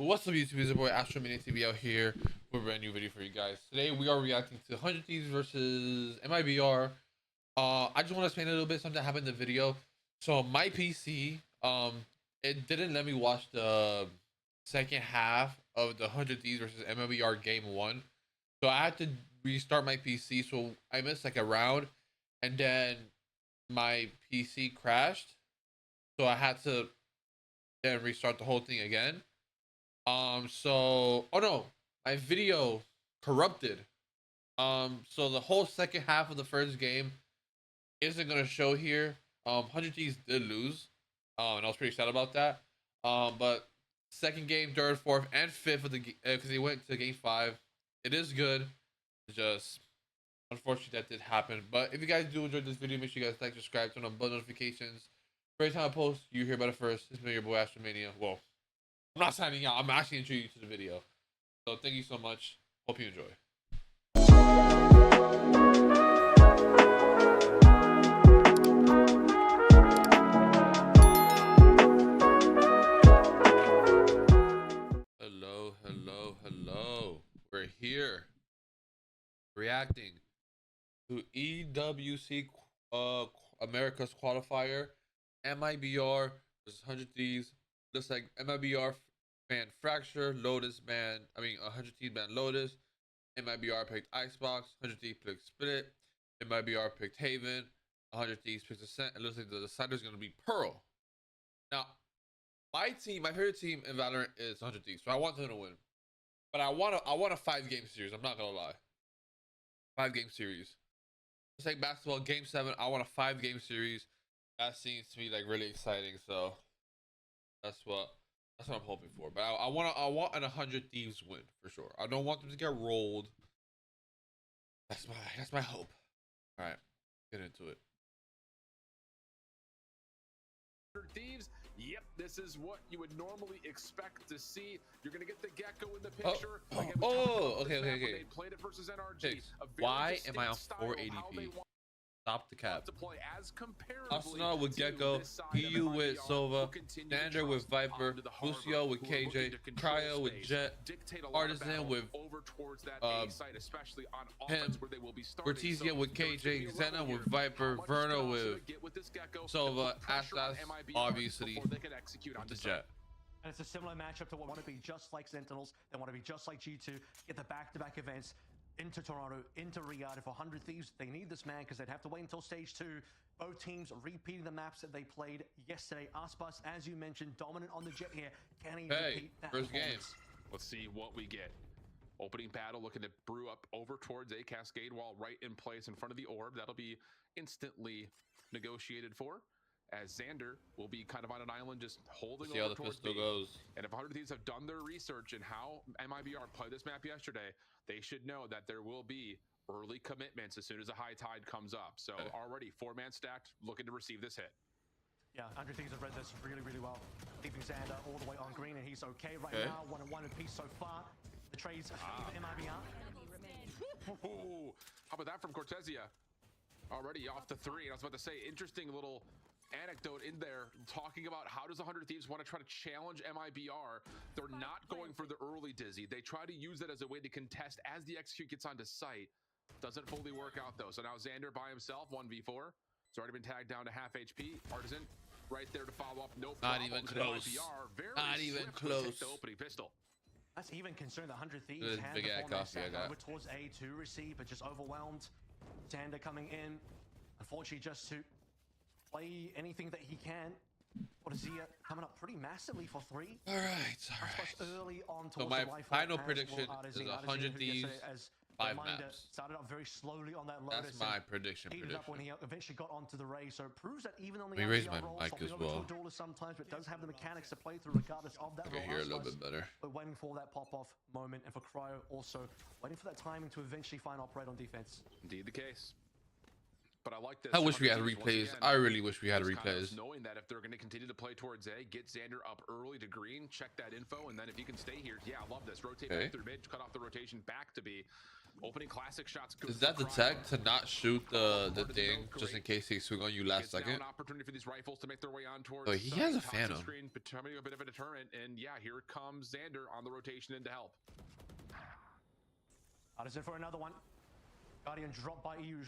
What's up, YouTube? It's your boy AstralManiatv out here with a brand new video for you guys. Today we are reacting to 100 Thieves versus Mibr. I just want to explain a little bit something that happened in the video. So my PC, it didn't let me watch the second half of the 100 Thieves versus Mibr game 1. So I had to restart my PC. So I missed like a round, and then my PC crashed. So I had to then restart the whole thing again. Oh no, my video corrupted. So the whole second half of the first game isn't gonna show here. 100 Thieves did lose. And I was pretty sad about that. But second game, third, fourth, and fifth of the because they went to game 5. It is good. It's just unfortunately that did happen. But if you guys do enjoy this video, make sure you guys like, subscribe, turn on bell notifications. Every time I post, you hear about it first. This is your boy AstralMania. Whoa. I'm not signing out. I'm actually introducing you to the video. So thank you so much. Hope you enjoy. Hello. We're here reacting to EWC America's qualifier. Mibr versus 100 Thieves. Looks like Mibr banned Fracture, Lotus banned, 100 Thieves banned Lotus, Mibr picked Icebox, 100 Thieves picked Split, Mibr picked Haven, 100 Thieves picked Ascent. It looks like the decider is going to be Pearl. Now, my favorite team in Valorant is 100 Thieves, so I want them to win. But I want a 5-game series, I'm not going to lie. 5-game series. It's like basketball, game 7, I want a 5-game series. That seems to me like really exciting, so that's what I'm hoping for. But I want an 100 Thieves win for sure. I don't want them to get rolled. That's my hope. All right, get into it. Thieves, yep, this is what you would normally expect to see. You're gonna get the Gecko in the picture. Okay. They played it versus NRG. Why am I on 480p? Stop the cap. Arsenal with Gecko, EU with Sova, Dander with Viper, Lucio with KJ, Cryo with Jet, Artisan with him, Bertizia with KJ, Xena with Viper, Verna with Sova, Astas obviously with the Jet. And it's a similar matchup to what want to be just like Sentinels. They want to be just like G2, get the back-to-back events into Toronto, into Riyadh. For 100 Thieves, they need this man because they'd have to wait until stage 2. Both teams repeating the maps that they played yesterday. Aspas, as you mentioned, dominant on the Jet here. Can he repeat that first game? Let's see what we get. Opening battle, looking to brew up over towards a Cascade Wall right in place in front of the orb. That'll be instantly negotiated for, as Xander will be kind of on an island just holding over see how the towards pistol B. goes. And if 100 Thieves have done their research in how Mibr played this map yesterday, they should know that there will be early commitments as soon as the high tide comes up. So already 4-man stacked, looking to receive this hit. Yeah, 100 Thieves have read this really well. Leaving Xander all the way on green, and he's okay right now. 1-1 apiece so far. The trades favor Mibr. How about that from Cortesia? Already off the 3. I was about to say, interesting little anecdote in there talking about how does 100 Thieves want to try to challenge Mibr. They're not going for the early dizzy. They try to use that as a way to contest as the execute gets onto site. Doesn't fully work out though. So now Xander by himself, 1v4. It's already been tagged down to half HP. Artisan right there to follow up. Nope. Not even close. Not even close. The opening pistol. That's even concerned that 100 Thieves had the 4-man stack over towards A to receive, but just overwhelmed. Xander coming in, unfortunately just to play anything that he can. Cortesia coming up pretty massively for 3. All right. Early on So my final prediction is 100 Thieves, 5 maps. Started up very slowly on that Lotus. That's my prediction. Up when he eventually got onto the Ray, so it proves that even on the raise my mic as well. Sometimes, but does have the mechanics to play through regardless of that. I can hear a little bit better. But waiting for that pop-off moment, and for Cryo also waiting for that timing to eventually find operate on defense. Indeed the case. But I like this. I wish we had 100 Thieves, replays. once again, I really wish we had just kind of replays. knowing that if they're going to continue to play towards A, get Xander up early to green, check that info, and then if he can stay here, yeah, I love this. Rotate back through mid, cut off the rotation back to B. Opening classic shots. Is that the tech to not shoot the thing just in case they swing on you last second? An opportunity for these rifles to make their way on towards. Oh, he has a Phantom. Screen, becoming a bit of a deterrent, and yeah, here comes Xander on the rotation in to help. That is it for another one. Guardian dropped by EU.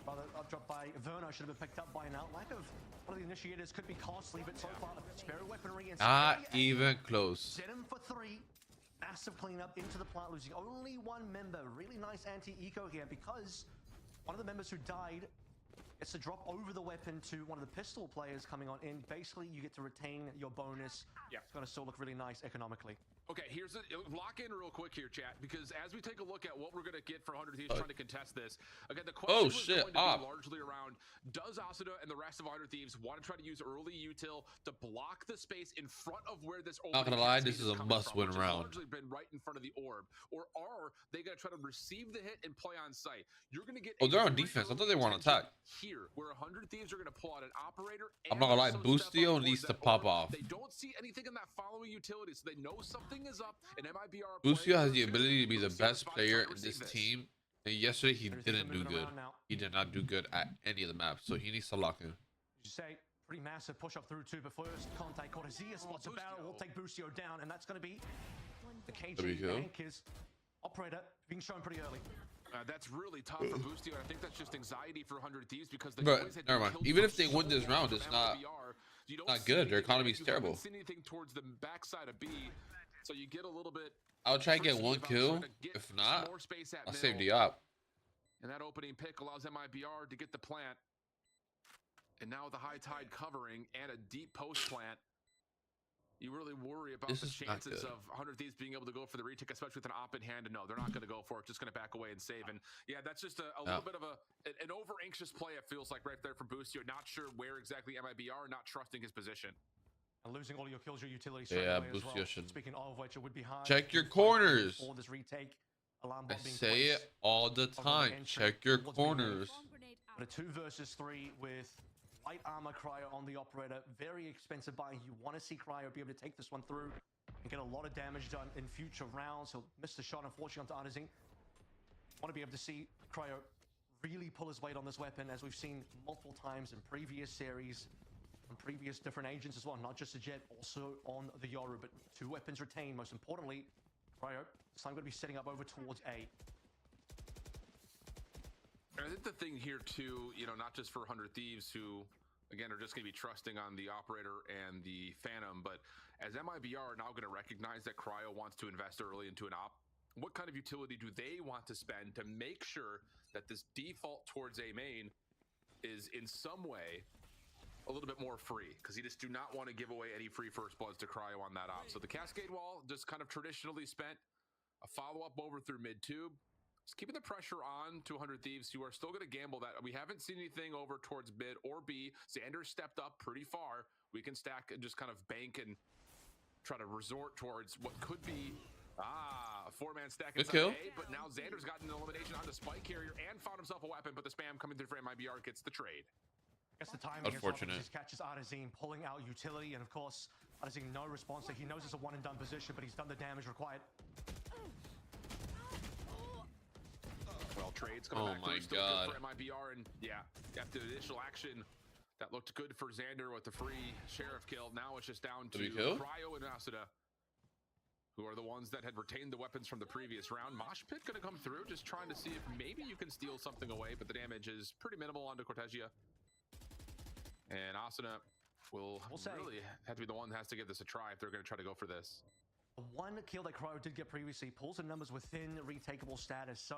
Rather, dropped by Verno, should have been picked up by now. Lack of one of the initiators could be costly, but so far, spare weaponry and not even close. Hit him for 3. Massive cleanup into the plant, losing only 1 member. Really nice anti-eco here because one of the members who died gets to drop over the weapon to one of the pistol players coming on in. Basically, you get to retain your bonus. Yeah. It's going to still look really nice economically. Okay, here's a lock in real quick here, chat, because as we take a look at what we're going to get for 100 Thieves trying to contest this, again, the question was going to be largely around, does Asuna and the rest of 100 Thieves want to try to use early util to block the space in front of where this opening? Not gonna lie, this is a must-win round. Largely been right in front of the orb, or are they going to try to receive the hit and play on site? You're going to get. Oh, they're on defense. I thought they were on attack. Here, where 100 Thieves are going to pull out an operator. I'm not gonna lie, Boostio needs to pop off. They don't see anything in that following utility, so they know something is up. And Bucio has the ability to be the best player in this team, and yesterday he didn't do good. He did not do good at any of the maps, so he needs to lock in. You say pretty massive push up through 2, but first contact. Cortezia spots a barrel. We'll take Bucio down, and that's going to be the KG bank is operator being shown pretty early. That's really tough for Boostio, and I think that's just anxiety for 100 Thieves because the never mind. Even if they win this round, it's not good. Their economy is terrible. You don't see anything towards the backside of B. So you get a little bit. I'll try and get 1 kill. If not, I'll save the op. And that opening pick allows Mibr to get the plant. And now with the high tide covering and a deep post plant, you really worry about the chances of 100 Thieves being able to go for the retake, especially with an op in hand. And no, they're not going to go for it. Just going to back away and save. And yeah, that's just a little bit of an over anxious play. It feels like right there from Boostio. Not sure where exactly Mibr, not trusting his position. And losing all your kills, your utility. Yeah, away as well. Speaking of which, it would be hard. Check your corners. For this retake, I say it all the time. Check your corners. But a 2 versus 3 with light armor Cryo on the operator. Very expensive buy. You want to see Cryo be able to take this one through and get a lot of damage done in future rounds. He'll miss the shot, unfortunately, onto Artizing. Want to be able to see Cryo really pull his weight on this weapon, as we've seen multiple times in previous series. On previous different agents as well, not just the Jet, also on the Yoru, but 2 weapons retained. Most importantly, Cryo, this time going to be setting up over towards A. I think the thing here too, not just for 100 Thieves who, again, are just going to be trusting on the operator and the Phantom, but as Mibr are now going to recognize that Cryo wants to invest early into an op, what kind of utility do they want to spend to make sure that this default towards A main is in some way a little bit more free, because you just do not want to give away any free first bloods to Cryo on that op. So the Cascade Wall just kind of traditionally spent. A follow-up over through mid-tube. Just keeping the pressure on to 100 Thieves, who are still going to gamble that. We haven't seen anything over towards mid or B. Xander stepped up pretty far. We can stack and just kind of bank and try to resort towards what could be a 4-man stack inside A, but now Xander's gotten an elimination on the spike carrier and found himself a weapon, but the spam coming through for Mibr gets the trade. I guess the timing unfortunate. Just catches Artizing pulling out utility, and of course, Artizing no response. So he knows it's a one and done position, but he's done the damage required. Well, trades coming back through, still good for Mibr, and yeah, after the initial action, that looked good for Xander with the free sheriff kill. Now it's just down to Cryo and Asuna, who are the ones that had retained the weapons from the previous round. Mosh Pit gonna come through, just trying to see if maybe you can steal something away, but the damage is pretty minimal onto Cortezia. And Asuna will really have to be the one that has to give this a try if they're going to try to go for this. One kill that Cryo did get previously pulls the numbers within retakeable status. So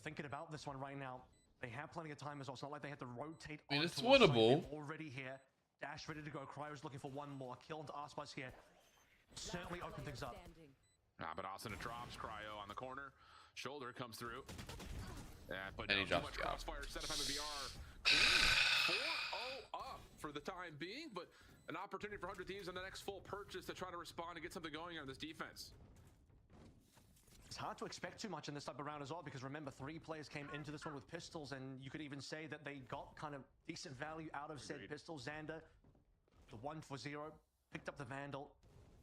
thinking about this one right now, they have plenty of time as well. It's not like they have to rotate. I mean, it's winnable. Already here. Dash ready to go. Cryo's looking for one more. Kill into Aspaz here. Certainly open things up. But Asuna drops Cryo on the corner. Shoulder comes through. But no, too much crossfire set up Mibr. 4-0 up for the time being, but an opportunity for 100 Thieves on the next full purchase to try to respond and get something going on this defense. hard to expect too much in this type of round as well, because remember, 3 players came into this one with pistols, and you could even say that they got kind of decent value out of said pistols. Xander, the 1 for 0, picked up the Vandal,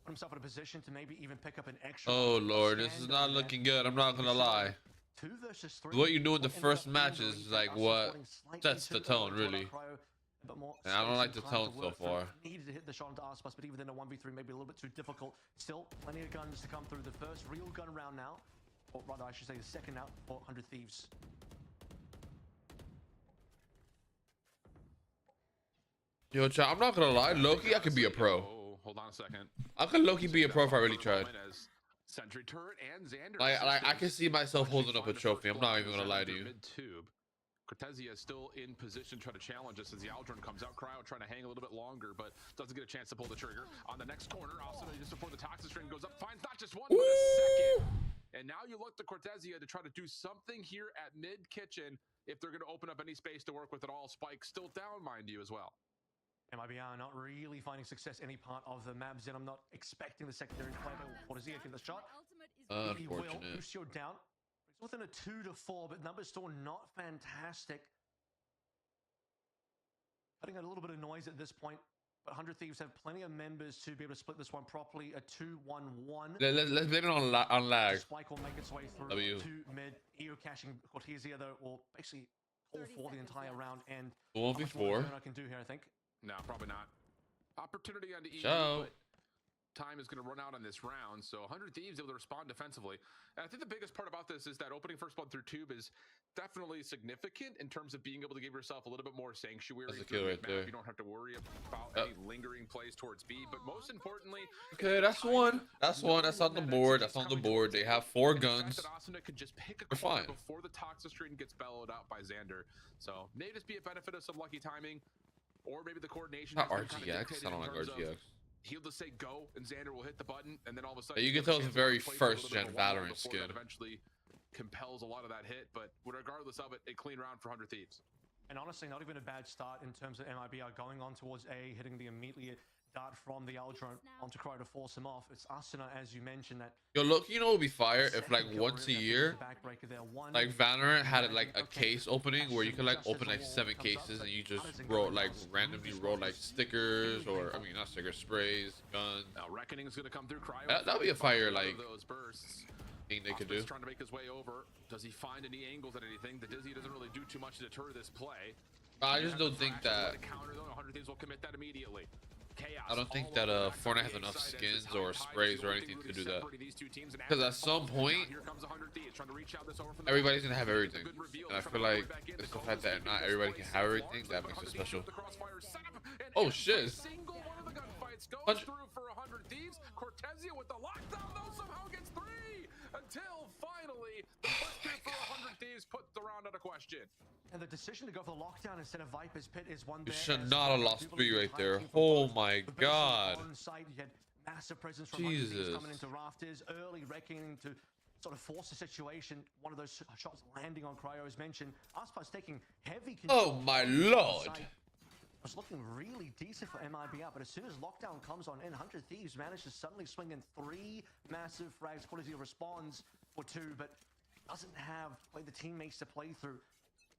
put himself in a position to maybe even pick up an extra. Oh Lord, this is not looking good. I'm not gonna lie. 2 versus 3. What you do in the first match is like what sets the tone, really. And I don't like the tone so far. Needed to hit the shot into Aspas, but even then a 1v3 maybe a little bit too difficult. Still, plenty of guns to come through. The first real gun round now, or rather I should say the second out for 100 Thieves. Yo, chat, I'm not gonna lie, Loki, I could be a pro. Oh, hold on a second. I could Loki be a pro if I really tried. Sentry turret and Xander. Like I can see myself holding up a trophy. I'm not even gonna lie to you. Mid-tube. Cortezia is still in position, trying to challenge us as the Aldrin comes out. Cryo trying to hang a little bit longer, but doesn't get a chance to pull the trigger. On the next corner, also just before the toxic string goes up, finds not just one, but a second. And now you look to Cortezia to try to do something here at mid-kitchen if they're going to open up any space to work with it all. Spike still down, mind you, as well. MIBR not really finding success any part of the maps, and I'm not expecting the secondary to play. Cortezia get the shot. Unfortunate. Lucio down. It's within a 2 to 4, but numbers still not fantastic. Cutting out a little bit of noise at this point, but 100 Thieves have plenty of members to be able to split this one properly. A 2-1-1. Let's blame it on lag. Spike will make its way through to mid. EO caching Cortezia though, will basically call for the entire round. And 1v4. I can do here, I think. No, probably not. Opportunity on the EU, but time is going to run out on this round, so 100 Thieves able to respond defensively. And I think the biggest part about this is that opening first blood through tube is definitely significant in terms of being able to give yourself a little bit more sanctuary. That's a kill right there. You don't have to worry about any lingering plays towards B, but most importantly, okay, that's one. That's one. That's on the board. That's on the board. They have 4 guns. Asuna could just pick a They're fine before the toxic string gets bellowed out by Xander. So may just be a benefit of some lucky timing, or maybe the coordination. Not RGX. I don't like RGX. He'll just say go, and Xander will hit the button, and then all of a sudden You can tell it's the very first gen Valorant skin. Eventually compels a lot of that hit, but regardless of it, a clean round for 100 Thieves. And honestly, not even a bad start in terms of MIBR going on towards A, hitting the immediate dart from the Aldrin onto Cryo to force him off. It's Asuna, as you mentioned, that. Yo, look, you know what would be fire if like once a year, like Valorant had like a case opening where you could like open like 7 cases and you just roll like randomly roll like stickers, or I mean not stickers, sprays, guns. Now Reckoning is going to come through Cryo. That'd be a fire like those bursts. thing they could do. Trying to make his way over. Does he find any angles at anything? The Dizzy doesn't really do too much to deter this play. I just don't think that. Counter though, 100 Thieves will commit that immediately. Chaos. I don't think that Fortnite has enough skins or sprays or anything to do that. Because at some point, everybody's gonna have everything, and I feel like it's the fact that not everybody can have everything that makes it special. Oh shit! Goes through for 100 Thieves. Cortezia with the lockdown though somehow gets 3 until finally the push for 100 Thieves put the round out of question. And the decision to go for the lockdown instead of Viper's Pit is one You there. should not have lost 3 right there. Oh my god. Side, you had massive presence from Jesus. coming into rafters, early Reckoning to sort of force the situation. One of those shots landing on Cryo as mentioned. Aspas taking heavy control. Oh my lord. Was looking really decent for MIBR, but as soon as lockdown comes on in, 100 Thieves managed to suddenly swing in 3 massive frags. Cortezia responds for 2, but doesn't have the teammates to play through.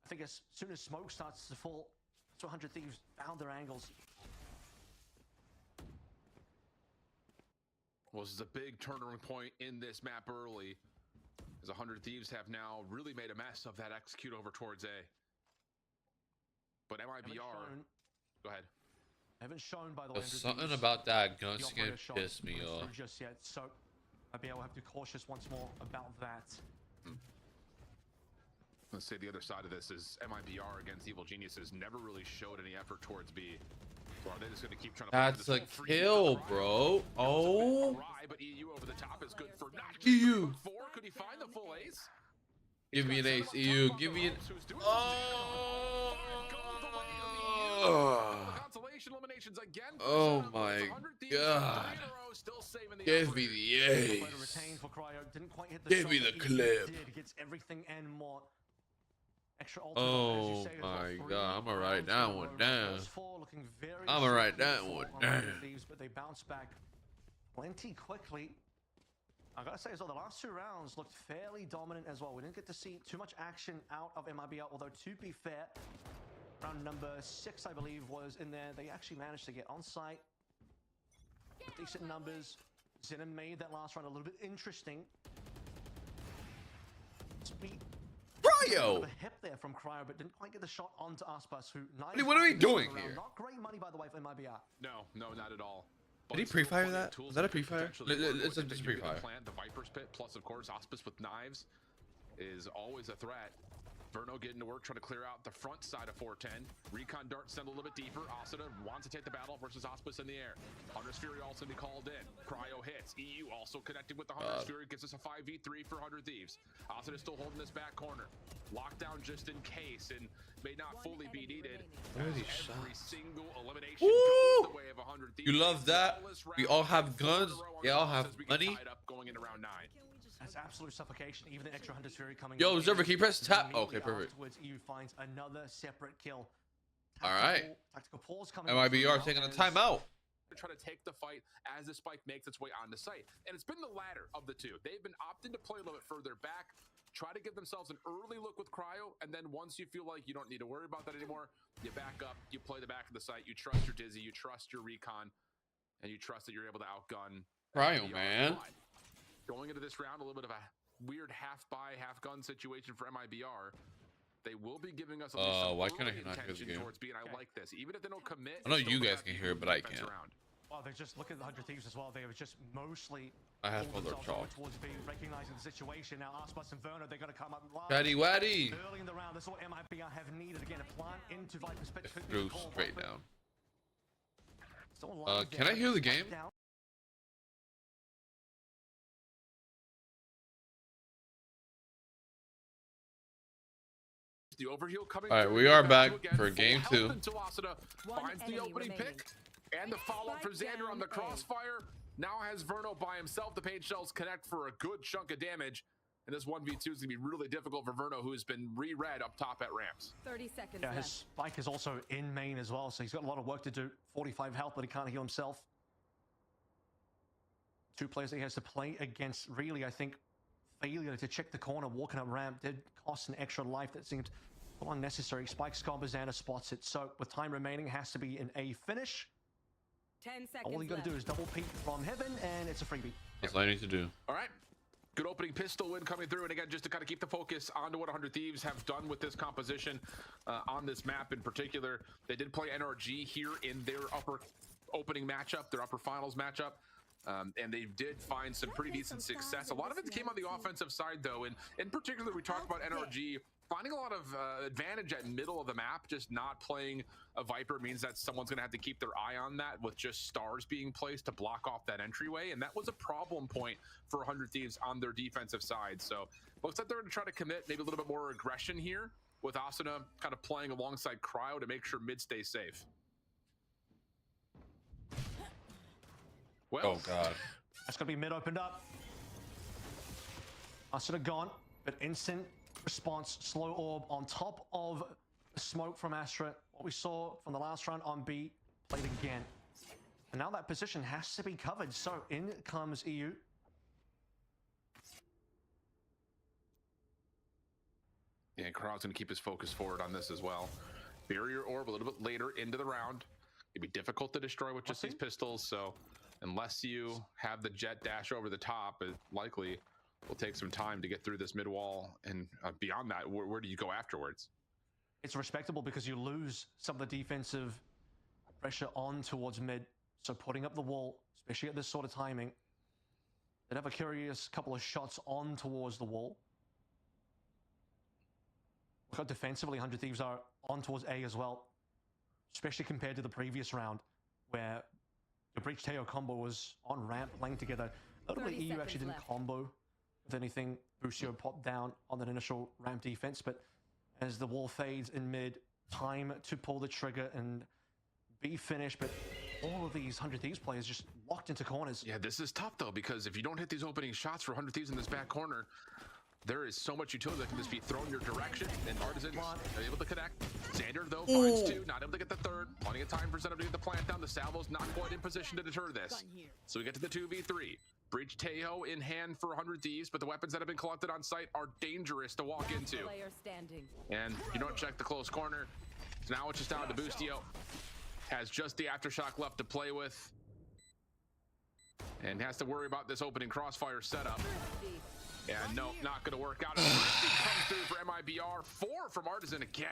I think as soon as smoke starts to fall, that's what 100 Thieves found their angles. Well, this is a big turning point in this map early, as 100 Thieves have now really made a mess of that execute over towards A. But MIBR, go ahead. Haven't shown, by the way. There's something about that gun skin pissed me off. Just yet, so MIBR will have to be cautious once more about that. Let's say the other side of this is MIBR against Evil Geniuses never really showed any effort towards B. So are they just going to keep trying to? That's a kill, bro. Oh. But EU over the top is good for not EU. 4. Could he find the full ace? Give me an ace, EU. Give me an. Oh. Consolation eliminations again. Oh my god. Give me the ace. Give me the clip. Gets everything and more. Oh my god, I'm gonna write that one down. I'm gonna write that one down. But they bounce back plenty quickly. I gotta say as well, the last 2 rounds looked fairly dominant as well. We didn't get to see too much action out of MIBR, although to be fair, round number 6, I believe, was in there. They actually managed to get on site with decent numbers. Zinna made that last round a little bit interesting. Sweet. Cryo! A hip there from Cryo, but didn't quite get the shot onto Aspas, who... What are we doing here? Not great money, by the way, for MIBR. No, not at all. Did he pre-fire that? Was that a pre-fire? It's just pre-fire. The Viper's Pit, plus of course Auspice with knives is always a threat. Verno getting to work, trying to clear out the front side of 410. Recon Dart sent a little bit deeper. Asuna wants to take the battle versus Auspice in the air. Hunter's Fury also be called in. Cryo hits. EU also connected with the Hunter's Fury. Gives us a 5v3 for 100 Thieves. Asuna still holding this back corner. Lockdown just in case and may not fully be needed. Every single elimination goes the way of 100 Thieves. You love that? We all have guns. We all have money. Going into round 9. That's absolute suffocation. Even the extra Hunter's Fury coming. Yo, Observer, can you press tap? Okay, perfect. Afterwards, EU finds another separate kill. All right. Tactical pause coming. MIBR taking a timeout. Try to take the fight as the spike makes its way onto site, and it's been the latter of the two. They've been opting to play a little bit further back, try to give themselves an early look with Cryo, and then once you feel like you don't need to worry about that anymore, you back up, you play the back of the site, you trust your Dizzy, you trust your Recon, and you trust that you're able to outgun Cryo, man. Going into this round, a little bit of a weird half-buy, half-gun situation for MIBR. They will be giving us a why can't I not hear the game? towards B, and I like this. Even if they don't commit, I know you guys can hear it, but I can't. Well, they just look at the 100 Thieves as well. They were just mostly I have other chalk. towards B, recognizing the situation. Now, Aspas and Verno, they're going to come up Waddy waddy. early in the round. This is what MIBR have needed. Again, a plant into Viper's Pit. Threw straight down. Still Can I hear the game? The overheal coming. All right, we are back for game 2. Finds the opening pick and the follow-up for Xander on the crossfire. Now has Verno by himself. The paint shells connect for a good chunk of damage. And this 1v2 is going to be really difficult for Verno, who has been re-read up top at ramps. 30 seconds Yeah, his left. spike is also in main as well, so he's got a lot of work to do. 45 health, but he can't heal himself. 2 players that he has to play against. Really, I think failure to check the corner, walking up ramp, did cost an extra life that seemed unnecessary. Spike's combo, Xander spots it. So with time remaining, it has to be an A finish. 10 seconds All you got to do is double peek from heaven, and it's a freebie. That's all I need to do. All right. Good opening pistol win coming through. And again, just to kind of keep the focus onto what 100 Thieves have done with this composition on this map in particular. They did play NRG here in their upper opening matchup, their upper finals matchup. And they did find some pretty decent success. A lot of it came on the offensive side, though. And in particular, we talked about NRG finding a lot of advantage at middle of the map. Just not playing a Viper means that someone's going to have to keep their eye on that with just stars being placed to block off that entryway. And that was a problem point for 100 Thieves on their defensive side. So looks like they're going to try to commit maybe a little bit more aggression here with Asuna kind of playing alongside Cryo to make sure mid stays safe. Well, Oh god. That's going to be mid opened up. Asuna gone, but instant response, slow orb on top of smoke from Astra. What we saw from the last round on B, played again. And now that position has to be covered. So in comes EU. Yeah, Crowd's going to keep his focus forward on this as well. Barrier orb a little bit later into the round. It'd be difficult to destroy with just these pistols, so unless you have the jet dash over the top, it likely will take some time to get through this mid wall. And beyond that, where do you go afterwards? It's respectable because you lose some of the defensive pressure on towards mid. So putting up the wall, especially at this sort of timing, they'd have a curious couple of shots on towards the wall. Look how defensively 100 Thieves are on towards A as well, especially compared to the previous round where the Breach Teo combo was on ramp playing together. Notably, EU actually didn't combo with anything. Busio popped down on that initial ramp defense, but as the wall fades in mid, time to pull the trigger and be finished. But all of these 100 Thieves players just locked into corners. Yeah, this is tough though, because if you don't hit these opening shots for 100 Thieves in this back corner, there is so much utility that can just be thrown your direction, and Artisan's able to connect. Xander, though, finds two, not able to get the third. Plenty of time for Zenab to get the plant down. The Salvo's not quite in position to deter this. So we get to the 2v3. Breach Tejo in hand for 100 Thieves, but the weapons that have been collected on site are dangerous to walk into. And you don't check the close corner. So now it's just down to Boostio. Has just the Aftershock left to play with. And has to worry about this opening crossfire setup. And no, not going to work out. Comes through for Mibr. 4 from Artisan again.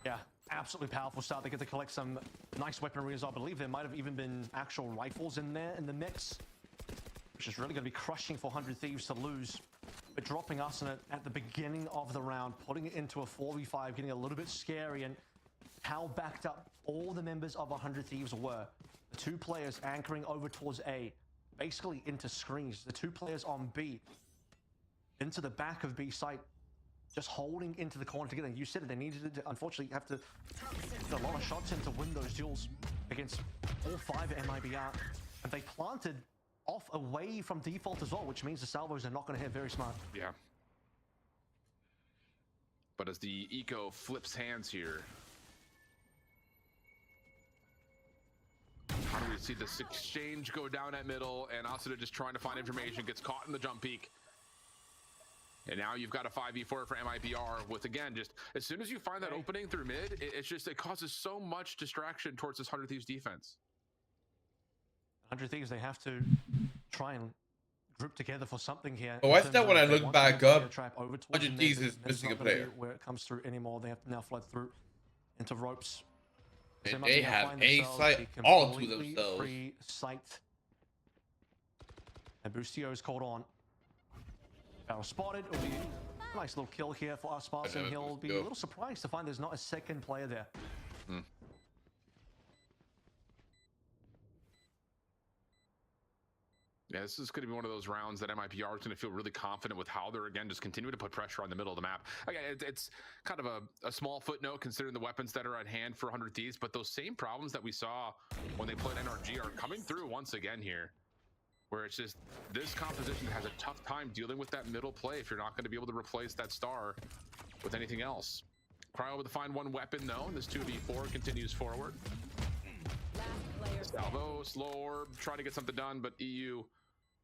Yeah, absolutely powerful start. They get to collect some nice weaponry as I believe there might have even been actual rifles in there in the mix, which is really going to be crushing for 100 Thieves to lose. But dropping us in it at the beginning of the round, putting it into a 4v5, getting a little bit scary, and how backed up all the members of 100 Thieves were. The 2 players anchoring over towards A, basically into screens. The 2 players on B, into the back of B site, just holding into the corner together. You said it, they needed to, unfortunately, have to put a lot of shots in to win those duels against all 5 at Mibr. And they planted off away from default as well, which means the salvos are not going to hit. Very smart. Yeah. But as the eco flips hands here, how do we see this exchange go down at middle, and Asuda just trying to find information, gets caught in the jump peak. And now you've got a 5v4 for Mibr with, again, just as soon as you find that opening through mid, it causes so much distraction towards this 100 Thieves defense. 100 Thieves, they have to try and group together for something here. Oh, I thought when I look back up, 100 Thieves is missing a player. Where it comes through anymore, they have to now flood through into ropes. And they have a site all to themselves. Free site. And Boostio is caught on. Barrel spotted. It'll be a nice little kill here for us, and he'll be a little surprised to find there's not a second player there. Yeah, this is going to be one of those rounds that Mibr is going to feel really confident with how they're, again, just continuing to put pressure on the middle of the map. Again, it's kind of a small footnote considering the weapons that are at hand for 100 Thieves, but those same problems that we saw when they played NRG are coming through once again here, where it's just this composition has a tough time dealing with that middle play if you're not going to be able to replace that star with anything else. Cryo able to find one weapon, though, and this 2v4 continues forward. Salvo, slower, trying to get something done, but EU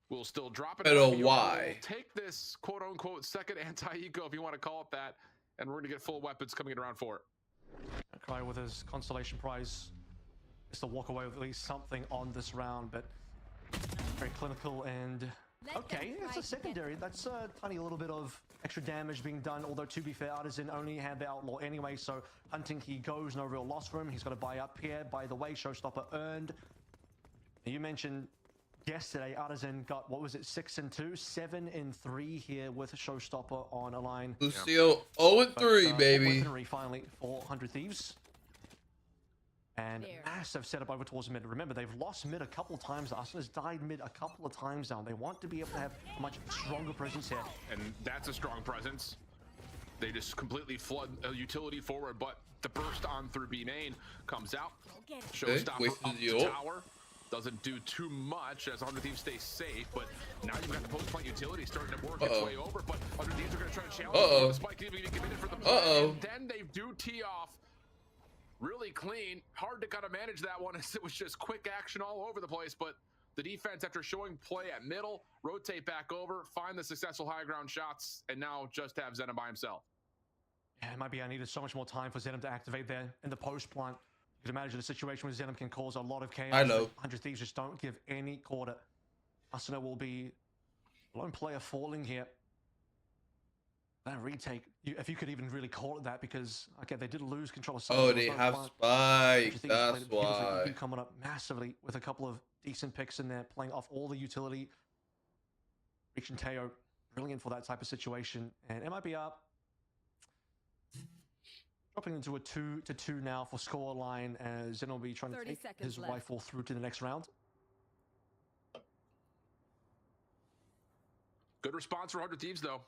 will still drop it. Why? Take this quote-unquote second anti-eco, if you want to call it that, and we're going to get full weapons coming in round 4. Cryo with his consolation prize is to walk away with at least something on this round, but very clinical and okay, it's a secondary. That's a tiny little bit of extra damage being done, although to be fair, Artisan only had the outlaw anyway, so hunting he goes, no real loss for him. He's got to buy up here. By the way, Showstopper earned. You mentioned yesterday Artisan got, what was it, 6 and 2, 7 and 3 here with Showstopper on a line. Lucio 0 and 3, baby. Finally for 100 Thieves. And massive setup over towards mid. Remember, they've lost mid a couple times. Arsenal has died mid a couple of times now. They want to be able to have a much stronger presence here. And that's a strong presence. They just completely flood a utility forward, but the burst on through B main comes out. Showstopper up the tower. Doesn't do too much as 100 Thieves stay safe, but now you've got the post-plant utility starting to work its way over, but 100 Thieves are going to try to challenge the spike even committed for the play, and then they do tee off really clean. Hard to kind of manage that one as it was just quick action all over the place, but the defense, after showing play at middle, rotate back over, find the successful high ground shots, and now just have Zenom by himself. Yeah, it might be I needed so much more time for Zenom to activate there in the post plant. You can imagine a situation where Zenom can cause a lot of chaos. I know. 100 Thieves just don't give any quarter. Arsenal will be lone player falling here. That retake, if you could even really call it that, because okay, they did lose control of. Oh, they have spike. That's why. Coming up massively with a couple of decent picks in there, playing off all the utility. Reaching Teo, brilliant for that type of situation, and MIB up, dropping into a 2-2 now for score line as Zen will be trying to take his rifle through to the next round. Good response for 100 Thieves, though.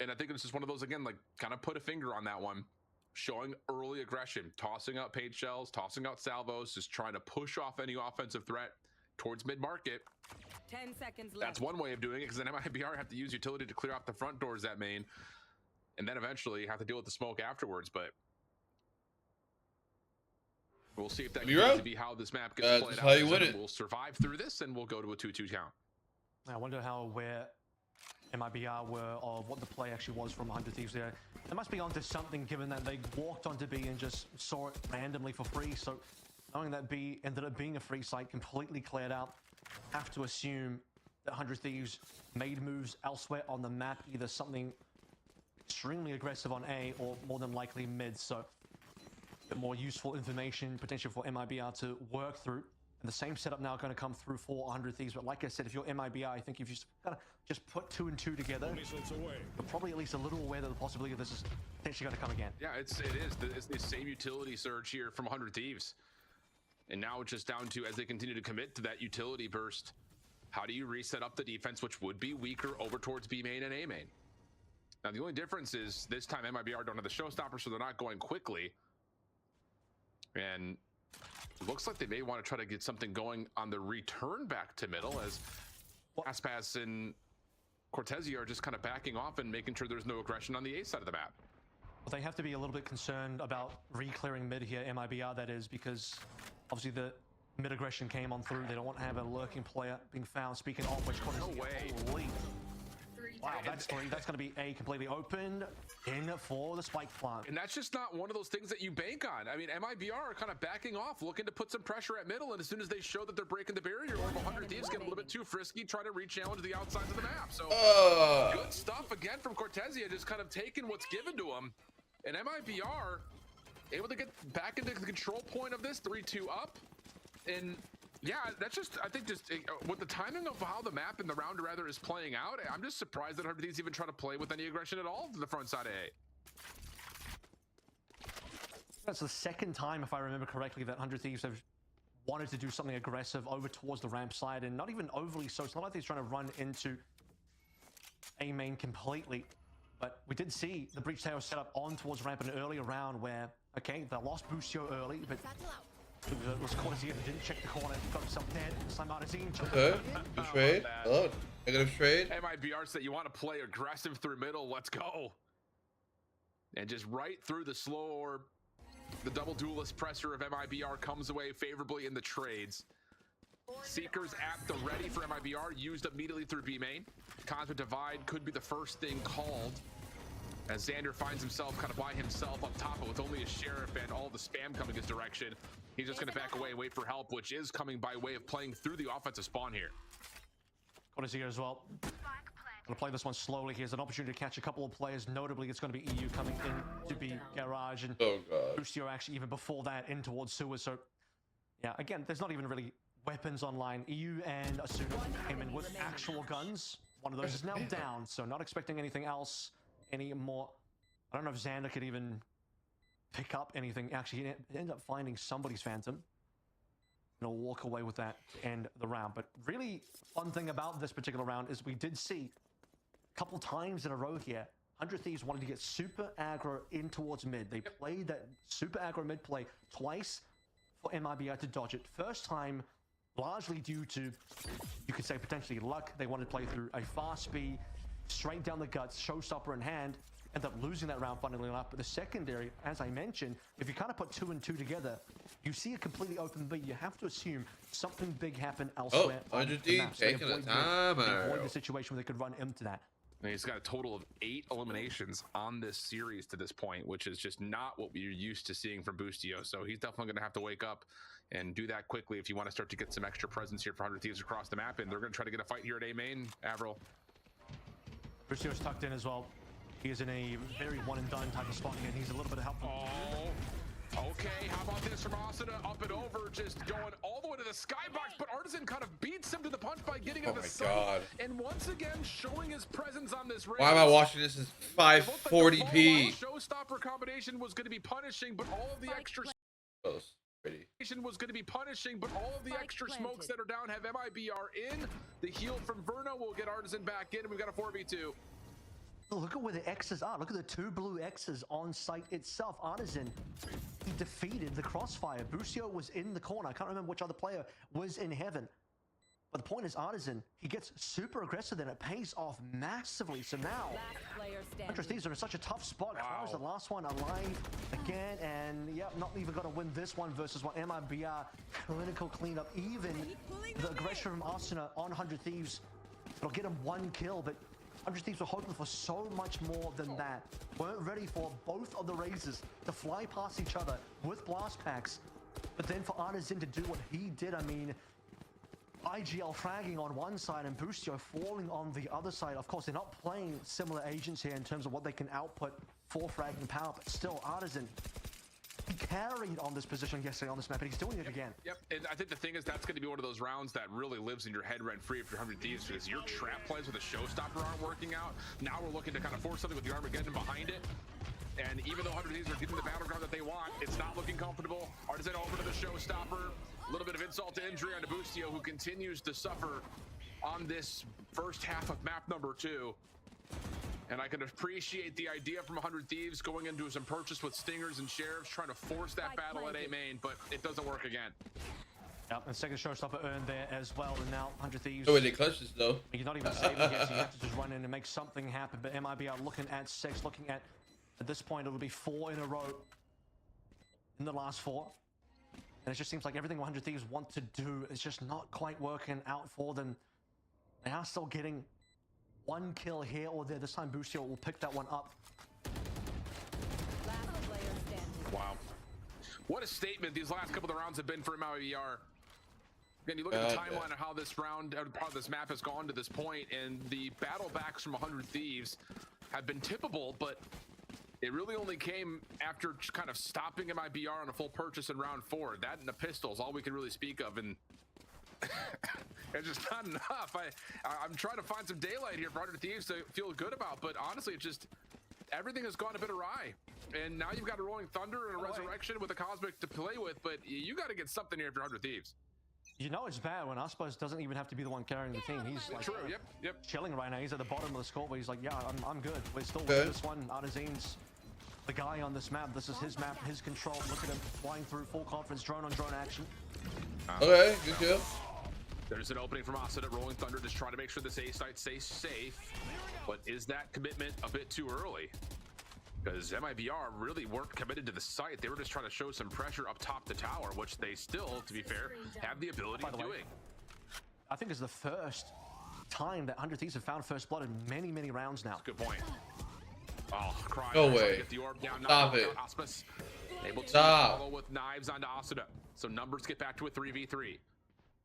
And I think this is one of those, again, like, kind of put a finger on that one. Showing early aggression, tossing out paid shells, tossing out salvos, just trying to push off any offensive threat towards mid-market. 10 seconds left. That's one way of doing it, because then MIBR have to use utility to clear out the front doors at main, and then eventually have to deal with the smoke afterwards. But we'll see if that continues to be how this map gets played out. How you win it. We'll survive through this, and we'll go to a 2-2 count. I wonder where MIBR were, or what the play actually was from 100 Thieves there. They must be onto something, given that they walked onto B and just saw it randomly for free. So knowing that B ended up being a free site completely cleared out, have to assume that 100 Thieves made moves elsewhere on the map, either something extremely aggressive on A or more than likely mid. So a bit more useful information potential for MIBR to work through. And the same setup now going to come through for 100 Thieves. But like I said, if you're MIBR, I think if you just put 2 and 2 together, you're probably at least a little aware that the possibility of this is potentially going to come again. Yeah, it is. It's the same utility surge here from 100 Thieves. And now it's just down to, as they continue to commit to that utility burst, how do you reset up the defense, which would be weaker over towards B main and A main? Now, the only difference is this time MIBR don't have the showstopper, so they're not going quickly. And it looks like they may want to try to get something going on the return back to middle, as Aspas and Cortezia are just kind of backing off and making sure there's no aggression on the A side of the map. Well, they have to be a little bit concerned about re-clearing mid here, MIBR that is, because obviously the mid aggression came on through. They don't want to have a lurking player being found. Speaking of which, no way. Holy. Wow, that's 3. That's going to be A completely open in for the spike plant. And that's just not one of those things that you bank on. I mean, MIBR are kind of backing off, looking to put some pressure at middle, and as soon as they show that they're breaking the barrier, over 100 Thieves get a little bit too frisky, trying to re-challenge the outsides of the map. So good stuff again from Cortezia, just kind of taking what's given to them. And MIBR able to get back into the control point of this, 3-2 up. And yeah, that's just, I think, just with the timing of how the map and the round rather is playing out, I'm just surprised that 100 Thieves even try to play with any aggression at all to the front side of A. That's the second time, if I remember correctly, that 100 Thieves have wanted to do something aggressive over towards the ramp side, and not even overly so. It's not like they're trying to run into A main completely. But we did see the breach tower set up on towards ramp in an earlier round where, okay, they lost Boostio early, but it was Cortezia that didn't check the corner, got himself dead. Slimartine. Okay, good trade. Hello, negative trade. MIBR said, you want to play aggressive through middle, let's go. And just right through the slow orb, the double duelist pressure of MIBR comes away favorably in the trades. Seekers at the ready for MIBR, used immediately through B main. Cosmic Divide could be the first thing called, as Xander finds himself kind of by himself up top, but with only a sheriff and all the spam coming his direction. He's just going to back away and wait for help, which is coming by way of playing through the offensive spawn here. Cortezia as well. Gonna play this one slowly. He has an opportunity to catch a couple of players. Notably, it's going to be EU coming in to be Garage, and Boostio actually even before that in towards Sewers. So yeah, again, there's not even really weapons online. EU and Asuna came in with actual guns. One of those is now down, so not expecting anything else anymore. I don't know if Xander could even pick up anything. Actually, he ended up finding somebody's Phantom. And he'll walk away with that to end the round. But really fun thing about this particular round is we did see a couple times in a row here, 100 Thieves wanted to get super aggro in towards mid. They played that super aggro mid play twice for MIBR to dodge it. First time, largely due to, you could say, potentially luck. They wanted to play through a fast B, straight down the guts, showstopper in hand, end up losing that round funnily enough. But the secondary, as I mentioned, if you kind of put 2 and 2 together, you see a completely open B. You have to assume something big happened elsewhere. 100 Thieves taking a timer. Avoid the situation where they could run into that. And he's got a total of 8 eliminations on this series to this point, which is just not what we're used to seeing from Boostio. So he's definitely going to have to wake up and do that quickly if you want to start to get some extra presence here for 100 Thieves across the map. And they're going to try to get a fight here at A main. Avril. Boostio's tucked in as well. He is in a very one and done type of spot here. He's a little bit of help. Oh, okay. How about this from Asuna? Up and over, just going all the way to the skybox, but Artisan kind of beats him to the punch by getting into the sight. God. And once again, showing his presence on this race. Why am I watching this in 540p? Showstopper combination was going to be punishing, but all of the extra was going to be punishing, but all of the extra smokes that are down have MIBR in. The heal from Verna will get Artisan back in, and we've got a 4v2. Look at where the X's are. Look at the 2 blue X's on site itself. Artisan, he defeated the crossfire. Boostio was in the corner. I can't remember which other player was in heaven. But the point is, Artisan, he gets super aggressive, and it pays off massively. So now, Theives are in such a tough spot. Wow. The last one alive again, and yeah, not even going to win this one versus what MIBR clinical cleanup. Even the aggression from Arsenal on 100 Thieves, it'll get him 1 kill, but 100 Thieves were hoping for so much more than that. Weren't ready for both of the Razors to fly past each other with blast packs, but then for Artisan to do what he did, I mean, IGL fragging on one side and Boostio falling on the other side. Of course, they're not playing similar agents here in terms of what they can output for fragging power, but still, Artisan, he carried on this position yesterday on this map, and he's doing it again. Yep, and I think the thing is that's going to be one of those rounds that really lives in your head rent-free if you're 100 Thieves, because your trap plays with a showstopper aren't working out. Now we're looking to kind of force something with the Armageddon behind it. And even though 100 Thieves are getting the battleground that they want, it's not looking comfortable. Artisan over to the showstopper. A little bit of insult to injury on Boostio, who continues to suffer on this first half of map number 2. And I can appreciate the idea from 100 Thieves going into some purchase with Stingers and Sheriffs, trying to force that battle at A main, but it doesn't work again. Yep, and second showstopper earned there as well, and now 100 Thieves. Oh, they clutched this though. You're not even saving yet, so you have to just run in and make something happen. But MIB are looking at 6, looking at this point, it'll be 4 in a row in the last 4. And it just seems like everything 100 Thieves want to do is just not quite working out for them. They are still getting 1 kill here or there. This time Boostio will pick that one up. Wow. What a statement these last couple of rounds have been for MIBR. Again, you look at the timeline of how this round, how this map has gone to this point, and the battle backs from 100 Thieves have been tippable, but it really only came after kind of stopping MIBR on a full purchase in round 4. That and the pistols, all we can really speak of, and it's just not enough. I'm trying to find some daylight here for 100 Thieves to feel good about, but honestly, it's just everything has gone a bit awry. And now you've got a Rolling Thunder and a Resurrection with a Cosmic to play with, but you got to get something here for 100 Thieves. You know it's bad when Aspos doesn't even have to be the one carrying the team. He's like chilling right now. He's at the bottom of the score, but he's like, yeah, I'm good. We're still winning this one. Artisan's the guy on this map. This is his map, his control. Look at him flying through full confidence, drone on drone action. Okay, good kill. There's an opening from Asada, Rolling Thunder, just trying to make sure this A site stays safe. But is that commitment a bit too early? Because MIBR really weren't committed to the site. They were just trying to show some pressure up top the tower, which they still, to be fair, have the ability of doing. I think it's the first time that 100 Thieves have found first blood in many, many rounds now. That's a good point. Oh, Cry. No way. Get the orb down. Stop it. Auspice able to follow with knives onto Asada. So numbers get back to a 3v3.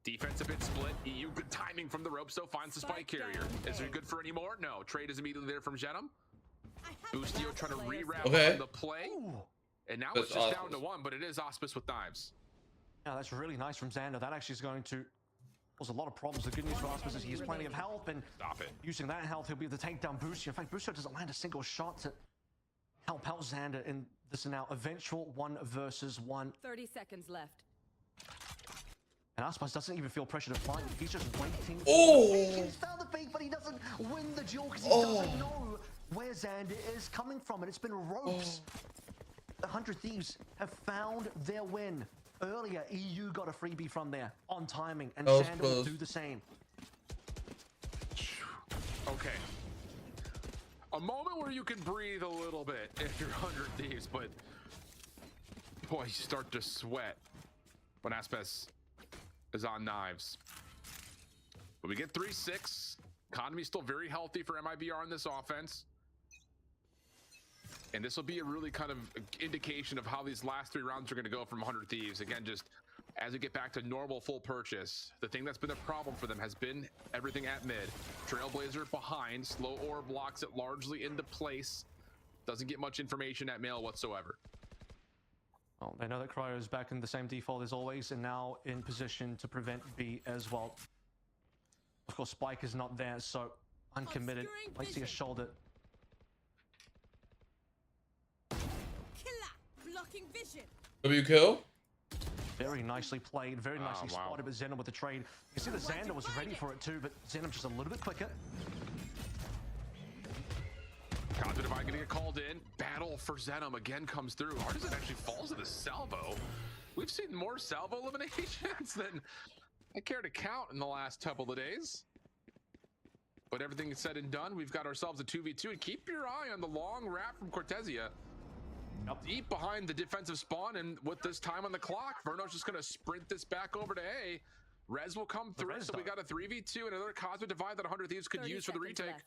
Defense a bit split. EU good timing from the rope, so finds the spike carrier. Is it good for any more? No. Trade is immediately there from Genom. Boostio trying to rewrap on the play. And now it's just down to 1, but it is Auspice with knives. Yeah, that's really nice from Xander. That actually is going to cause a lot of problems. The good news for Auspice is he has plenty of health, and using that health, he'll be able to take down Boostio. In fact, Boostio doesn't land a single shot to help out Xander in this now eventual 1 versus 1. 30 seconds left. And Auspice doesn't even feel pressure to fight. He's just waiting. Oh! He's found the fake, but he doesn't win the duel because he doesn't know where Xander is coming from, and it's been ropes. The 100 Thieves have found their win. Earlier, EU got a freebie from there on timing, and Xander will do the same. Okay. A moment where you can breathe a little bit if you're 100 Thieves, but boy, you start to sweat when Aspes is on knives. But we get 3-6. Economy's still very healthy for MIBR in this offense. And this will be a really kind of indication of how these last 3 rounds are going to go from 100 Thieves. Again, just as we get back to normal full purchase, the thing that's been a problem for them has been everything at mid. Trailblazer behind, slow orb locks it largely into place. Doesn't get much information at male whatsoever. Well, they know that Cryo is back in the same default as always, and now in position to prevent B as well. Of course, Spike is not there, so uncommitted. Let's see a shoulder. Blocking vision. W kill. Very nicely played, very nicely spotted, but Xenom with the trade. You see that Xander was ready for it too, but Xenom just a little bit quicker. Conjure Divine gonna get called in. Battle for Xenom again comes through. Artisan actually falls to the salvo. We've seen more salvo eliminations than I care to count in the last couple of days. But everything is said and done, we've got ourselves a 2v2, and keep your eye on the long wrap from Cortesia. Deep behind the defensive spawn, and with this time on the clock, Verno's just gonna sprint this back over to A. Rez will come through, so we got a 3v2 and another Cosmic Divide that 100 Thieves could use for the retake. Left.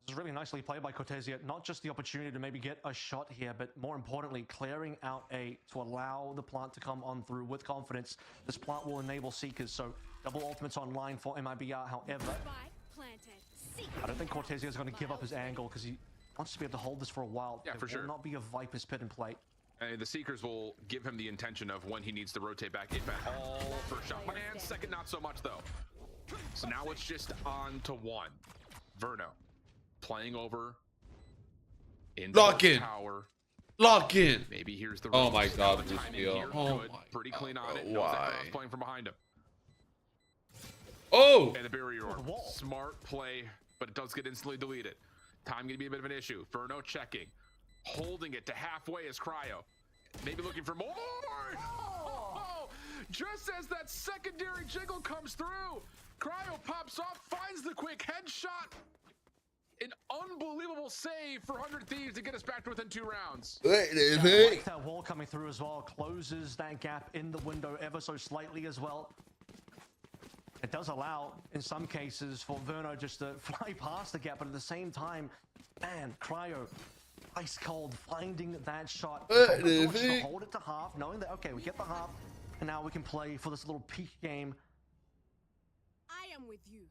This is really nicely played by Cortesia. Not just the opportunity to maybe get a shot here, but more importantly, clearing out A to allow the plant to come on through with confidence. This plant will enable Seekers, so double ultimates online for MIBR. However, I don't think Cortesia is going to give up his angle because he wants to be able to hold this for a while. Yeah, for sure. There will not be a Viper's Pit in play. And the Seekers will give him the intention of when he needs to rotate back, if at all. First shot, but and second, not so much though. So now it's just on to one. Verno playing over in Lock in. tower. Lock in. Maybe here's the Oh my rotate. God, The this timing feel. here, Oh good. my Pretty God, clean on it. bro, Knows that why? Verno's playing from behind him. Oh. And the barrier orb. wall. Smart play, but it does get instantly deleted. Time gonna be a bit of an issue. Verno checking. Holding it to halfway is Cryo. Maybe looking for more. Oh, just as that secondary jiggle comes through, Cryo pops off, finds the quick headshot. An unbelievable save for 100 Thieves to get us back to within 2 rounds. Yeah, I like that wall coming through as well. Closes that gap in the window ever so slightly as well. It does allow, in some cases, for Verno just to fly past the gap, but at the same time, man, Cryo, ice cold, finding that shot. To hold it to half, knowing that, okay, we get the half, and now we can play for this little peak game. I am with you.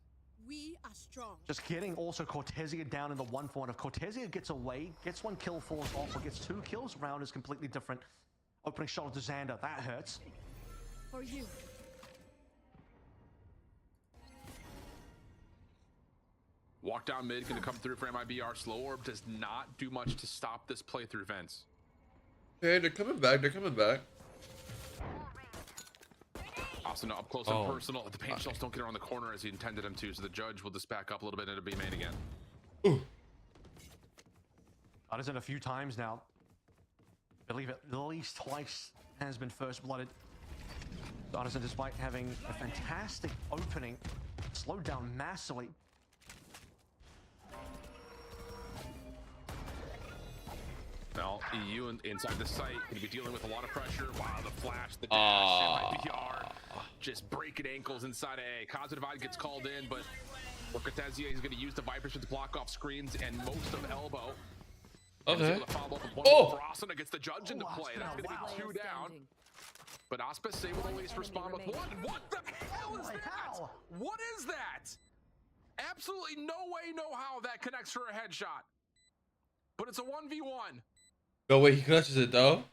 We are strong. Just getting also Cortesia down in the 1-4, and if Cortesia gets away, gets 1 kill, falls off, or gets 2 kills, round is completely different. Opening shot to Xander, that hurts. For you. Walk down mid, gonna come through for MIBR. Slow orb does not do much to stop this playthrough, Vince. Hey, they're coming back. They're coming back. Also, no, up close and personal. The paint shells don't get around the corner as he intended them to, so the judge will just back up a little bit and it'll be main again. Ooh. Artisan a few times now. I believe at least twice has been first blooded. Artisan, despite having a fantastic opening, slowed down massively. Well, EU inside the site going to be dealing with a lot of pressure. Wow, the flash, the dash, MIBR, just breaking ankles inside A. Cosmic Divide gets called in, but for Cortesia, he's going to use the Vipers to block off screens and most of elbow. Okay. Oh! Asuna gets the judge into play. That's going to be 2 down. But Auspice able to at least respond with 1. What the hell is that? What is that? Absolutely no way, no how that connects for a headshot. But it's a 1v1. No way, he clutches it though.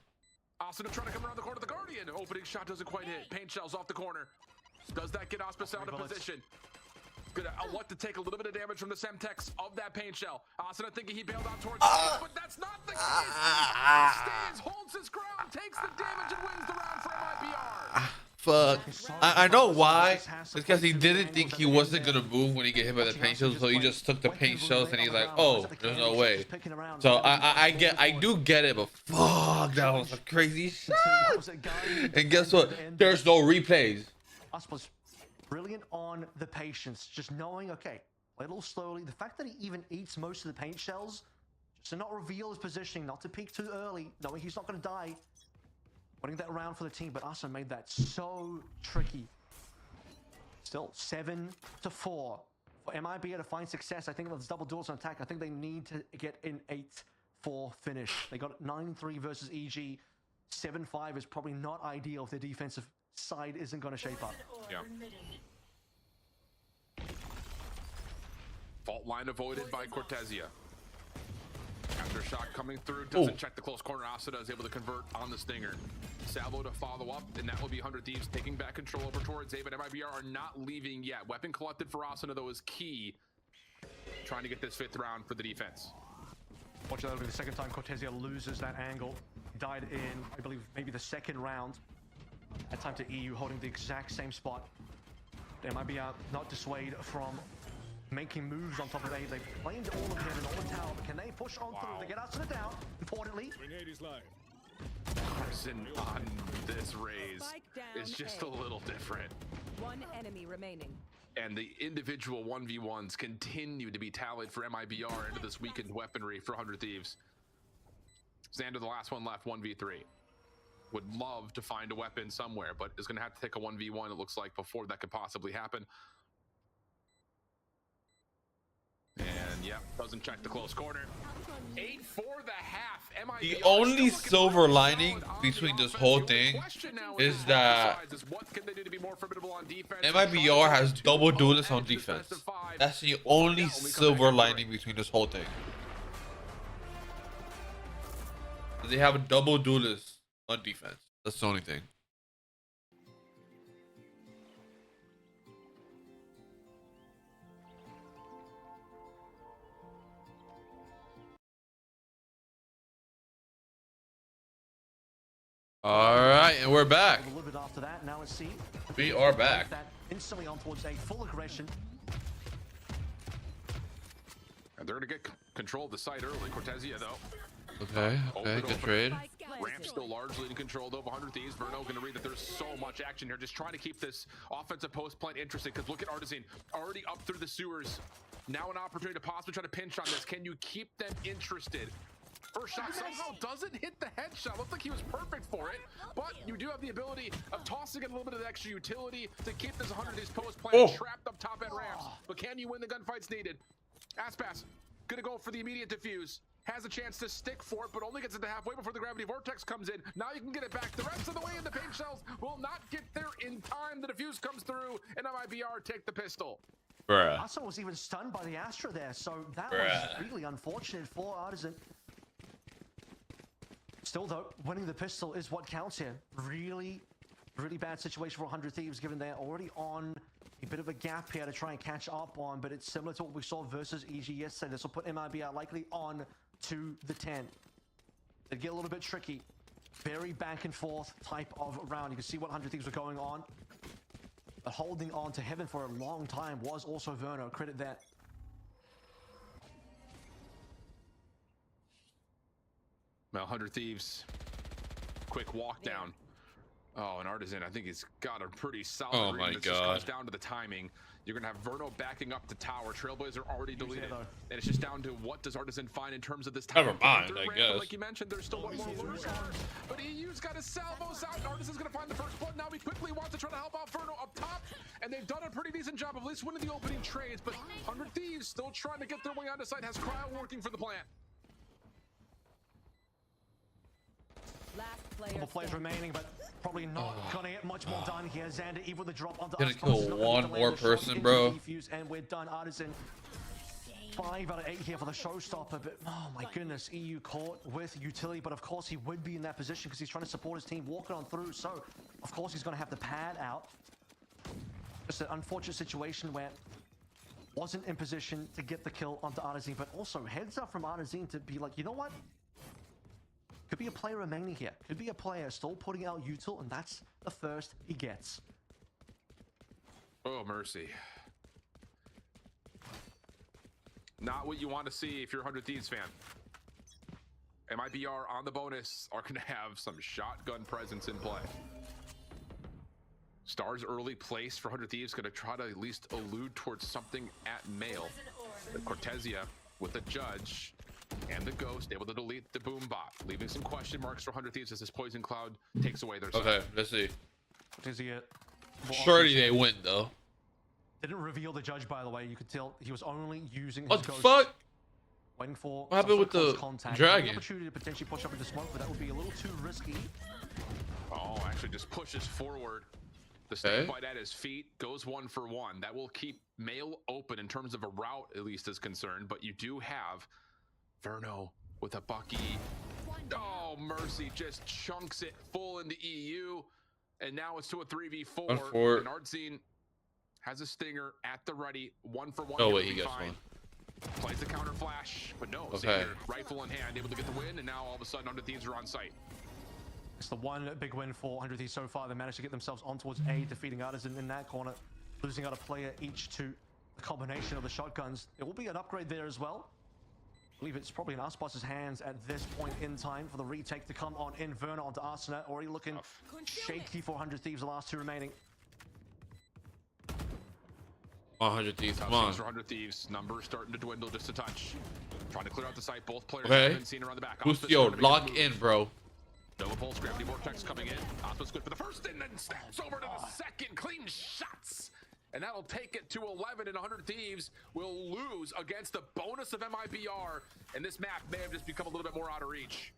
Asuna trying to come around the corner of the Guardian. Opening shot doesn't quite hit. Paint shells off the corner. Does that get Auspice out of position? Gonna elect to take a little bit of damage from the Semtex of that paint shell. Asuna thinking he bailed out towards but that's not the case. He stands, holds his ground, takes the damage, and wins the round for MIBR. Fuck. I know why. It's because he didn't think he wasn't gonna move when he get hit by the paint shells, so he just took the paint shells and he's like, oh, there's no way. So I do get it, but fuck, that was a crazy shot. And guess what? There's no replays. Us was brilliant on the patience, just knowing, okay, play a little slowly. The fact that he even eats most of the paint shells, just to not reveal his positioning, not to peek too early, knowing he's not going to die. Winning that round for the team, but Asa made that so tricky. Still 7-4 for MIBR to find success. I think with double duels on attack, I think they need to get an 8-4 finish. They got 9-3 versus EG. 7-5 is probably not ideal if their defensive side isn't going to shape up. Yeah. Fault line avoided by Cortesia. After shot coming through, doesn't check the close corner. Asuna is able to convert on the stinger. Salvo to follow up, and that will be 100 Thieves taking back control over towards A, but MIBR are not leaving yet. Weapon collected for Asuna, though, is key. Trying to get this 5th round for the defense. Watch that, will be the second time Cortesia loses that angle. Died in, I believe, maybe the 2nd round. That time to EU holding the exact same spot. MIBR not dissuade from making moves on top of A. They've claimed all of him and all the tower, but can they push on through? They get Asuna down, importantly. Grenade is live. Artisan on this raise Spike down is just A. a little different. One enemy remaining. And the individual 1v1s continue to be tallied for MIBR into this weakened weaponry for 100 Thieves. Xander, the last one left, 1v3. Would love to find a weapon somewhere, but is going to have to take a 1v1, it looks like, before that could possibly happen. And, yeah, doesn't check the close corner. 8 for the half. MIBR The only still looking silver pretty lining solid on between the this offense. whole The only thing question now is that what can they do to be more formidable on defense? MIBR has double duelists on Edge this best defense. of 5. That's the We'll find only out when we come silver back after lining break. between this whole thing. They have a double duelist on defense. That's the only thing. All right, and we're back. A little bit after that, now let's see. We are back. That instantly on towards a full aggression. And they're going to get control of the site early. Cortezia, though. Okay, okay, good trade. Ramp still largely in control, though. 100 Thieves. Verno going to read that there's so much action here. Just trying to keep this offensive post plant interesting. Because look at Artisan already up through the sewers. Now an opportunity to possibly try to pinch on this. Can you keep them interested? First shot somehow doesn't hit the headshot. Looked like he was perfect for it. But you do have the ability of tossing in a little bit of extra utility to keep this 100 Thieves post plant trapped up top at ramps. But can you win the gunfights needed? Aspas gonna go for the immediate defuse. Has a chance to stick for it, but only gets it to halfway before the gravity vortex comes in. Now you can get it back. The rest of the way in the paint shells will not get there in time. The defuse comes through, and MIBR take the pistol. Bruh. Arsenal was even stunned by the Astra there, so that Bruh. was really unfortunate for Artisan. Still though, winning the pistol is what counts here. Really, really bad situation for 100 Thieves, given they're already on a bit of a gap here to try and catch up on, but it's similar to what we saw versus EG yesterday. This will put MIBR likely on to the 10. It'd get a little bit tricky. Very back and forth type of round. You can see what 100 Thieves were going on. But holding on to heaven for a long time was also Verno. Credit that. Now 100 Thieves, quick walk down. Oh, and Artisan, I think he's got a pretty solid Oh read. my This just God. comes down to the timing. You're going to have Verno backing up the tower. Trailblazer already deleted. though. And it's just down to what does Artisan find in terms of this Never time. mind, Third I ramp, guess. but like you mentioned, there's still one more lurker. But EU's got his salvos out. Artisan's going to find the first blood. Now he quickly wants to try to help out Verno up top. And they've done a pretty decent job of at least winning the opening trades. But 100 Thieves still trying to get their way onto site. Has cryo working for the plant. Last player. Couple players remaining, but probably not gonna get much more done here. Xander, even with the drop onto Gonna Aspas, kill is not gonna one get the more land shot person, into bro. the defuse, and we're done. Artisan 5 out of 8 here for the showstopper, but oh my goodness, EU caught with utility, but of course he would be in that position because he's trying to support his team walking on through, so of course he's gonna have the pad out. Just an unfortunate situation where wasn't in position to get the kill onto Artisan, but also heads up from Artisan to be like, you know what? Could be a player remaining here. Could be a player still putting out util, and that's the first he gets. Oh, mercy. Not what you want to see if you're a 100 Thieves fan. MIBR on the bonus are going to have some shotgun presence in play. Stars early place for 100 Thieves, going to try to at least allude towards something at male. The Cortezia with the Judge and the Ghost able to delete the boom bot, leaving some question marks for 100 Thieves as this poison cloud takes away their sight. Okay, let's see. Is he it? Surely they win though. Didn't reveal the Judge, by the way. You could tell he was only using his What the Ghost. fuck? Waiting for What happened some with sort of the close contact. dragon? An opportunity to potentially push up into smoke, but that would be a little too risky. Oh, actually just pushes forward. The Okay. snake bite at his feet goes 1 for 1. That will keep Mail open in terms of a route, at least is concerned. But you do have Verno with a Bucky. Oh, mercy, just chunks it full into EU. And now it's to a 3v4. One for- And Artzine has a stinger at the ready. 1 for 1. No here way would he be gets fine. one. Plays the counter flash, but no. Okay. Xander, rifle in hand, able to get the win. And now all of a sudden, 100 Thieves are on site. It's the one big win for 100 Thieves so far. They managed to get themselves on towards A, defeating Artisan in that corner, losing out a player each to the combination of the shotguns. It will be an upgrade there as well. believe it's probably in Aspas' hands at this point in time for the retake to come on Inverno onto Arsenal. Already looking shaky for 100 Thieves, the last two remaining. 100 Thieves, come Tough on. scenes for 100 Thieves. Numbers starting to dwindle just a touch. Trying to clear out the site. Both players Okay. haven't seen around the back. Bustio, lock in, bro. Nova Pulse, Gravity Vortex coming in. Aspas good for the first and then snaps over to the second. Clean shots. And that'll take it to 11, and 100 Thieves will lose against the bonus of MIBR. And this map may have just become a little bit more out of reach.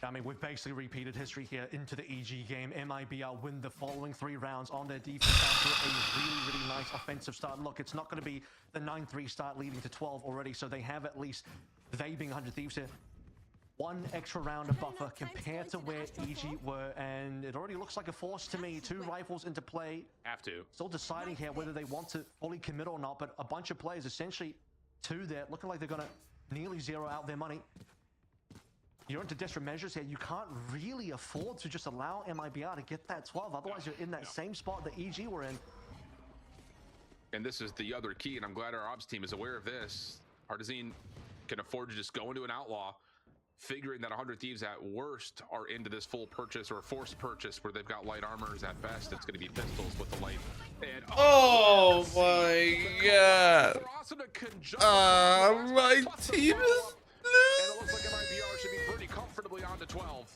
I mean, we've basically repeated history here into the EG game. MIBR win the following 3 rounds on their defense after a really, really nice offensive start. Look, it's not going to be the 9-3 start leading to 12 already, so they have at least, they being 100 Thieves here, 1 extra round of buffer compared to where EG were, and it already looks like a force to me. 2 rifles into play. Have to. Still deciding here whether they want to fully commit or not, but a bunch of players, essentially 2 there, looking like they're going to nearly zero out their money. You're into desperate measures here. You can't really afford to just allow MIBR to get that 12. Otherwise, you're in that same spot that EG were in. And this is the other key, and I'm glad our ops team is aware of this. Artesian can afford to just go into an outlaw, figuring that 100 Thieves at worst are into this full purchase or forced purchase where they've got light armors. At best, it's going to be pistols with the light. And Oh my god. for Awesome to conjunct My team is and it looks like MIBR should be pretty comfortably on to 12.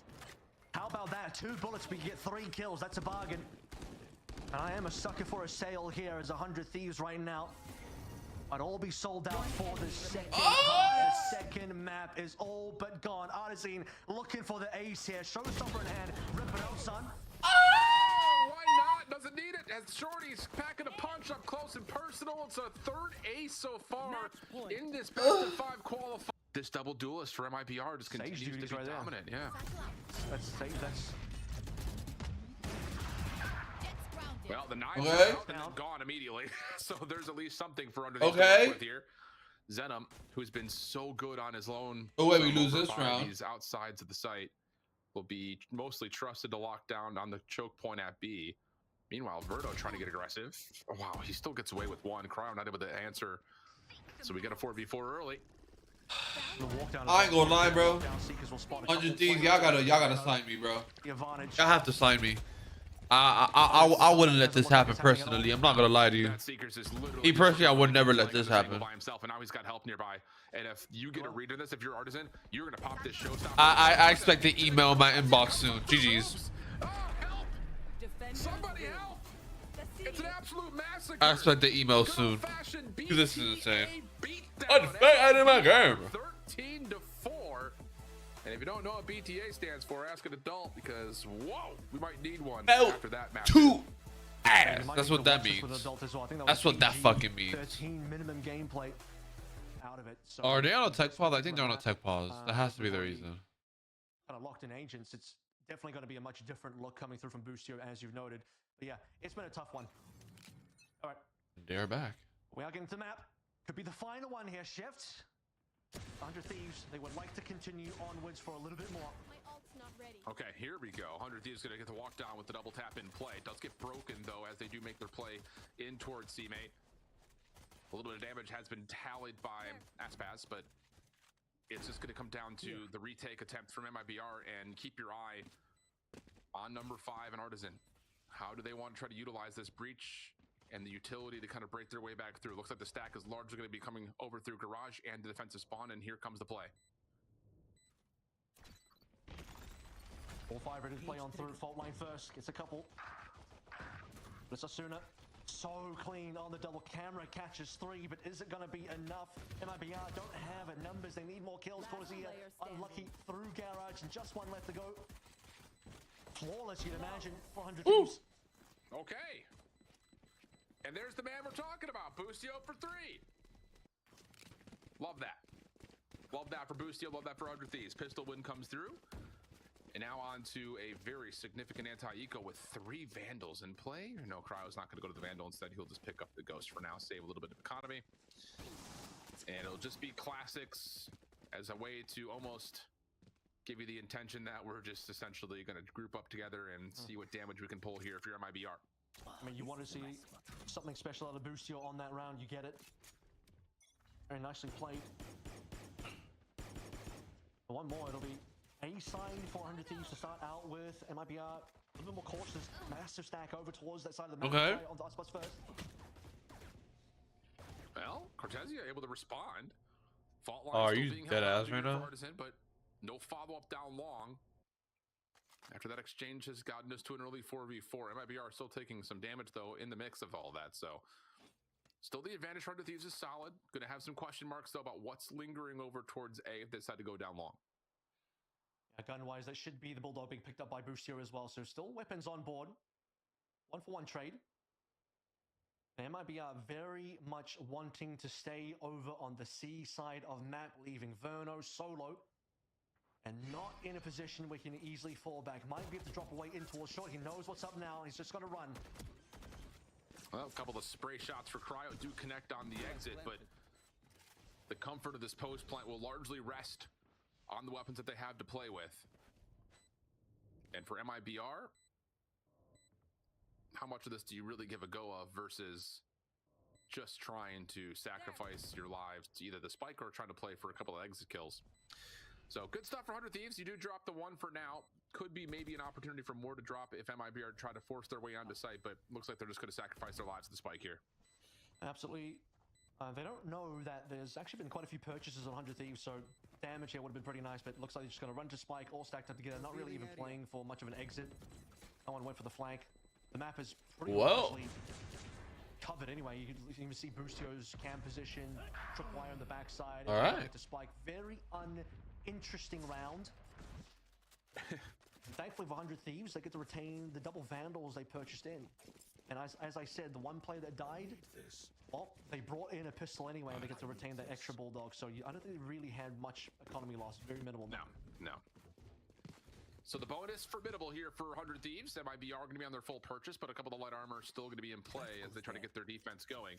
How about that? 2 bullets, we get 3 kills. That's a bargain. And I am a sucker for a sale here as 100 Thieves right now. I'd all be sold out for the second The second map is all but gone. Artesian looking for the ace here. Showstopper in hand. Rip it out, son. Why not? Doesn't need it. As Shorty's packing a punch up close and personal. It's a 3rd ace so far in this best of 5 qualifier. This double duelist for MIBR just continues to be right dominant. Yeah. That's safe. That's Well, the knives Okay. are out and then gone immediately. So there's at least something for under the Okay. with here. Zenom, who's been so good on his own. Oh, wait, we solo lose over this by round. These outsides of the site will be mostly trusted to lock down on the choke point at B. Meanwhile, Verdo trying to get aggressive. Oh, wow, he still gets away with 1. Cryo not able to answer. So we get a 4v4 early. I ain't gonna lie, bro. 100 Thieves, y'all gotta sign me, bro. Y'all have to sign me. I wouldn't let this happen personally. I'm not gonna lie to you. That Seekers is literally Me personally, I would never let playing this on the table happen. by himself, and now he's got help nearby. And if you get a read of this, if you're Artisan, you're gonna pop this showstopper. I expect the email in my inbox soon. GG's. Oh, help! Somebody help! It's an absolute massacre. I expect the email soon. Good-old-fashioned This is insane. BTA beatdown. Unfair in my game. 13-4. And if you don't know what BTA stands for, ask an adult because whoa, we might need one L after that match. 2 ass. That's what that means. That's what that fucking means. 13 minimum gameplay out of it. So Are they on a tech pause? I think they're on a tech pause. That has to be the reason. Kind of locked in agents. It's definitely going to be a much different look coming through from Boostio, as you've noted. But yeah, it's been a tough one. All right, They're back. we are getting to the map. Could be the final one here. Shifts. 100 Thieves. They would like to continue onwards for a little bit more. My ult's not ready. Okay, here we go. 100 Thieves gonna get the walk down with the double tap in play. It does get broken though as they do make their play in towards C-Mate. A little bit of damage has been tallied by Aspas, but it's just gonna come down to the retake attempt from MIBR, and keep your eye on number 5 and Artisan. How do they want to try to utilize this breach and the utility to kind of break their way back through? Looks like the stack is largely going to be coming over through garage and the defensive spawn, and here comes the play. All 5 ready to play on through. Fault line first. Gets a couple. But it's Asuna. So clean on the double. Camera catches 3, but is it going to be enough? MIBR don't have it. Numbers. They need more kills. Corsia unlucky through garage, and just 1 left to go. Flawless, you'd imagine. 400 Thieves. Okay. And there's the man we're talking about. Boostio for 3. Love that. Love that for Boostio. Love that for 100 Thieves. Pistol win comes through. And now on to a very significant anti-eco with 3 Vandals in play. No, Cryo's not going to go to the Vandal. Instead, he'll just pick up the Ghost for now, save a little bit of economy. And it'll just be classics as a way to almost give you the intention that we're just essentially going to group up together and see what damage we can pull here if you're MIBR. I mean, you want to see something special out of Boostio on that round, you get it. Very nicely played. One more, it'll be a side for 100 Thieves to start out with. MIBR a little bit more cautious. Massive stack over towards that side of the map. Okay. On the spots first. Well, Cortezia able to respond. Fault line Oh, are still you being dead held ass out right here now? for Artisan, but no follow-up down long. After that exchange has gotten us to an early 4v4. MIBR still taking some damage, though, in the mix of all that. So, still the advantage for 100 Thieves is solid. Going to have some question marks, though, about what's lingering over towards A if they decide to go down long. Yeah, gun-wise, that should be the Bulldog being picked up by Boostio as well. So still weapons on board. 1-for-1 trade. And MIBR very much wanting to stay over on the C side of map, leaving Verno solo. And not in a position where he can easily fall back. Might be able to drop away in towards short. He knows what's up now. He's just going to run. Well, a couple of spray shots for Cryo do connect on the exit, but the comfort of this post plant will largely rest on the weapons that they have to play with. And for MIBR, how much of this do you really give a go of versus just trying to sacrifice your lives to either the spike or trying to play for a couple of exit kills? So good stuff for 100 Thieves. You do drop the one for now. Could be maybe an opportunity for more to drop if MIBR try to force their way onto site, but looks like they're just going to sacrifice their lives to the spike here. Absolutely. They don't know that there's actually been quite a few purchases on 100 Thieves, so damage here would have been pretty nice, but it looks like they're just going to run to spike, all stacked up together, not really even playing for much of an exit. No one went for the flank. The map is pretty largely covered anyway. You can even see Boostio's cam position, tripwire on the backside. All right. To spike. Very uninteresting round. Thankfully for 100 Thieves, they get to retain the double Vandals they purchased in. And as I said, the one player that died, well, they brought in a pistol anyway, and they get to retain that extra Bulldog. So I don't think they really had much economy loss. Very minimal. No. So the bonus formidable here for 100 Thieves. MIBR are going to be on their full purchase, but a couple of the light armor are still going to be in play as they try to get their defense going.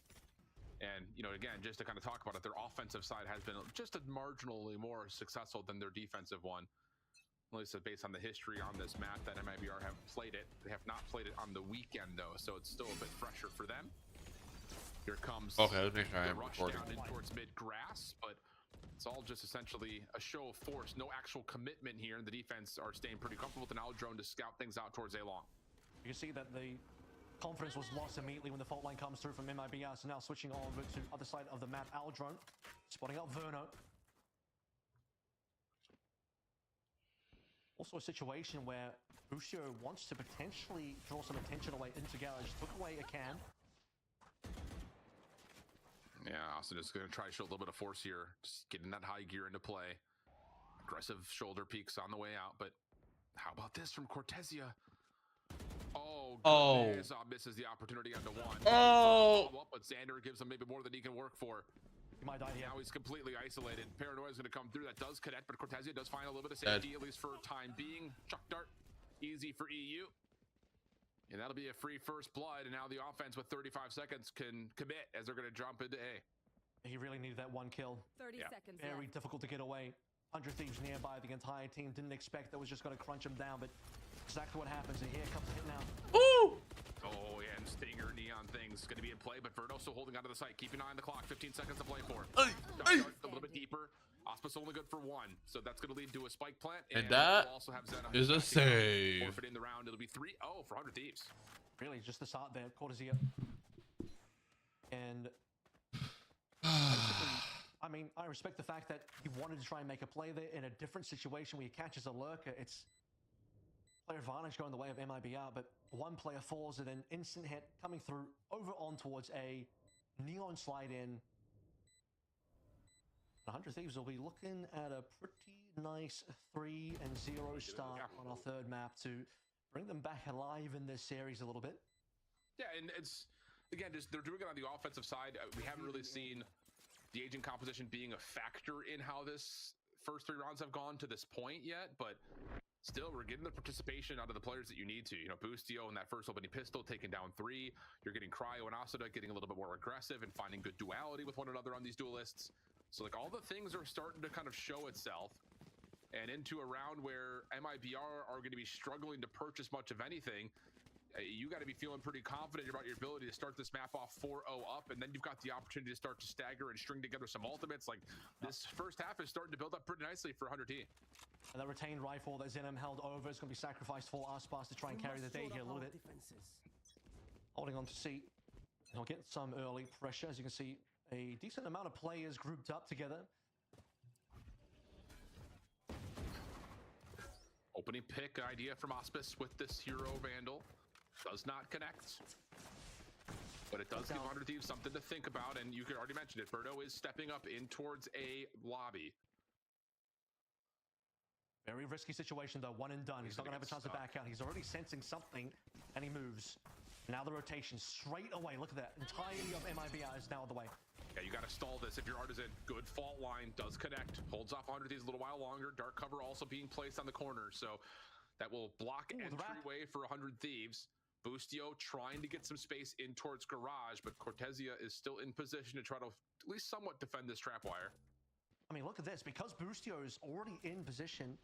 And, you know, again, just to kind of talk about it, their offensive side has been just a marginally more successful than their defensive one. At least based on the history on this map that MIBR have played it. They have not played it on the weekend, though, so it's still a bit fresher for them. Here comes Okay, let's make sure I am the rush recording. down in towards mid-grass, but it's all just essentially a show of force. No actual commitment here, and the defense are staying pretty comfortable with an out drone to scout things out towards A-long. You can see that the confidence was lost immediately when the fault line comes through from MIBR, so now switching over to the other side of the map, Aldrone, spotting out Verno. Also a situation where Boostio wants to potentially draw some attention away into Garage, took away a cam. Yeah, Austin is going to try to show a little bit of force here, just getting that high gear into play. Aggressive shoulder peaks on the way out, but how about this from Cortezia? Oh, goodness. Misses the opportunity onto one. Follow-up, but Xander gives him maybe more than he can work for. He might die here. Now he's completely isolated. Paranoia is going to come through. That does connect, but Cortezia does find a little bit of safety, at least for time being. Chuck dart, easy for EU. And that'll be a free first blood, and now the offense with 35 seconds can commit as they're going to jump into A. He really needed that one kill. 30 seconds Very left. difficult to get away. 100 Thieves nearby. The entire team didn't expect that was just going to crunch him down, but exactly what happens. And here comes the hit now. Ooh! Oh, yeah, and Stinger, Neon things going to be in play, but Verno still holding onto the site. Keep an eye on the clock. 15 seconds to play for. A little bit deeper. Auspice only good for one, so that's going to lead to a spike plant. And that we'll also have Zena is a save. forfeit in the round. It'll be 3-0 for 100 Thieves. Really, just the start there, Cortezia. And I mean, I respect the fact that he wanted to try and make a play there in a different situation where he catches a lurker. It's player advantage going the way of MIBR, but one player falls and then instant hit coming through over on towards a Neon slide in. 100 Thieves will be looking at a pretty nice 3-0 start on our third map to bring them back alive in this series a little bit. Yeah, and it's, again, just they're doing it on the offensive side. We haven't really seen the agent composition being a factor in how this first 3 rounds have gone to this point yet, but still, we're getting the participation out of the players that you need to. You know, Boostio in that first opening pistol, taking down 3. You're getting Cryo and Asada getting a little bit more aggressive and finding good duality with one another on these duelists. So, like, all the things are starting to kind of show itself. And into a round where MIBR are going to be struggling to purchase much of anything, you got to be feeling pretty confident about your ability to start this map off 4-0 up, and then you've got the opportunity to start to stagger and string together some ultimates. Like, this first half is starting to build up pretty nicely for 100T. And that retained rifle that Zenom held over is going to be sacrificed for Aspas to try and carry the day here a little bit. Holding on to C. He'll get some early pressure. As you can see, a decent amount of players grouped up together. Opening pick idea from Auspice with this Hero Vandal. Does not connect. But it does give 100 Thieves something to think about, and you could already mention it. Birdo is stepping up in towards a lobby. Very risky situation though, one and done. He's not going to have a chance to back out. He's already sensing something, and he moves. Now the rotation straight away. Look at that. Entirety of MIBR is now on the way. Yeah, you got to stall this if you're Artisan. Good fault line, does connect. Holds off 100 Thieves a little while longer. Dark cover also being placed on the corner, so that will block entryway for 100 Thieves. Boostio trying to get some space in towards Garage, but Cortesia is still in position to try to at least somewhat defend this trap wire. I mean, look at this. Because Boostio is already in position,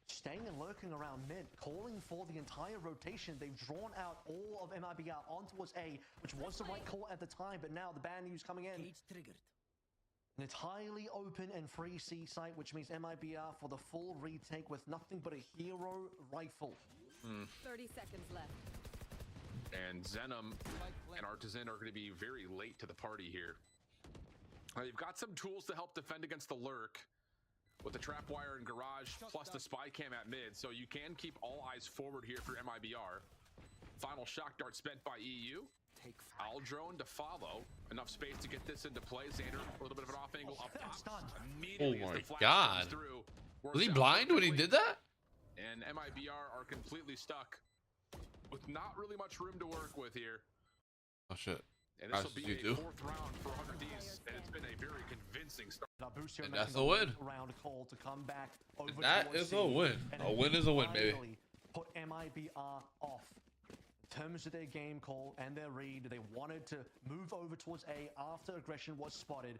staying and lurking around mid, calling for the entire rotation. They've drawn out all of MIBR on towards A, which was the right call at the time, but now the bad news coming in. An entirely open and free C site, which means MIBR for the full retake with nothing but a hero rifle. 30 seconds left. And Zenom and Artisan are going to be very late to the party here. You've got some tools to help defend against the lurk with the trap wire and Garage plus the spy cam at mid, so you can keep all eyes forward here for MIBR. Final shock dart spent by EU. Aldrone to follow. Enough space to get this into play. Xander, a little bit of an off angle up top. Immediately as the flash comes through, Was he blind when he did that? And MIBR are completely stuck with not really much room to work with here. Oh shit. And this will be a fourth round for 100 Ds, and it's been a very convincing start. And that's a win. Round call to come back over That is a win. A win is a win, baby. Put MIBR off. In terms of their game call and their read, they wanted to move over towards A after aggression was spotted.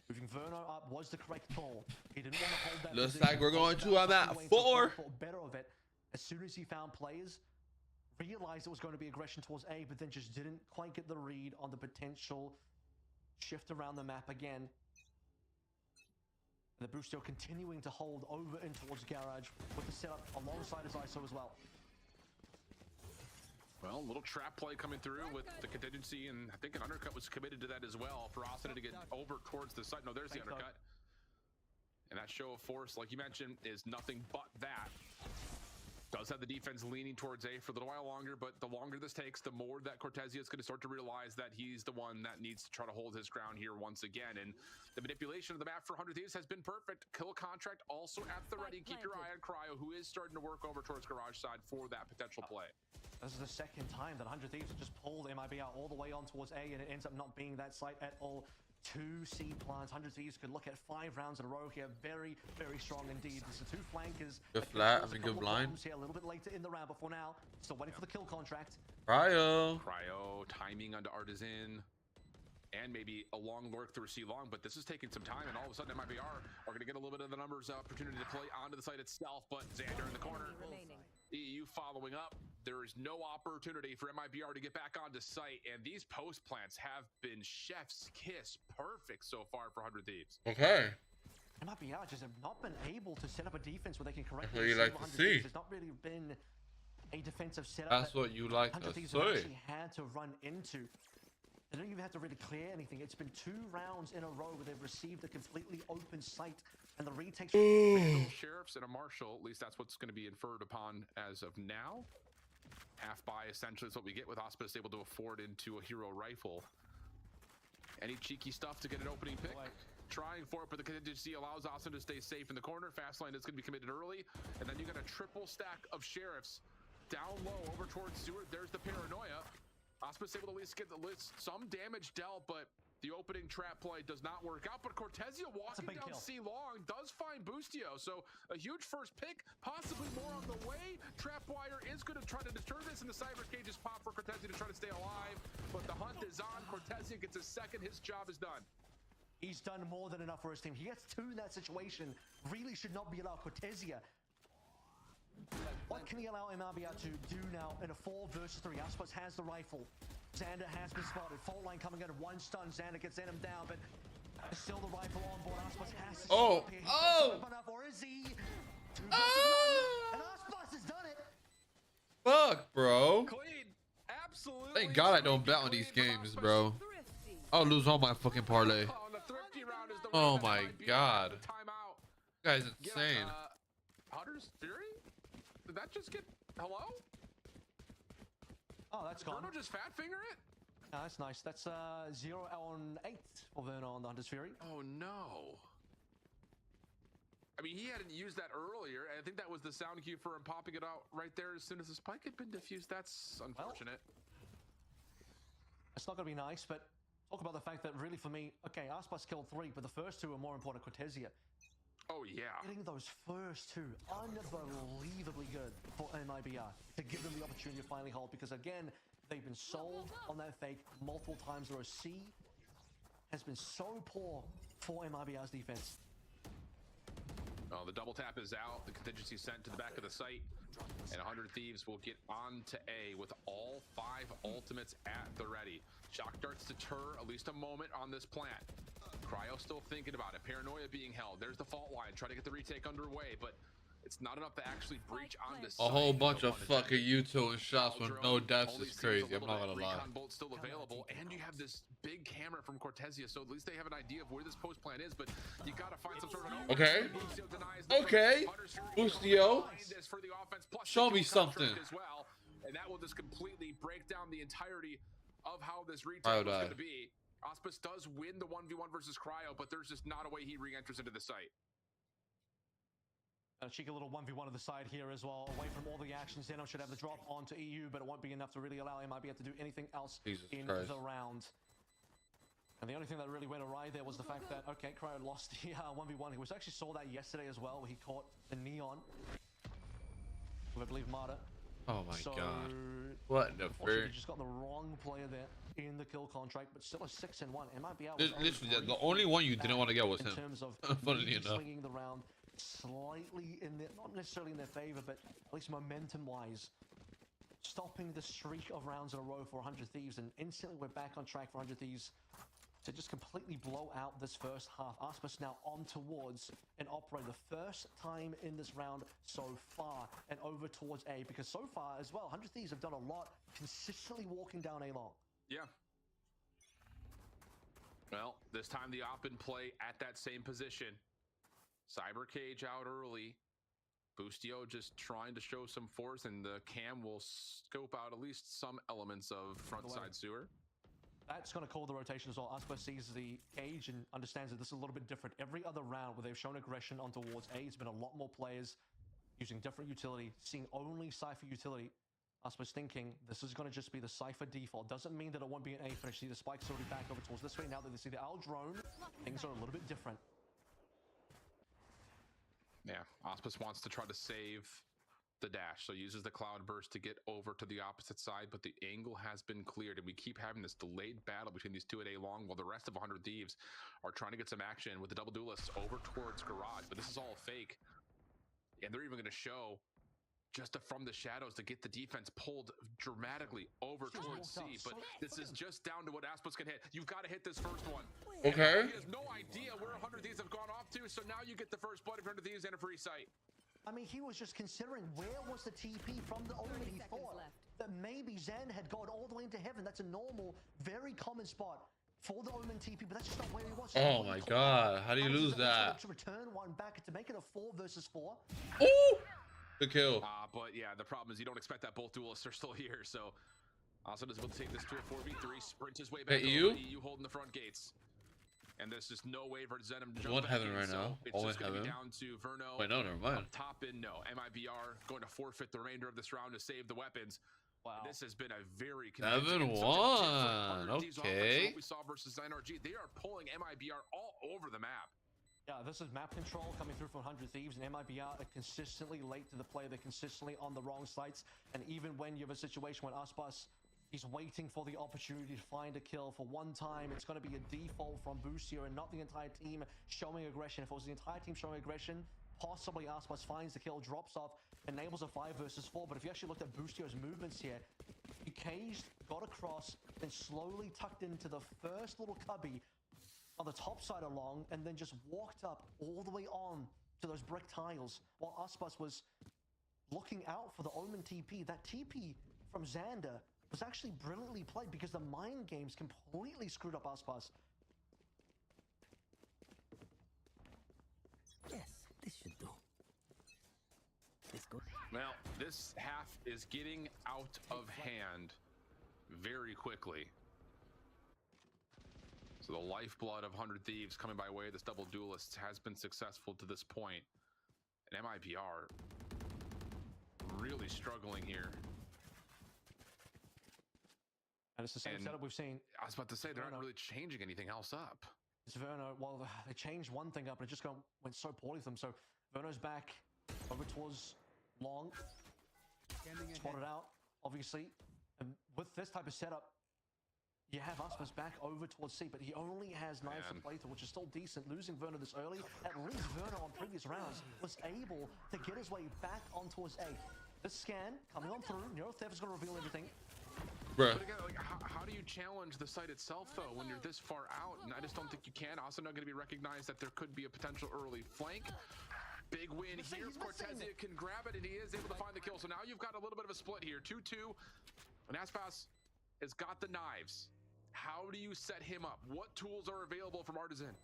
Moving Verno up was the correct call. He didn't want to hold that. Looks like we're going to on that 4. Better of it. As soon as he found players, realized it was going to be aggression towards A, but then just didn't quite get the read on the potential shift around the map again. And the Boostio continuing to hold over in towards Garage with the setup alongside his ISO as well. Well, a little trap play coming through with the contingency, and I think an undercut was committed to that as well for Austin to get over towards the side. No, there's the undercut. And that show of force, like you mentioned, is nothing but that. Does have the defense leaning towards A for a little while longer, but the longer this takes, the more that Cortesia is going to start to realize that he's the one that needs to try to hold his ground here once again. And the manipulation of the map for 100 Thieves has been perfect. Kill contract also at the ready. Keep your eye on Cryo, who is starting to work over towards Garage side for that potential play. This is the second time that 100 Thieves have just pulled MIBR all the way on towards A, and it ends up not being that site at all. 2 C plants. 100 Thieves could look at 5 rounds in a row here. Very, very strong indeed. This is 2 flankers. Good flat, I mean, good blind. Here a little bit later in the round, but for now, still waiting for the kill contract. Cryo Timing onto Artisan. And maybe a long lurk through C long, but this is taking some time, and all of a sudden MIBR are going to get a little bit of the numbers opportunity to play onto the site itself, but Xander in the corner. EU following up. There is no opportunity for MIBR to get back onto site, and these post plants have been chef's kiss perfect so far for 100 Thieves. Okay. MIBR just have not been able to set up a defense where they can correctly. That's what you like to see. There's not really been a defensive setup. That's what you like to see. Actually had to run into. They don't even have to really clear anything. It's been 2 rounds in a row where they've received a completely open site, and the retakes. Sheriffs and a marshal, at least that's what's going to be inferred upon as of now. Half buy essentially is what we get with Auspice able to afford into a hero rifle. Any cheeky stuff to get an opening pick? Trying for it, but the contingency allows Austin to stay safe in the corner. Fast lane is going to be committed early, and then you got a triple stack of sheriffs down low over towards Stewart. There's the paranoia. Auspice able to at least get some damage dealt, but the opening trap play does not work out. But Cortesia walking down C long does find Boostio, so a huge first pick, possibly more on the way. Trapwire is going to try to deter this, and the cyber cage is popped for Cortesia to try to stay alive. But the hunt is on. Cortesia gets a second. His job is done. He's done more than enough for his team. He gets 2 in that situation. Really should not be allowed. Cortesia What can he allow MRBR to do now in a 4 versus 3? Aspas has the rifle. Xander has been spotted. Fault line coming in. One stun. Xander gets him down, but still the rifle on board. Aspas has to stop here. Enough, or is he? 2 versus 1. And Aspas has done it. Fuck, bro. Clean. Absolutely. Thank God I don't bet on these games, bro. Thrifty. I'll lose all my fucking parlay. Oh, the thrifty round is the Oh round that my might be God. the timeout. This guy's Get, insane. Hunter's Fury? Did that just get... Hello? Oh, that's gone. Bruno just fat finger it? Oh, that's nice. That's 0 on 8 for Verno on the Hunter's Fury. Oh no. I mean, he hadn't used that earlier. I think that was the sound cue for him popping it out right there as soon as the spike had been diffused. That's unfortunate. It's not going to be nice, but talk about the fact that really for me, okay, Aspas killed 3, but the first 2 are more important. Cortesia. Oh yeah. Getting those first 2 unbelievably good for MIBR to give them the opportunity to finally hold, because again, they've been sold on that fake multiple times. Their C has been so poor for MIBR's defense. Oh, the double tap is out. The contingency sent to the back of the site. And 100 Thieves will get on to A with all 5 ultimates at the ready. Shock darts deter at least a moment on this plant. Cryo still thinking about it. Paranoia being held. There's the fault line. Try to get the retake underway, but it's not enough to actually breach onto A whole bunch of fucking U2 and shots with no deaths is crazy. I'm not gonna lie. Bolt still available, and you have this big camera from Cortesia, so at least they have an idea of where this post plan is. But you gotta find some sort of Okay. Okay. Bustio. Show me something. As well, and that will just completely break down the entirety of how this retake is going to be. Aspas does win the 1v1 versus Cryo, but there's just not a way he re-enters into the site. A cheeky little 1v1 of the side here as well, away from all the actions. Zeno should have the drop onto EU, but it won't be enough to really allow MIB to do anything else in the round. And the only thing that really went awry there was the fact that, okay, Cryo lost the 1v1. He was actually saw that yesterday as well, where he caught the Neon, who I believe Marta. Oh my God. What the frick? He just got the wrong player there in the kill contract, but still a 6-1. MIB Literally, the only one you didn't want to get was him. In terms of Funnily enough. swinging the round slightly in their, not necessarily in their favor, but at least momentum-wise, stopping the streak of rounds in a row for 100 Thieves, and instantly we're back on track for 100 Thieves to just completely blow out this first half. Aspas now on towards an operator, the first time in this round so far, and over towards A, because so far as well, 100 Thieves have done a lot consistently walking down A long. Yeah. Well, this time the op in play at that same position. Cyber Cage out early. Bustio just trying to show some force, and the cam will scope out at least some elements of front side sewer. That's going to call the rotation as well. Aspas sees the cage and understands that this is a little bit different. Every other round where they've shown aggression on towards A, it's been a lot more players using different utility, seeing only Cypher utility. Aspas thinking this is going to just be the Cypher default. Doesn't mean that it won't be an A finish. See the spike's already back over towards this way. Now that they see the Owl drone, things are a little bit different. Yeah, Aspas wants to try to save the dash, so uses the cloud burst to get over to the opposite side, but the angle has been cleared, and we keep having this delayed battle between these 2 at A long, while the rest of 100 Thieves are trying to get some action with the double duelists over towards Garage. But this is all fake, and they're even going to show just from the shadows to get the defense pulled dramatically over towards C. But this is just down to what Aspas can hit. You've got to hit this first one. Okay. He has no idea where 100 Thieves have gone off to, so now you get the first blood of 100 Thieves and a free site. I mean, he was just considering where was the TP from the Omen. He thought that maybe Zen had gone all the way into heaven. That's a normal, very common spot for the Omen TP, but that's just not where he was. Oh my God, how do you lose that? To return one back to make it a 4 versus 4. Ooh! Good kill. But yeah, the problem is you don't expect that both duelists are still here, so also does will take this to a 4v3, sprint his way back. EU holding the front gates. And there's just no way for Zenom to jump one back heaven in, right now. It's All in just going to heaven. be down to Verno. Wait, no, never mind. Top in, no. MIBR going to forfeit the remainder of this round to save the weapons. Wow. This has been a very 7-1. Okay. What we saw versus NRG, they are pulling MIBR all over the map. Yeah, this is map control coming through from 100 Thieves, and MIBR are consistently late to the play. They're consistently on the wrong sites, and even when you have a situation when Aspas, he's waiting for the opportunity to find a kill. For one time, it's going to be a default from Bustio and not the entire team showing aggression. If it was the entire team showing aggression, possibly Aspas finds the kill, drops off, enables a 5 versus 4. But if you actually looked at Boostio's movements here, he caged, got across, then slowly tucked into the first little cubby on the top side along, and then just walked up all the way on to those brick tiles, while Aspas was looking out for the Omen TP. That TP from Xander was actually brilliantly played because the mind games completely screwed up Aspas. Yes, this should do. This good. Well, this half is getting out of hand very quickly. So the lifeblood of 100 Thieves coming by way of this double duelists has been successful to this point. And MIBR really struggling here. And it's the same setup we've seen. I was about to say, they're not really changing anything else up. It's Verno. Well, they changed one thing up, and it just went so poorly for them. So Verno's back over towards long. Spotted out, obviously. And with this type of setup, you have Aspas back over towards C, but he only has knives to play through, which is still decent. Losing Verno this early, at least Verno on previous rounds was able to get his way back on towards A. This scan coming on through. Theives is going to reveal everything. But again, like, how do you challenge the site itself, though, when you're this far out? And I just don't think you can. Also not going to be recognized that there could be a potential early flank. Big win here. Cortezia can grab it, and he is able to find the kill. So now you've got a little bit of a split here. 2-2. And Aspas has got the knives. How do you set him up? What tools are available from Artisan?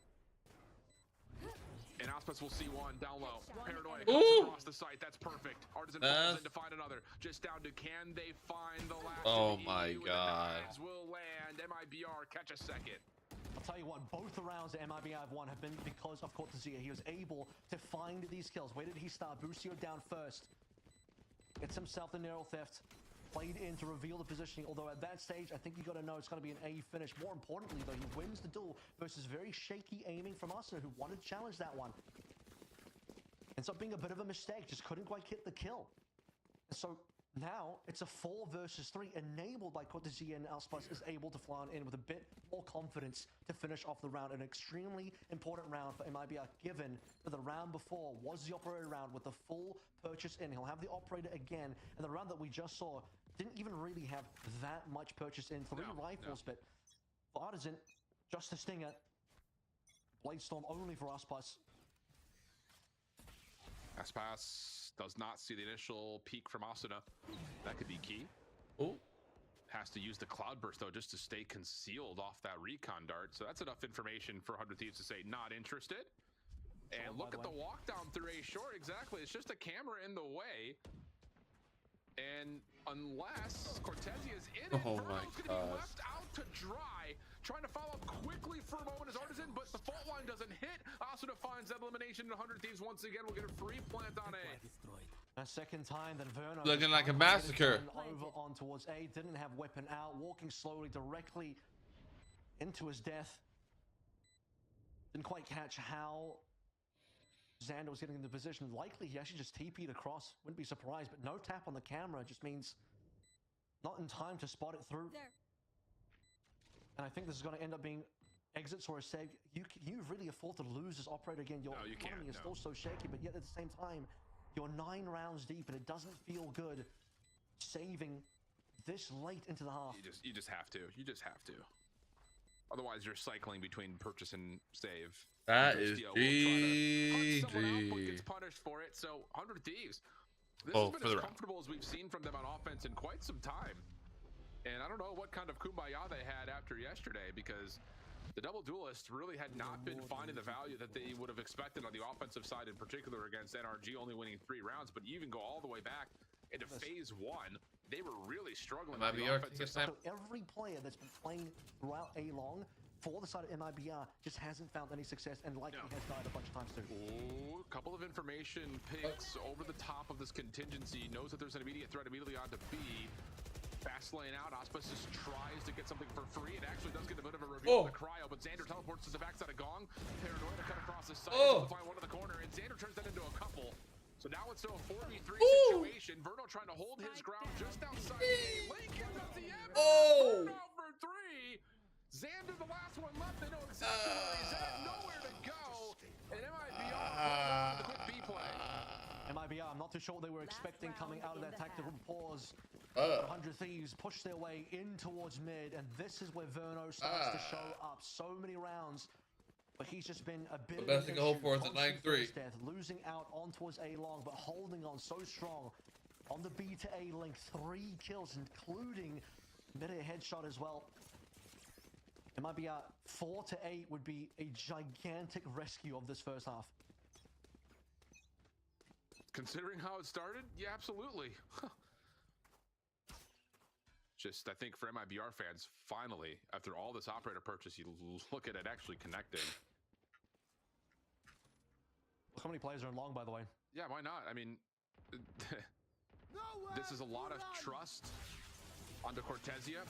And Aspas will see one down low. Paranoia comes across the site. That's perfect. Artisan falls in to find another. Just down to can they find the last? Oh my god. The knives will land. MIBR catch a second. I'll tell you what, both the rounds that MIBR have won have been because of Cortezia. He was able to find these kills. Where did he start? Boostio down first. Gets himself the narrow theft. Played in to reveal the positioning, although at that stage, I think you got to know it's going to be an A finish. More importantly, though, he wins the duel versus very shaky aiming from Arsenal, who wanted to challenge that one. Ends up being a bit of a mistake, just couldn't quite hit the kill. So now it's a 4 versus 3, enabled by Cortezia, and Aspas is able to fly on in with a bit more confidence to finish off the round. An extremely important round for MIBR, given that the round before was the operator round with the full purchase in. He'll have the operator again, and the round that we just saw didn't even really have that much purchase in. 3 rifles, but for Artisan, just a stinger. Bladestorm only for Aspas. Aspas does not see the initial peak from Asuna. That could be key. Oh. Has to use the Cloudburst, though, just to stay concealed off that recon dart. So that's enough information for 100 Thieves to say, not interested. And look at the walk down through A short. Exactly. It's just a camera in the way. And unless Cortezia is in it, oh my Verno's going to be left out to dry. Trying to follow up quickly for a moment as Artisan, but the fault line doesn't hit. Asuna finds that elimination. 100 Thieves once again will get a free plant on A. A second time, then Verno looking like a massacre. Over on towards A, didn't have weapon out, walking slowly directly into his death. Didn't quite catch how Xander was getting in the position. Likely he actually just TP'd across. Wouldn't be surprised, but no tap on the camera just means not in time to spot it through. There. And I think this is going to end up being exits or a save. You really afford to lose this operator again. Your economy is still so shaky, but yet at the same time, you're 9 rounds deep, and it doesn't feel good saving this late into the half. You just have to. You just have to. Otherwise, you're cycling between purchase and save. That is GG. GG. Gets punished for it. So 100 Thieves. This has been as comfortable as we've seen from them on offense in quite some time. And I don't know what kind of kumbaya they had after yesterday, because the double duelists really had not been finding the value that they would have expected on the offensive side, in particular against NRG, only winning 3 rounds. But you even go all the way back into phase 1, they were really struggling on the offensive side. So every player that's been playing throughout A long for the side of MIBR just hasn't found any success, and likely has died a bunch of times too. Ooh, a couple of information picks over the top of this contingency. Knows that there's an immediate threat immediately onto B. Fast lane out. Aspas just tries to get something for free. It actually does get a bit of a reveal of the cryo, but Xander teleports to the backside of Gong. Paranoia to cut across the site. To find one in the corner, and Xander turns that into a couple. So now it's still a 4v3 situation. Verno trying to hold his ground just outside A. Lincoln with the M. Verno for 3. Xander, the last one left. They know exactly where he's at. Nowhere to go. And MIBR the quick B play. MIBR, I'm not too sure what they were expecting coming out of that tactical pause. 100 Thieves push their way in towards mid, and this is where Verno starts to show up. So many rounds, but he's just been a bit The best thing to hope for is a 9-3. Death, losing out on towards A long, but holding on so strong on the B to A link. 3 kills, including mid-air headshot as well. It might be 4 to 8 would be a gigantic rescue of this first half. Considering how it started, yeah, absolutely. Just, I think for MIBR fans, finally, after all this operator purchase, you look at it actually connecting. Look how many players are in long, by the way. Yeah, why not? I mean, this is a lot of trust onto Cortezia,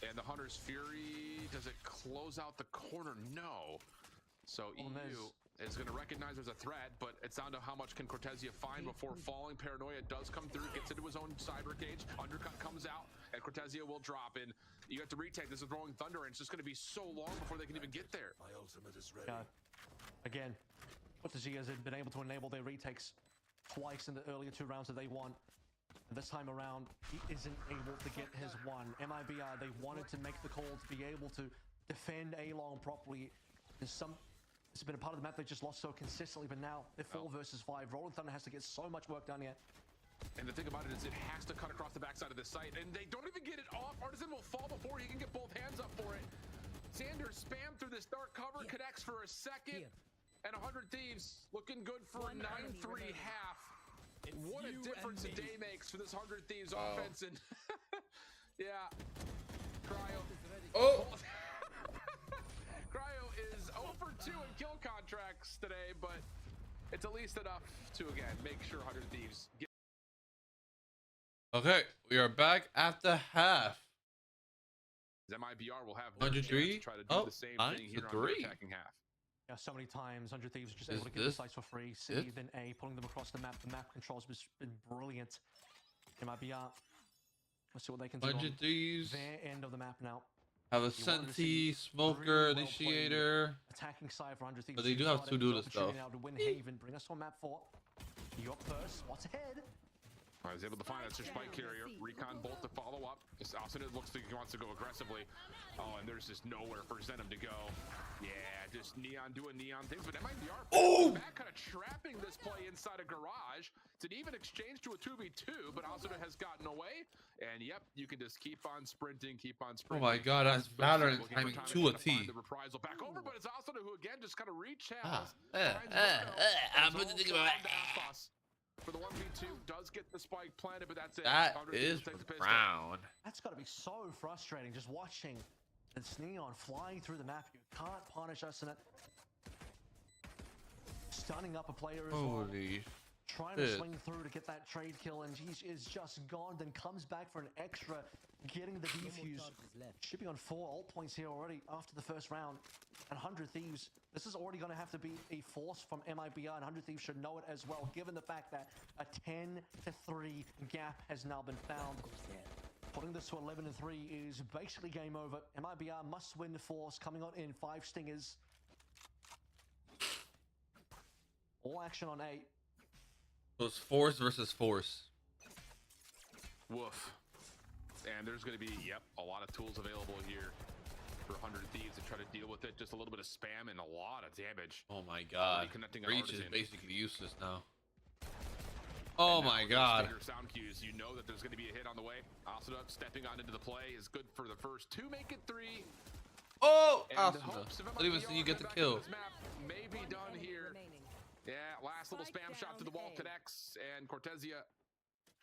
and the Hunter's Fury, does it close out the corner? No. So EU is going to recognize there's a threat, but it's down to how much can Cortezia find before falling. Paranoia does come through, gets into his own cyber cage. Undercut comes out, and Cortezia will drop in. You have to retake. This is Throwing Thunder, and it's just going to be so long before they can even get there. My ultimate is ready. Again, Cortezia has been able to enable their retakes twice in the earlier 2 rounds that they won. And this time around, he isn't able to get his one. MIBR, they wanted to make the call to be able to defend A-long properly. It's been a part of the map they just lost so consistently, but now they're 4 versus 5. Rolling Thunder has to get so much work done yet. And the thing about it is it has to cut across the backside of the site, and they don't even get it off. Artisan will fall before he can get both hands up for it. Sanders spam through this dark cover, connects for a second, and 100 Thieves looking good for a 9-3 half. What a difference a day makes for this 100 Thieves offense. And yeah, Cryo. Oh! Cryo is 0 for 2 in kill contracts today, but it's at least enough to, again, make sure 100 Thieves get. Okay, we are back after half. MIBR will have 103? to try to do the same thing here on the attacking half. Yeah, so many times 100 Thieves are just able to get the sites for free. C, then A, pulling them across the map. The map controls has been brilliant. MIBR. Let's see what they can do 100 Thieves their end of the map now. have a Senti, Smoker, Initiator. Attacking side for 100 Thieves. But they do have to do this stuff. Now to win Haven. Bring us to map 4. You up first. What's ahead? I was able to find that spike carrier. Recon bolt to follow up. This Austin looks like he wants to go aggressively. Oh, and there's just nowhere for Zenom to go. Yeah, just Neon doing Neon things. But MIBR back kind of trapping this play inside a garage. It's an even exchange to a 2v2, but Austin has gotten away. And yep, you can just keep on sprinting, keep on sprinting. Oh my god, that's Valorant timing to a T. The reprisal back over, but it's Austin who again just kind of rechannels. I'm gonna think about it. For the 1v2, does get the spike planted, but that's it. That is brown. That's got to be so frustrating, just watching this Neon flying through the map. You can't punish us in it. Stunning up a player as well. Trying to swing through to get that trade kill, and he is just gone, then comes back for an extra, getting the defuse. Shipping on 4 ult points here already after the first round. And 100 Thieves, this is already going to have to be a force from MIBR, and 100 Thieves should know it as well, given the fact that a 10-3 gap has now been found. Putting this to 11-3 is basically game over. MIBR must win the force, coming on in 5 stingers. All action on 8. So it's force versus force. Woof. And there's going to be, a lot of tools available here for 100 Thieves to try to deal with it. Just a little bit of spam and a lot of damage. Oh my god. Reach is basically useless now. Oh my god. Sound cues, you know that there's going to be a hit on the way. Asuna stepping on into the play is good for the first 2, make it 3. Oh, Asuna. I didn't even see you get the kill. May be done here. Yeah, last little spam shot to the wall connects, and Cortezia.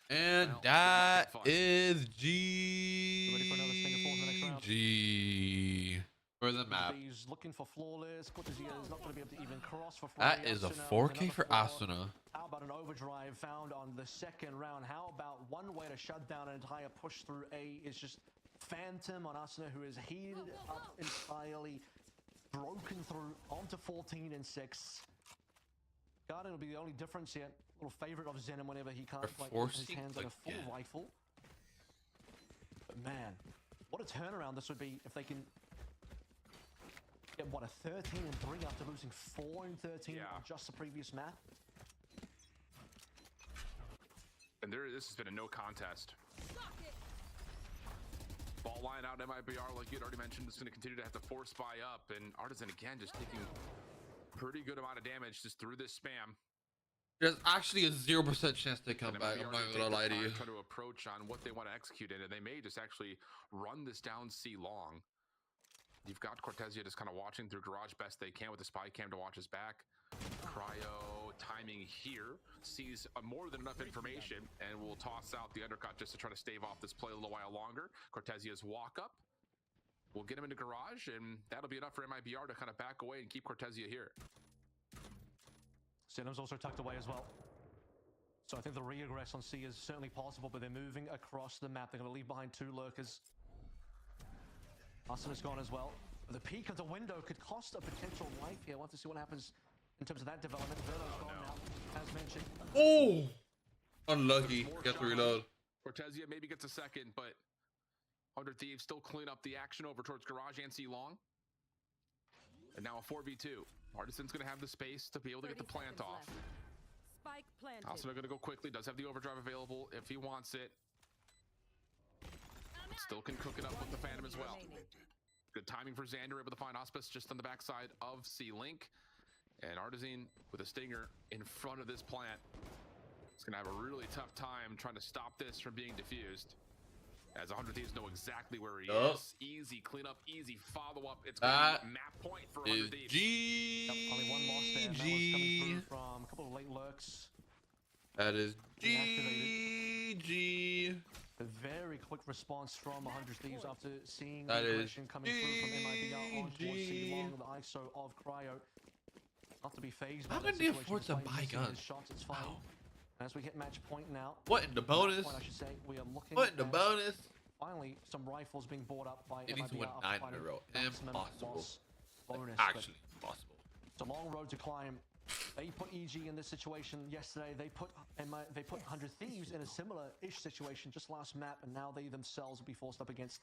And that is GG for the map. He's looking for flawless. Cortezia is not going to be able to even cross for free. That is a 4K for Asuna. How about an overdrive found on the second round? How about one way to shut down an entire push through A is just Phantom on Asuna, who is heated up entirely, broken through onto 14 and 6. Garden will be the only difference here. Little favorite of Zenom whenever he can't like his hands on a full rifle. But man, what a turnaround this would be if they can get what, a 13-3 after losing 4 and 13 on just the previous map. And this has been a no contest. Ball line out MIBR, like you had already mentioned, is going to continue to have to force buy up. And Artisan, again, just taking pretty good amount of damage just through this spam. There's actually a 0% chance they come back. I'm not gonna lie to you. Try to approach on what they want to execute in, and they may just actually run this down C long. You've got Cortezia just kind of watching through garage best they can with the spy cam to watch his back. Cryo timing here sees more than enough information and will toss out the undercut just to try to stave off this play a little while longer. Cortezia's walk up will get him into garage, and that'll be enough for MIBR to kind of back away and keep Cortezia here. Sinham's also tucked away as well. So I think the regress on C is certainly possible, but they're moving across the map. They're going to leave behind 2 lurkers. Austin is gone as well. The peak of the window could cost a potential life here. We'll have to see what happens in terms of that development. Verno's gone now, as mentioned. Oh! Unlucky. Gets to reload. Cortezia maybe gets a second, but 100 Thieves still clean up the action over towards garage and C long. And now a 4v2. Artisan's going to have the space to be able to get the plant off. Spike planted. Also going to go quickly. Does have the overdrive available if he wants it. Still can cook it up with the Phantom as well. Good timing for Xander, able to find Auspice just on the backside of C-Link. And Artisan with a stinger in front of this plant. It's going to have a really tough time trying to stop this from being diffused. As 100 Thieves know exactly where he is. Easy cleanup, easy follow-up. It's going to be map point for 100 Thieves. Only one loss there. That was coming through from a couple of late lurks. That is GG. A very quick response from 100 Thieves after seeing That the is aggression coming through from MIBR on towards C-Long, the ISO of Cryo. Not to be phased by How that can they situation. afford to buy guns? Shots, it's fine. As we hit match point now. What in the bonus? Point, I should say, we are looking What in the bonus? Finally, some rifles being bought up by It needs to MIBR. win 9 in a row. Impossible. Bonus, Actually impossible. it's a long road to climb. They put EG in this situation yesterday. They put 100 Thieves in a similar-ish situation just last map, and now they themselves will be forced up against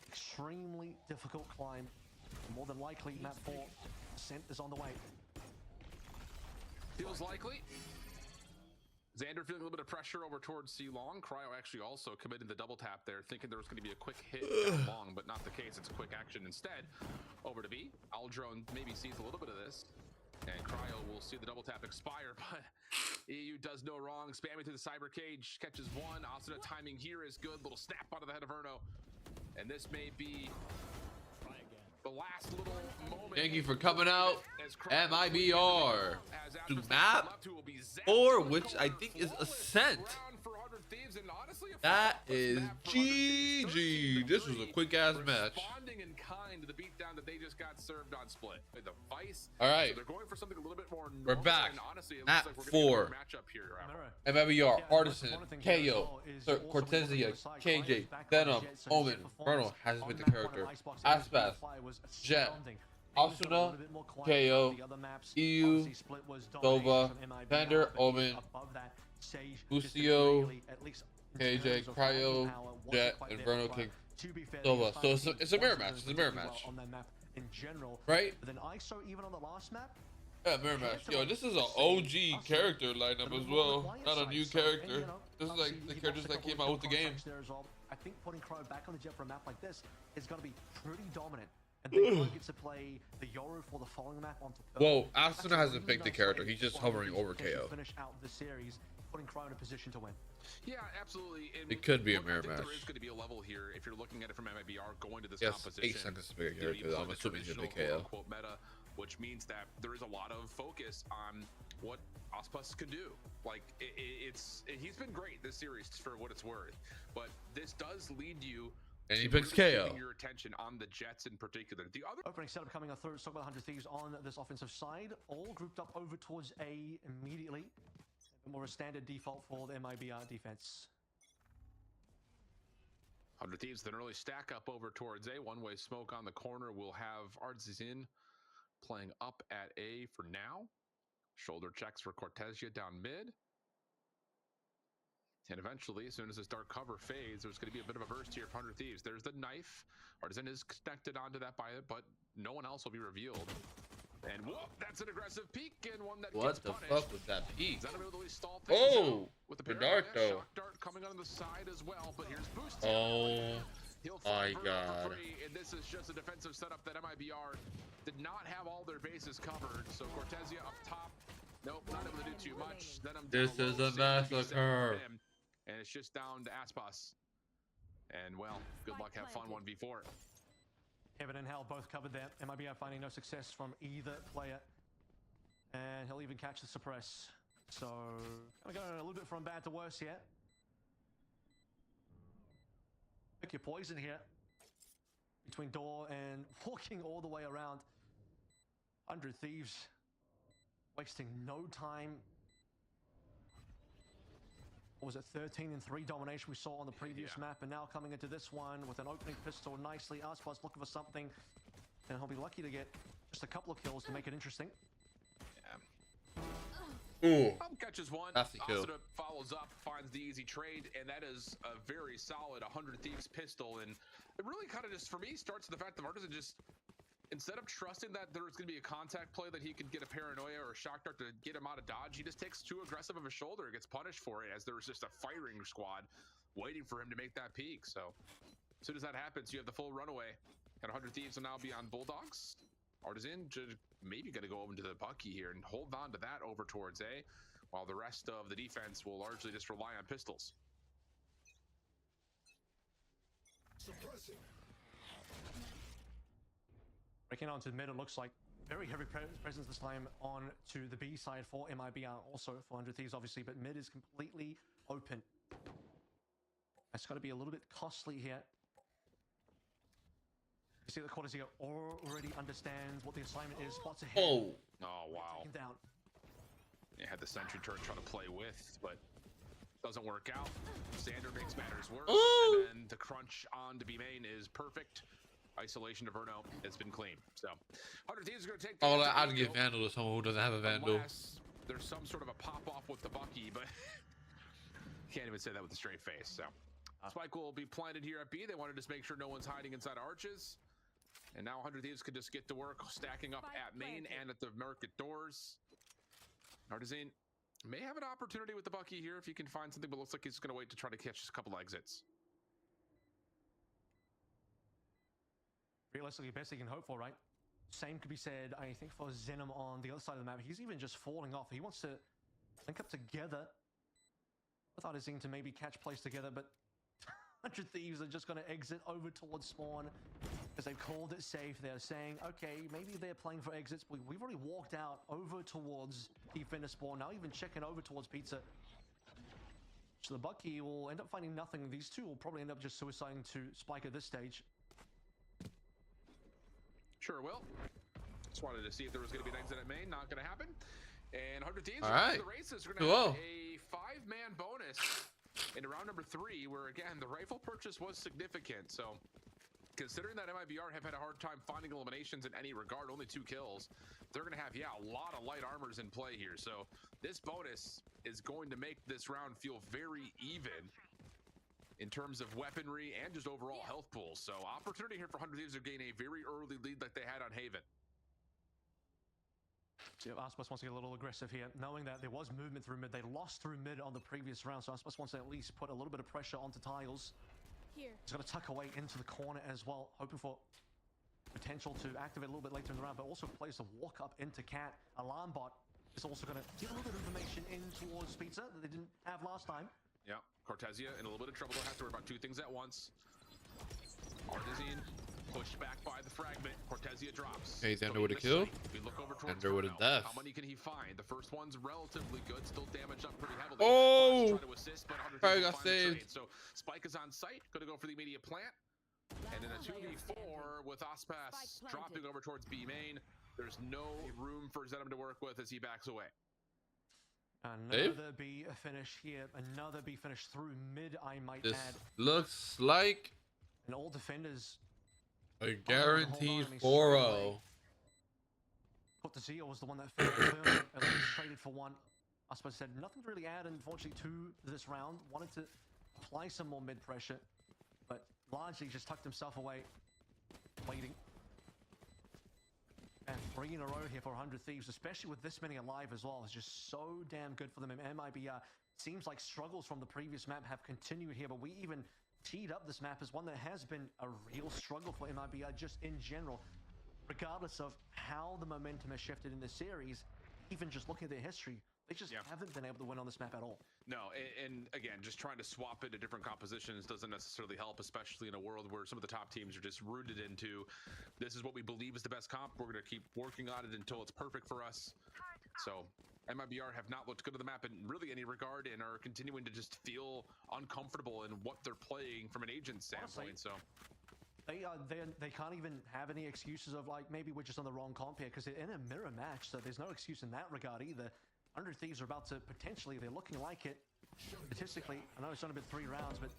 extremely difficult climb. More than likely, map 4 ascent is on the way. Feels likely. Xander feeling a little bit of pressure over towards C-Long. Cryo actually also committed the double tap there, thinking there was going to be a quick hit down long, but not the case. It's a quick action instead. Over to B. Aldrone maybe sees a little bit of this. And Cryo will see the double tap expire, but EU does no wrong. Spamming through the cyber cage, catches one. Also, the timing here is good. Little snap out of the head of Verno. And this may be the last little moment. Thank you for coming out. MIBR to map 4, which I think is Ascent. That is GG. This was a quick ass match. Responding in kind to the beatdown that they just got served on Split. The Vice. All right. So they're going for something a little bit more We're normal, back and honestly, it at looks like we're 4. gonna get a matchup here. MIBR, Artisan, KO, Cortezia, KJ, Venom, Omen, Verno has with the character, Aspas, Jet, Asuna, KO, EU, Dova, Thunder, Omen, Lucio, KJ, Cryo, Jet, and Verno King Dova. So it's a mirror match. It's a mirror match. In general, Right? but then ISO even on the last map. Yeah, mirror match. Yo, this is an OG character lineup as well. Not a new character. This is like the characters that came out with the game. I think putting Cryo back on the jet for a map like this is going to be pretty dominant. And then Cryo gets to play the Yoru for the following map onto Whoa, Asuna hasn't picked the character. He's just hovering over KO. Finish out the series, putting Cryo in a position to win. Yeah, absolutely. And it could be a mirror I think match. There is going to be a level here if you're looking at it from MIBR going to this Yes, composition. 8 seconds to pick a character. I'm assuming he's going to be KO. Meta, which means that there is a lot of focus on what Auspice can do. Like he's been great this series for what it's worth, but this does lead you. And he picks KO. Your attention on the Jets in particular. The other opening setup coming up through. Talk about 100 Thieves on this offensive side, all grouped up over towards A immediately. More a standard default for the MIBR defense. 100 Thieves then early stack up over towards A. One-way smoke on the corner. We'll have Artisan playing up at A for now. Shoulder checks for Cortezia down mid. And eventually, as soon as this dark cover fades, there's going to be a bit of a burst here for 100 Thieves. There's the knife. Artisan is connected onto that by it, but no one else will be revealed. And whoop, that's an aggressive peek and one that What gets the punished. fuck was that peak? Zenobia will stall things Oh, out with the the paranoia. dart though. Shock dart coming on the side as well, but here's boost. Oh He'll my find Verno god. for free, and this is just a defensive setup that MIBR did not have all their bases covered. So Cortezia up top. Nope, not able to do too much. Then I'm down This is low, a safety set massacre. for him, and it's just down to Aspas. And well, good luck, have fun 1v4. Kevin and Hell both covered there. MIBR finding no success from either player. And he'll even catch the suppress. So, kind of going a little bit from bad to worse here. Pick your poison here. Between door and walking all the way around. 100 Thieves. Wasting no time. What was it, 13 and 3 domination we saw on the previous map, and now coming into this one with an opening pistol nicely. Aspas looking for something, and he'll be lucky to get just a couple of kills to make it interesting. Ooh. Catches one. That's the kill. Asuda follows up, finds the easy trade, and that is a very solid 100 Thieves pistol. And it really kind of just, for me, starts with the fact that Artisan just, instead of trusting that there's going to be a contact play that he could get a paranoia or a shock dart to get him out of dodge, he just takes too aggressive of a shoulder and gets punished for it, as there was just a firing squad waiting for him to make that peak. So as soon as that happens, you have the full runaway. And 100 Thieves will now be on Bulldogs. Artisan maybe going to go over to the Bucky here and hold on to that over towards A, while the rest of the defense will largely just rely on pistols. Suppressing. Breaking onto the mid, it looks like very heavy presence this time on to the B side for MIBR, also for 100 Thieves obviously, but mid is completely open. That's got to be a little bit costly here. You see the Cortezia already understands what the assignment is, spots ahead. Oh. Oh, wow. Taken down. They had the sentry turret trying to play with, but doesn't work out. Sander makes matters worse, Ooh. and then the crunch on to B main is perfect. Isolation to Verno has been clean. So 100 Thieves are going to take. Oh, I'd give Vandal to someone who doesn't have a Vandal. Unless there's some sort of a pop off with the Bucky, but can't even say that with a straight face. So Spike will be planted here at B. They want to just make sure no one's hiding inside arches. And now 100 Thieves could just get to work stacking up at main and at the market doors. Artisan may have an opportunity with the Bucky here if he can find something, but looks like he's going to wait to try to catch a couple exits. Realistically, best he can hope for, right? Same could be said, I think, for Zenom on the other side of the map. He's even just falling off. He wants to link up together with Artisan to maybe catch plays together, but 100 Thieves are just going to exit over towards spawn because they've called it safe. They're saying, okay, maybe they're playing for exits. We've already walked out over towards defender spawn, now even checking over towards pizza. So the Bucky will end up finding nothing. These two will probably end up just suiciding to Spike at this stage. Sure will. Just wanted to see if there was going to be an exit at main. Not going to happen. And 100 Thieves All are right. the races. We're going to have a 5-man bonus in round number 3, where again the rifle purchase was significant. So considering that MIBR have had a hard time finding eliminations in any regard, only 2 kills, they're going to have a lot of light armors in play here. So this bonus is going to make this round feel very even in terms of weaponry and just overall health pools. So opportunity here for 100 Thieves to gain a very early lead like they had on Haven. So Aspas wants to get a little aggressive here, knowing that there was movement through mid. They lost through mid on the previous round, so Aspas wants to at least put a little bit of pressure onto Tiles. Here. He's going to tuck away into the corner as well, hoping for potential to activate a little bit later in the round, but also plays to walk up into Cat. Alarm bot is also going to give a little bit of information in towards Pizza that they didn't have last time. Yeah, Cortezia in a little bit of trouble. Don't have to worry about 2 things at once. Artisan pushed back by the fragment. Cortezia drops. Hey, Xander with a kill. We look over towards Xander with a Verno. death. How many can he find? The first one's relatively good, still damaged up pretty heavily. Oh! Trying to assist, but 100 Probably Thieves got will find the saved. trade. So Spike is on site, gonna go for the immediate plant. And in a 2v4 with Aspas dropping over towards B main, there's no room for Zenom to work with as he backs away. Another B finish here, another B finish through mid, I might This add. looks like And all defenders a guaranteed 4-0. Cortezia was the one that failed to turn, at least traded for one. Aspas said nothing to really add, unfortunately, to this round. Wanted to apply some more mid pressure, but largely just tucked himself away, waiting. And 3 in a row here for 100 Thieves, especially with this many alive as well. It's just so damn good for them. And MIBR seems like struggles from the previous map have continued here, but we even teed up this map as one that has been a real struggle for MIBR just in general, regardless of how the momentum has shifted in the series. Even just looking at their history, they just haven't been able to win on this map at all. No, and again, just trying to swap into different compositions doesn't necessarily help, especially in a world where some of the top teams are just rooted into, this is what we believe is the best comp. We're going to keep working on it until it's perfect for us. So MIBR have not looked good at the map in really any regard and are continuing to just feel uncomfortable in what they're playing from an agent standpoint. Honestly, they can't even have any excuses of like, maybe we're just on the wrong comp here, because they're in a mirror match, so there's no excuse in that regard either. 100 Thieves are about to potentially, they're looking like it statistically. I know it's only been 3 rounds, but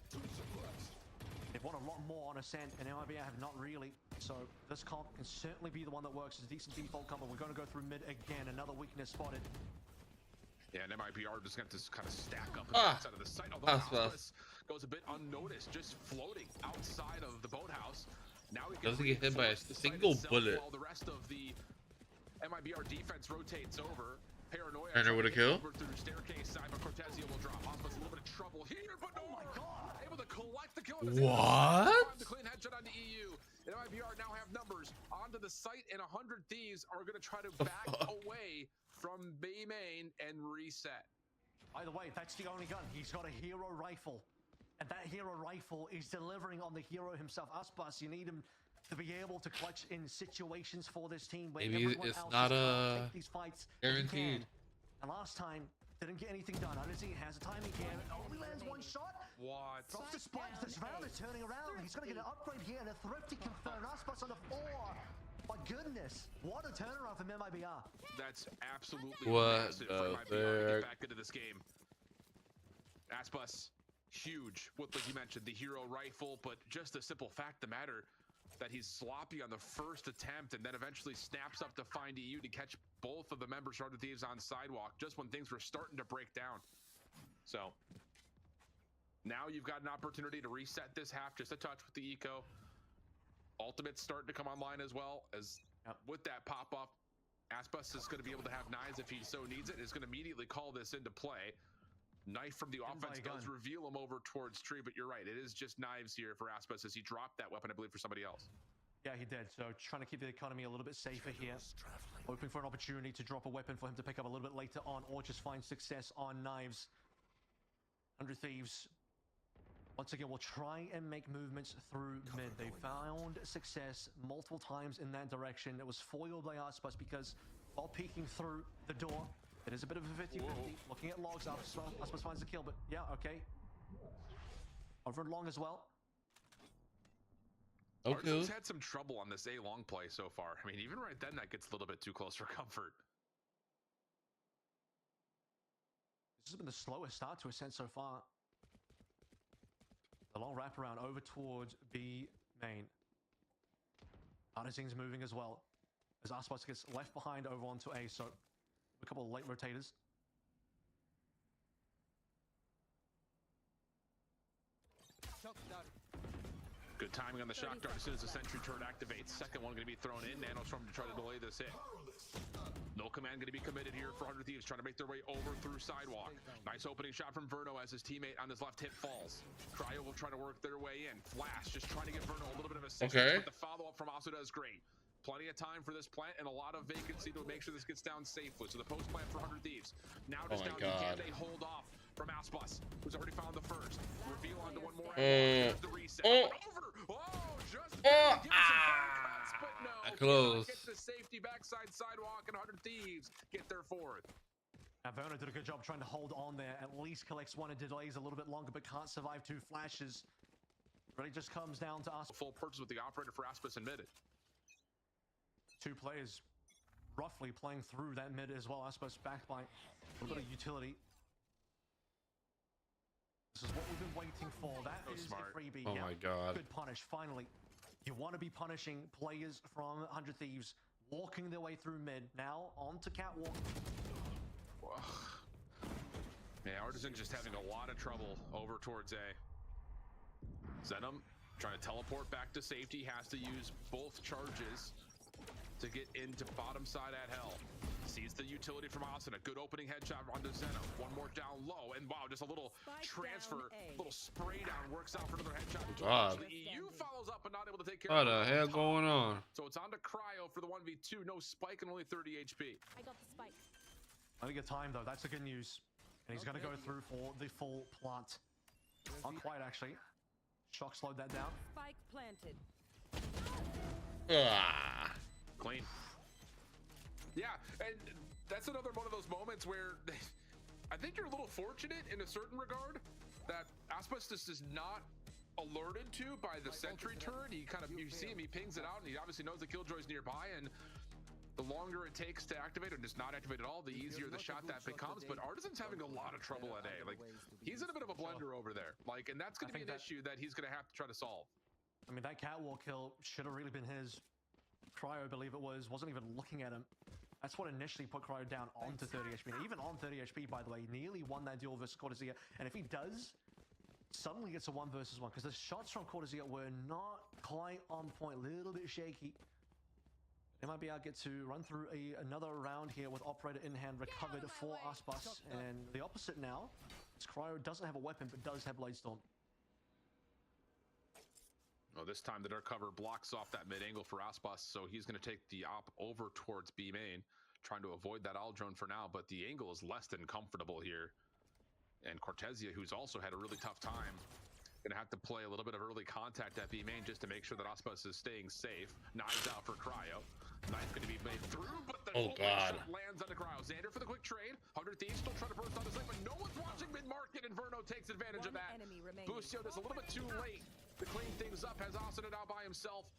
they've won a lot more on Ascent, and MIBR have not really. So this comp can certainly be the one that works. It's a decent default comp, but we're going to go through mid again. Another weakness spotted. Yeah, and MIBR just got to kind of stack up outside of the site. Although Aspas goes a bit unnoticed, just floating outside of the boathouse. Now he doesn't get hit by a single bullet. While the rest of the MIBR defense rotates over. Paranoia Turner with a kill. Through the staircase side, but Cortezia will drop. Aspas a little bit of trouble here, but no. Oh my God! Able to collect the kill. What? The clean headshot on the EU. And MIBR now have numbers onto the site, and 100 Thieves are going to try to back away from B main and reset. By the way, that's the only gun. He's got a hero rifle, and that hero rifle is delivering on the hero himself. Aspas, you need him to be able to clutch in situations for this team where maybe it's not a these fights guaranteed. And last time didn't get anything done. I don't see it has a timing here. Only lands 1 shot. What? Drops the spikes. This round is turning around. He's gonna get an upgrade here and a thrifty confirm. Aspas on the 4. My goodness, what a turnaround from MIBR. That's absolutely the massive for MIBR to frick? get back into this game. Aspas, huge with, like you mentioned, the hero rifle, but just the simple fact of the matter that he's sloppy on the first attempt and then eventually snaps up to find EU to catch both of the members of the Thieves on sidewalk just when things were starting to break down. So now you've got an opportunity to reset this half just a touch with the eco. Ultimate's starting to come online as well, as with that pop-up, Aspas is going to be able to have knives if he so needs it. Is going to immediately call this into play. Knife from the offense does reveal him over towards tree, but you're right. It is just knives here for Aspas as he dropped that weapon, I believe, for somebody else. Yeah, he did. So trying to keep the economy a little bit safer here. Hoping for an opportunity to drop a weapon for him to pick up a little bit later on, or just find success on knives. 100 Thieves, once again, will try and make movements through mid. They found success multiple times in that direction. It was foiled by Aspas because while peeking through the door, it is a bit of a 50-50. Looking at logs, Aspas finds the kill, but yeah, okay. Over and long as well. Okay. Arsenal's had some trouble on this A long play so far. I mean, even right then, that gets a little bit too close for comfort. This has been the slowest start to Ascent so far. The long wraparound over towards B main. Artisan's moving as well, as Aspas gets left behind over onto A, so a couple of late rotators. Good timing on the shock dart as soon as the sentry turret activates. Second one going to be thrown in. Nanostorm to try to delay this hit. No command going to be committed here for 100 Thieves, trying to make their way over through sidewalk. Nice opening shot from Verno as his teammate on his left hip falls. Cryo will try to work their way in. Flash just trying to give Verno a little bit of assistance, but the follow-up from Asuda is great. Plenty of time for this plant and a lot of vacancy to make sure this gets down safely. So the post plant for 100 Thieves. Now just down, can they hold off from Aspas, who's already found the first. Reveal onto one more. There's the reset. Over. Oh, just give us some cuts, but no. Close. Get the safety backside sidewalk, and 100 Thieves get their 4th. Now Verno did a good job trying to hold on there. At least collects one and delays a little bit longer, but can't survive 2 flashes. Really just comes down to us. Full purchase with the operator for Aspas and mid. 2 players roughly playing through that mid as well. Aspas backed by a little bit of utility. This is what we've been waiting for. That is the freebie. Oh my God. Good punish, finally. You want to be punishing players from 100 Thieves, walking their way through mid. Now, on to catwalk. Yeah, Artisan just having a lot of trouble over towards A. Zenom trying to teleport back to safety, has to use both charges to get into bottom side at hell. Sees the utility from Austin. A good opening headshot onto Zeno. One more down low. And wow, just a little transfer, little spray down. Works out for another headshot. The EU follows up, but not able to take care of it. What the hell going on? So it's on to Cryo for the 1v2. No spike and only 30 HP. I got the spike. I think a time though, that's the good news. And he's going to go through for the full plant. Not quite actually. Shock slowed that down. Spike planted. Clean. Yeah, and that's another one of those moments where I think you're a little fortunate in a certain regard that Asbestos is not alerted to by the sentry turret. He kind of, you see him, he pings it out, and he obviously knows the Killjoy's nearby, and the longer it takes to activate or just not activate at all, the easier the shot that becomes. But Artisan's having a lot of trouble at A. Like, he's in a bit of a blender over there. Like, and that's going to be an issue that he's going to have to try to solve. I mean, that catwalk kill should have really been his. Cryo, I believe it was, wasn't even looking at him. That's what initially put Cryo down onto 30 HP. And even on 30 HP, by the way, nearly won that duel versus Cortezia. And if he does, suddenly it's a 1 versus 1. Because the shots from Cortezia were not quite on point, a little bit shaky. They might be able to get to run through another round here with Operator in hand recovered for Aspas. And the opposite now, is Cryo doesn't have a weapon, but does have Bladestorm. Well, this time the dark cover blocks off that mid angle for Aspas, so he's going to take the op over towards B main, trying to avoid that Aldrone for now, but the angle is less than comfortable here. And Cortezia, who's also had a really tough time, going to have to play a little bit of early contact at B main just to make sure that Aspas is staying safe. Knives out for Cryo. Knife going to be made through, but the shot lands on the Cryo. Xander for the quick trade. 100 Thieves still trying to burst on his lane, but no one's watching mid-market, and Verno takes advantage of that. Busio does a little bit too late to clean things up, has Austin it out by himself.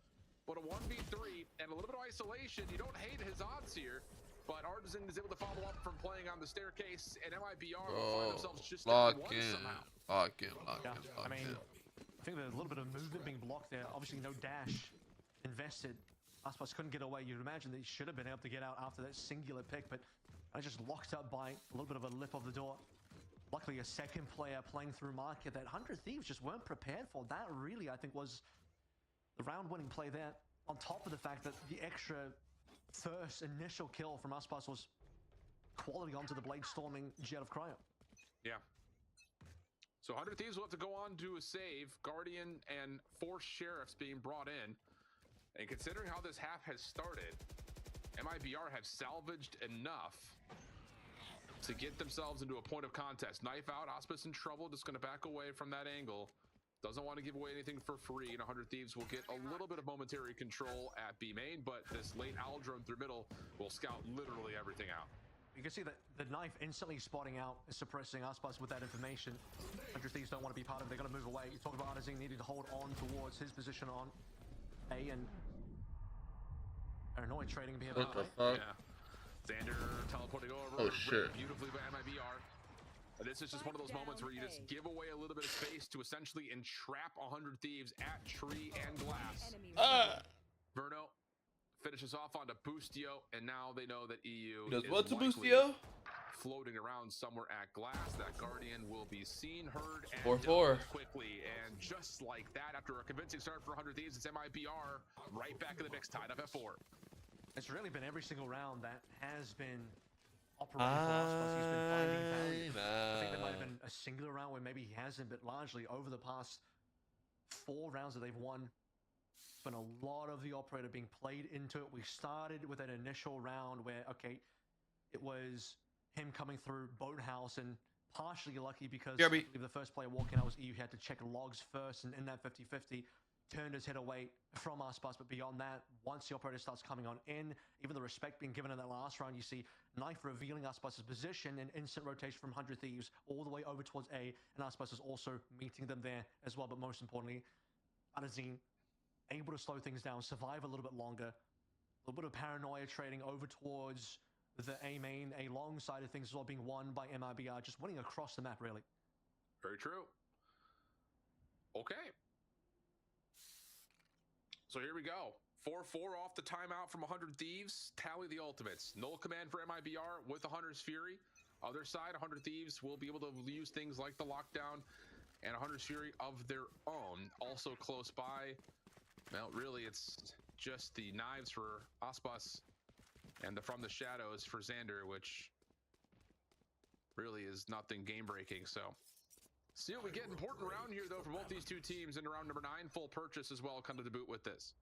But a 1v3 and a little bit of isolation. You don't hate his odds here, but Artisan is able to follow up from playing on the staircase, and MIBR will find themselves just Lock one in. somehow. Lock in. I mean, I think there's a little bit of movement being blocked there. Obviously, no dash invested. Aspas couldn't get away. You'd imagine that he should have been able to get out after that singular pick, but I just locked up by a little bit of a lip of the door. Luckily, a second player playing through market that 100 Thieves just weren't prepared for. That really, I think, was the round-winning play there. On top of the fact that the extra first initial kill from Aspas was quality onto the blade-storming Jet of Cryo. Yeah. So 100 Thieves will have to go on to a save. Guardian and 4 Sheriffs being brought in. And considering how this half has started, MIBR have salvaged enough to get themselves into a point of contest. Knife out, Aspas in trouble, just going to back away from that angle. Doesn't want to give away anything for free, and 100 Thieves will get a little bit of momentary control at B main, but this late Aldrone through middle will scout literally everything out. You can see that the knife instantly spotting out and suppressing Aspas with that information. 100 Thieves don't want to be part of it. They're going to move away. You talk about Artisan needing to hold on towards his position on A, and Paranoid trading behind. What the fuck? Yeah. Xander teleporting over. Oh shit. Beautifully by MIBR. This is just one of those moments where you just give away a little bit of space to essentially entrap 100 Thieves at tree and glass. Verno finishes off onto Bustio, and now they know that EU Does is what to likely Bustio? floating around somewhere at glass. That Guardian will be seen, heard, and 4-4 dealt with quickly. And just like that, after a convincing start for 100 Thieves, it's MIBR right back in the mix, tied up at 4. It's really been every single round that has been operating for Aspas. He's been finding value. I think there might have been a singular round where maybe he hasn't, but largely over the past 4 rounds that they've won, it's been a lot of the operator being played into it. We started with an initial round where, okay, it was him coming through Boathouse, and partially lucky because I believe the first player walking out was EU. He had to check logs first, and in that 50-50, turned his head away from Aspas. But beyond that, once the operator starts coming on in, even the respect being given in that last round, you see Knife revealing Aspas's position and instant rotation from 100 Thieves all the way over towards A, and Aspas is also meeting them there as well. But most importantly, Artisan able to slow things down, survive a little bit longer, a little bit of paranoia trading over towards the A main, a long side of things as well, being won by MIBR, just winning across the map, really. Very true. Okay. So here we go. 4-4 off the timeout from 100 Thieves. Tally the ultimates. Null command for MIBR with the Hunter's Fury. Other side, 100 Thieves will be able to use things like the lockdown and 100's Fury of their own. Also close by, well, really, it's just the knives for Aspas and the From the Shadows for Xander, which really is nothing game breaking. So see what we get. Important round here though for both these two teams. In round number 9, full purchase as well come to the boot with this.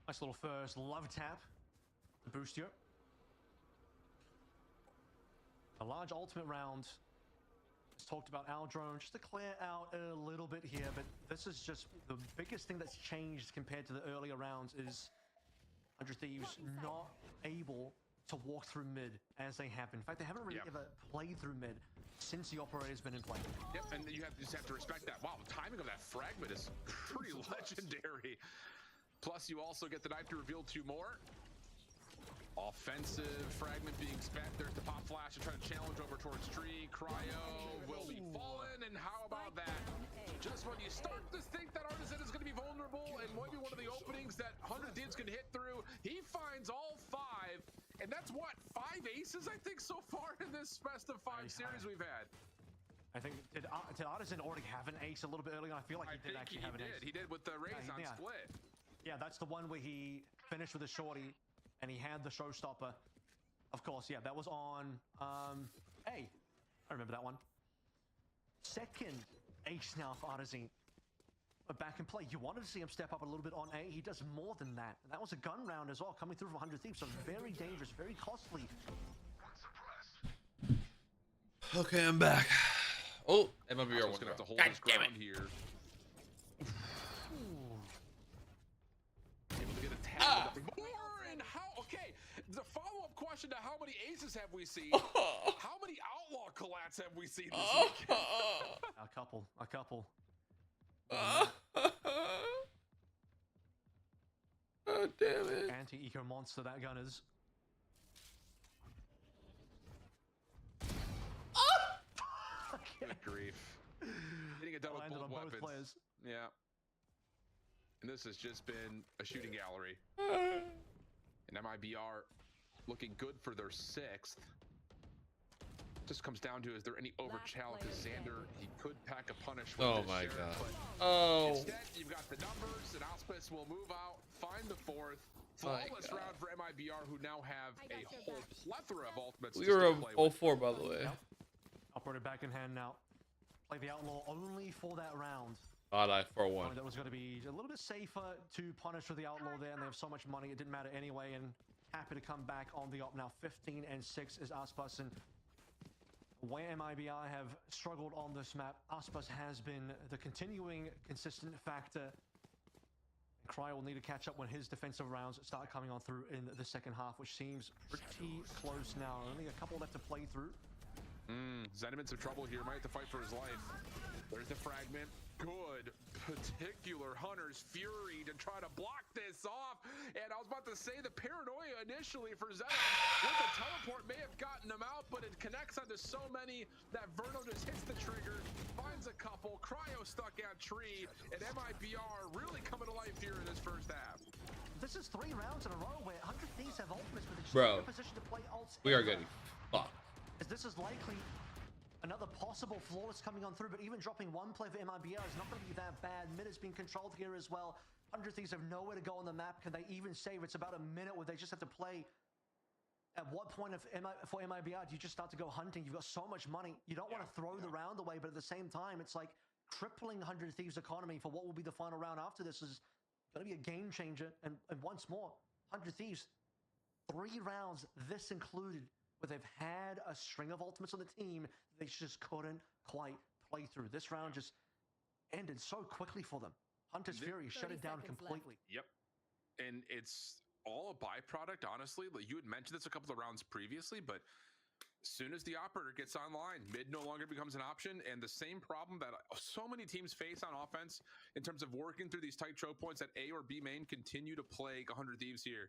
Nice little first love tap. The boost here. A large ultimate round. Just talked about our drone, just to clear out a little bit here, but this is just the biggest thing that's changed compared to the earlier rounds is 100 Thieves not able to walk through mid as they have been. In fact, they haven't really ever played through mid since the operator's been in play. Yep, and you just have to respect that. Wow, the timing of that fragment is pretty legendary. Plus, you also get the knife to reveal 2 more. Offensive fragment being spent. There's the pop flash to try to challenge over towards tree. Cryo will be fallen, and how about that? Just when you start to think that Artisan is going to be vulnerable and maybe one of the openings that 100 Thieves can hit through, he finds all 5, and that's what, 5 aces I think so far in this best of 5 series we've had. I think did Artisan already have an ace a little bit earlier? I feel like he did actually have an ace. He did with the raise on split. Yeah, that's the one where he finished with a shorty and he had the showstopper. Of course, yeah, that was on A. I remember that one. Second ace now for Artisan. Back in play. You wanted to see him step up a little bit on A. He does more than that. And that was a gun round as well, coming through from 100 Thieves. So very dangerous, very costly. Okay, I'm back. Oh, Mibr Gonna have to hold his ground here. Able to get a tap with the more, and how? Okay, the follow-up question to how many aces have we seen? How many outlaw collats have we seen this weekend? A couple. Oh, damn it. Anti-eco monster that gun is. Good grief. Getting it done with both weapons. Both players. Yeah. And this has just been a shooting gallery. And MIBR looking good for their 6th. Just comes down to, is there any overchallenge? Because Xander, he could pack a punish with Oh this my Sheriff, god. but Oh. instead, you've got the numbers, and Auspice will move out, find the 4th. Flawless round for MIBR, who now have a whole plethora of ultimates. We were a 0-4, by the way. Yep. Operator back in hand now. Play the outlaw only for that round. God, I 4-1. That was going to be a little bit safer to punish for the outlaw there, and they have so much money, it didn't matter anyway, and happy to come back on the op now. 15 and 6 is Aspas, and where MIBI have struggled on this map, Aspas has been the continuing consistent factor. Cryo will need to catch up when his defensive rounds start coming on through in the second half, which seems pretty close now. Only a couple left to play through. Zenimant's in trouble here, might have to fight for his life. There's the fragment. Good particular Hunter's fury to try to block this off. And I was about to say the paranoia initially for Zenim with the teleport may have gotten him out, but it connects onto so many that Verno just hits the trigger, finds a couple, Cryo stuck at tree, and MIBR really coming to life here in this first half. This is 3 rounds in a row where 100 Thieves have ultimates, but they're Bro, in a position to play ults. we are getting fucked. This is likely another possible flawless coming on through, but even dropping 1 play for MIBR is not going to be that bad. Mid is being controlled here as well. 100 Thieves have nowhere to go on the map. Can they even save? It's about a minute where they just have to play. At what point for MIBR do you just start to go hunting? You've got so much money. You don't want to throw the round away, but at the same time, it's like crippling 100 Thieves' economy for what will be the final round after this is going to be a game changer. And once more, 100 Thieves, 3 rounds, this included, where they've had a string of ultimates on the team, they just couldn't quite play through. This round just ended so quickly for them. Hunter's Fury shut it down completely. Yep. And it's all a byproduct, honestly. Like you had mentioned this a couple of rounds previously, but as soon as the operator gets online, mid no longer becomes an option. And the same problem that so many teams face on offense in terms of working through these tight choke points at A or B main continue to plague 100 Thieves here.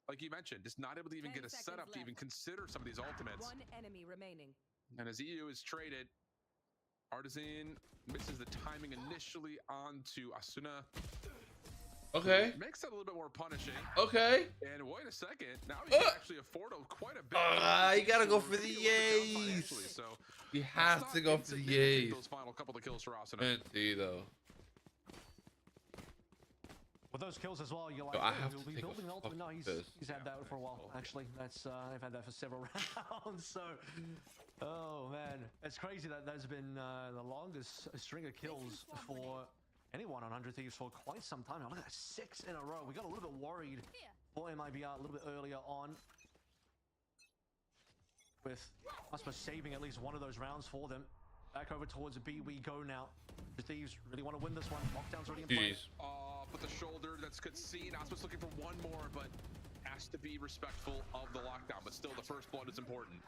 Like you mentioned, just not able to even get a setup to even consider some of these ultimates. 1 enemy remaining. And as EU is traded, Artisan misses the timing initially onto Asuna. Okay. Makes it a little bit more punishing. Okay. And wait a second, now he can actually afford quite a bit. You gotta go for the Maybe a little bit down A's. financially, so You that's have not to go for the insignificant, A's. those final couple of kills for Asuna. Can't see though. With those kills as well, you're like, Yo, I oh, have he'll to be take a building an ultimate. No, fucking he's piss. had that for a while. Actually, that's I've had that for several rounds. So, oh man, it's crazy that there's been the longest string of kills for anyone on 100 Thieves for quite some time. Now look at that, 6 in a row. We got a little bit worried for MIBR a little bit earlier on, with I suppose saving at least one of those rounds for them. Back over towards B we go now. The Thieves really want to win this one. Lockdown's already in place. But the shoulder, that's good scene. Aspa's looking for one more, but has to be respectful of the lockdown. But still, the first blood is important.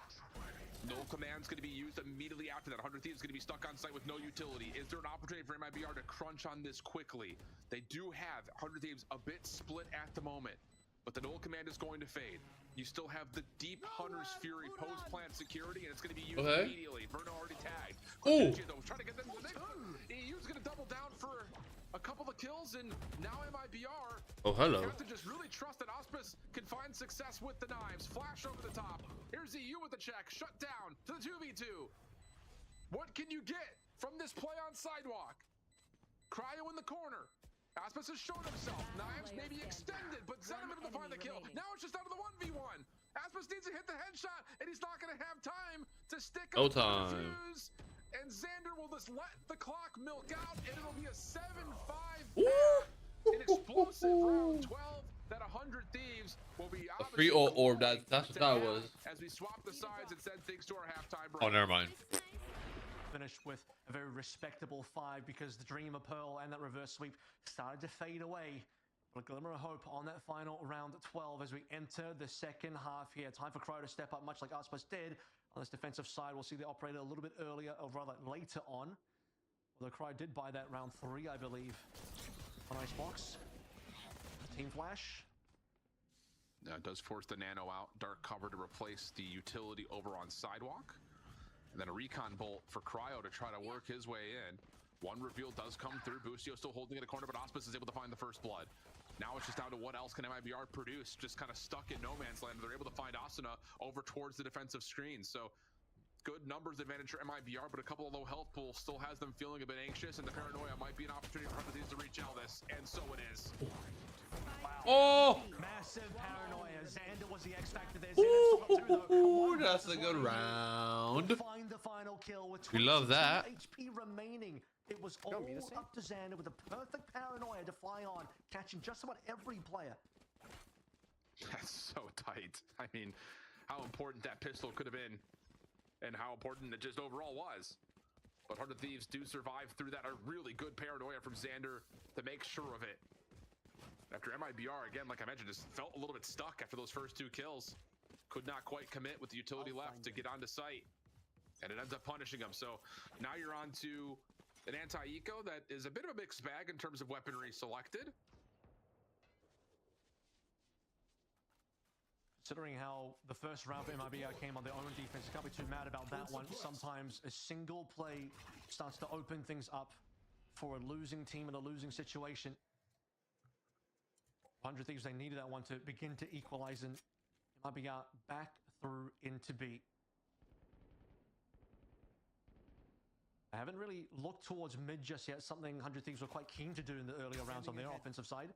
No command's going to be used immediately after that. 100 Thieves is going to be stuck on site with no utility. Is there an opportunity for MIBR to crunch on this quickly? They do have 100 Thieves a bit split at the moment, but the null command is going to fade. You still have the deep Hunter's Fury post-plant security, and it's going to be used immediately. Verno already tagged. Cortegia, though, trying to get them to the next. EU's going to double down for a couple of kills, and now MIBR have to just really trust that Auspice can find success with the knives. Flash over the top. Here's EU with the check. Shut down to the 2v2. What can you get from this play on sidewalk? Cryo in the corner. Auspice has shown himself. Knives may be extended, but Zen able to find the kill. Now it's just down to the 1v1. Auspice needs to hit the headshot, and he's not going to have time to stick up the fuse. And Xander will just let the clock milk out, and it'll be a 7-5 an explosive round 12 that 100 Thieves will be a free orb. That's what that was. As we swap the sides and send things to our halftime break. Oh, never mind. Finished with a very respectable 5 because the Dreamer Pearl and that reverse sweep started to fade away. But a glimmer of hope on that final round 12 as we enter the second half here. Time for Cryo to step up, much like Auspice did. On this defensive side, we'll see the operator a little bit earlier, or rather later on. Although Cryo did buy that round 3, I believe. On Icebox. Team Flash. Now it does force the Nano out. Dark cover to replace the utility over on Sidewalk. And then a recon bolt for Cryo to try to work his way in. One reveal does come through. Boostio still holding in a corner, but Auspice is able to find the first blood. Now it's just down to what else can MIBR produce. Just kind of stuck in no man's land. They're able to find Asuna over towards the defensive screen. So good numbers advantage for MIBR, but a couple of low health pools still has them feeling a bit anxious, and the paranoia might be an opportunity for 100 Thieves to reach Elvis, and so it is. Oh! Massive paranoia. Xander was the X factor there. Ooh, that's a good round. Find the final kill with We love that. HP remaining. It was all up to Xander with a perfect paranoia to fly on, catching just about every player. That's so tight. I mean, how important that pistol could have been, and how important it just overall was. But 100 Thieves do survive through that. A really good paranoia from Xander to make sure of it. After MIBR, again, like I mentioned, just felt a little bit stuck after those first 2 kills. Could not quite commit with the utility left to get onto site. And it ends up punishing him. So now you're on to an anti-eco that is a bit of a mixed bag in terms of weaponry selected. Considering how the first round for MIBR came on their own defense, you can't be too mad about that one. Sometimes a single play starts to open things up for a losing team in a losing situation. 100 Thieves, they needed that one to begin to equalize, and MIBR back through into B. I haven't really looked towards mid just yet, something 100 Thieves were quite keen to do in the earlier rounds on their offensive side.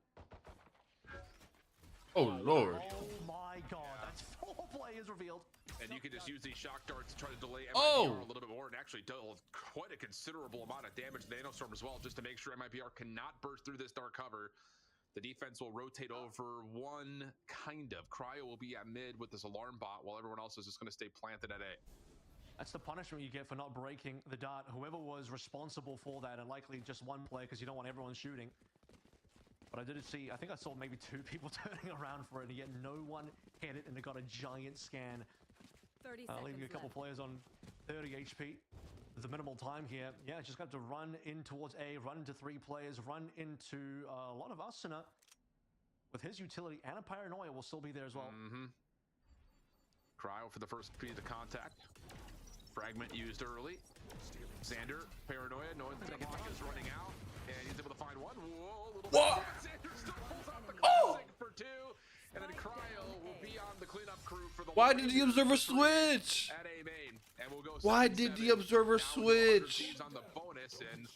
Oh, Lord. Oh my God, that's 4 players revealed. And you can just use these shock darts to try to delay MIBR a little bit more, and actually deal quite a considerable amount of damage to the Nanostorm as well, just to make sure MIBR cannot burst through this dark cover. The defense will rotate over one, kind of. Cryo will be at mid with this alarm bot, while everyone else is just going to stay planted at A. That's the punishment you get for not breaking the dart. Whoever was responsible for that, and likely just one player because you don't want everyone shooting. But I did see, I think I saw maybe 2 people turning around for it, and yet no one hit it, and it got a giant scan. 30 leaving a couple players on 30 HP. The minimal time here. Yeah, just got to run in towards A, run into 3 players, run into a lot of Asuna with his utility, and a paranoia will still be there as well. Cryo for the first piece of contact. Fragment used early. Xander, paranoia, knowing that the clock is running out. And he's able to find one. Whoa, little What? Xander still pulls out the Oh! classic for 2. And then Cryo will be on the cleanup crew for the Why did the Warriors observer for 3 switch? at A main. And we'll go Why did the 77 observer down to 100 switch? Thieves on the bonus. And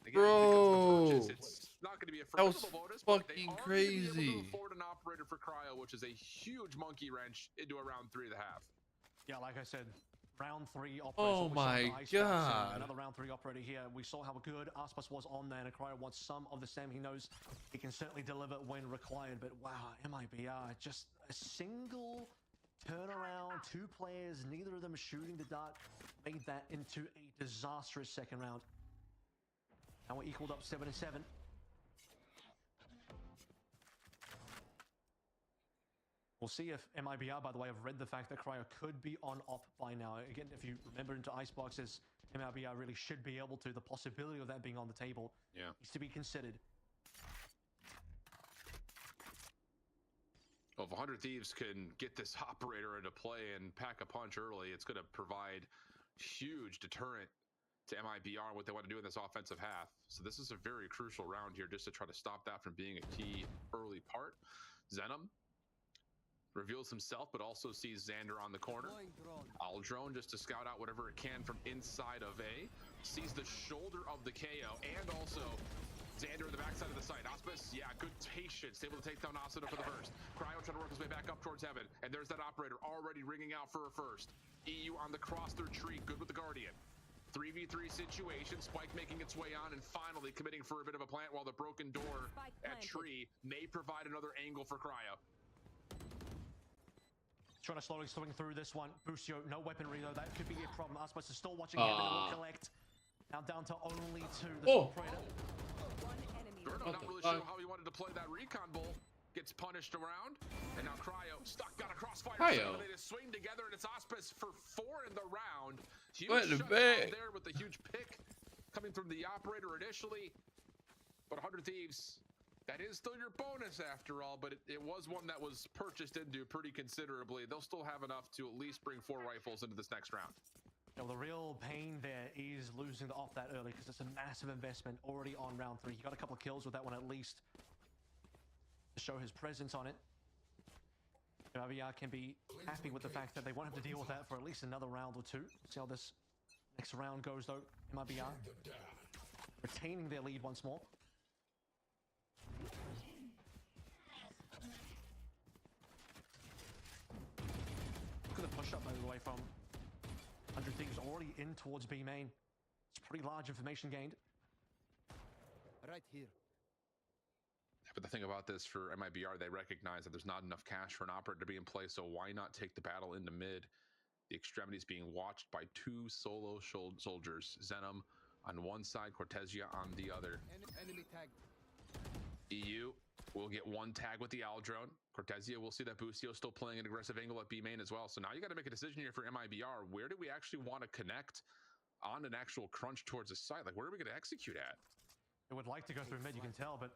again, Bro, because the purchase, it's not going to be a that was forgivable bonus, but they fucking are going to be able crazy. to afford an operator for Cryo, which is a huge monkey wrench into a round 3 of the half. Yeah, like I said, round 3 operator. Oh my God. Another round 3 operator here. We saw how good Aspas was on there, and Cryo wants some of the same. He knows he can certainly deliver when required, but wow, MIBR, just a single turnaround, 2 players, neither of them shooting the dart, made that into a disastrous second round. Now we're equaled up 7-7. We'll see if MIBR, by the way, have read the fact that Cryo could be on op by now. Again, if you remember into Iceboxes, MIBR really should be able to. The possibility of that being on the table needs to be considered. Well, if 100 Thieves can get this operator into play and pack a punch early, it's going to provide huge deterrent to MIBR what they want to do in this offensive half. So this is a very crucial round here just to try to stop that from being a key early part. Zenom reveals himself, but also sees Xander on the corner. Aldrone just to scout out whatever it can from inside of A. Sees the shoulder of the KO and also Xander on the backside of the site. Auspice, yeah, good patience. Able to take down Asuna for the first. Cryo trying to work his way back up towards heaven. And there's that operator already ringing out for a first. EU on the cross through tree. Good with the Guardian. 3v3 situation. Spike making its way on and finally committing for a bit of a plant while the broken door at tree may provide another angle for Cryo. Trying to slowly swing through this one. Busio, no weaponry though. That could be a problem. Aspas is still watching him and it will collect. Now down to only 2. The operator. Birdo not really sure how he wanted to play that recon bolt. Gets punished around. And now Cryo stuck, got a crossfire. Cryo. They just swing together and it's Auspice for 4 in the round. Huge What the shutdown there with the huge pick coming from the operator initially. But 100 Thieves, that is still your bonus after all, but it was one that was purchased into pretty considerably. They'll still have enough to at least bring 4 rifles into this next round. Now, the real pain there is losing off that early because it's a massive investment already on round 3. He got a couple of kills with that one at least to show his presence on it. MIBR can be happy with the fact that they won't have to deal with that for at least another round or 2. See how this next round goes though. MIBR retaining their lead once more. Look at the push up by the way from 100 Thieves already in towards B main. It's pretty large information gained. Right here. But the thing about this for MIBR, they recognize that there's not enough cash for an operator to be in play, so why not take the battle into mid? The extremities being watched by 2 solo soldiers. Zenom on one side, Cortesia on the other. Enemy tagged. EU will get 1 tag with the Aldrone. Cortesia will see that Busio still playing an aggressive angle at B main as well. So now you got to make a decision here for MIBR. Where do we actually want to connect on an actual crunch towards a site? Like, where are we going to execute at? They would like to go through mid, you can tell, but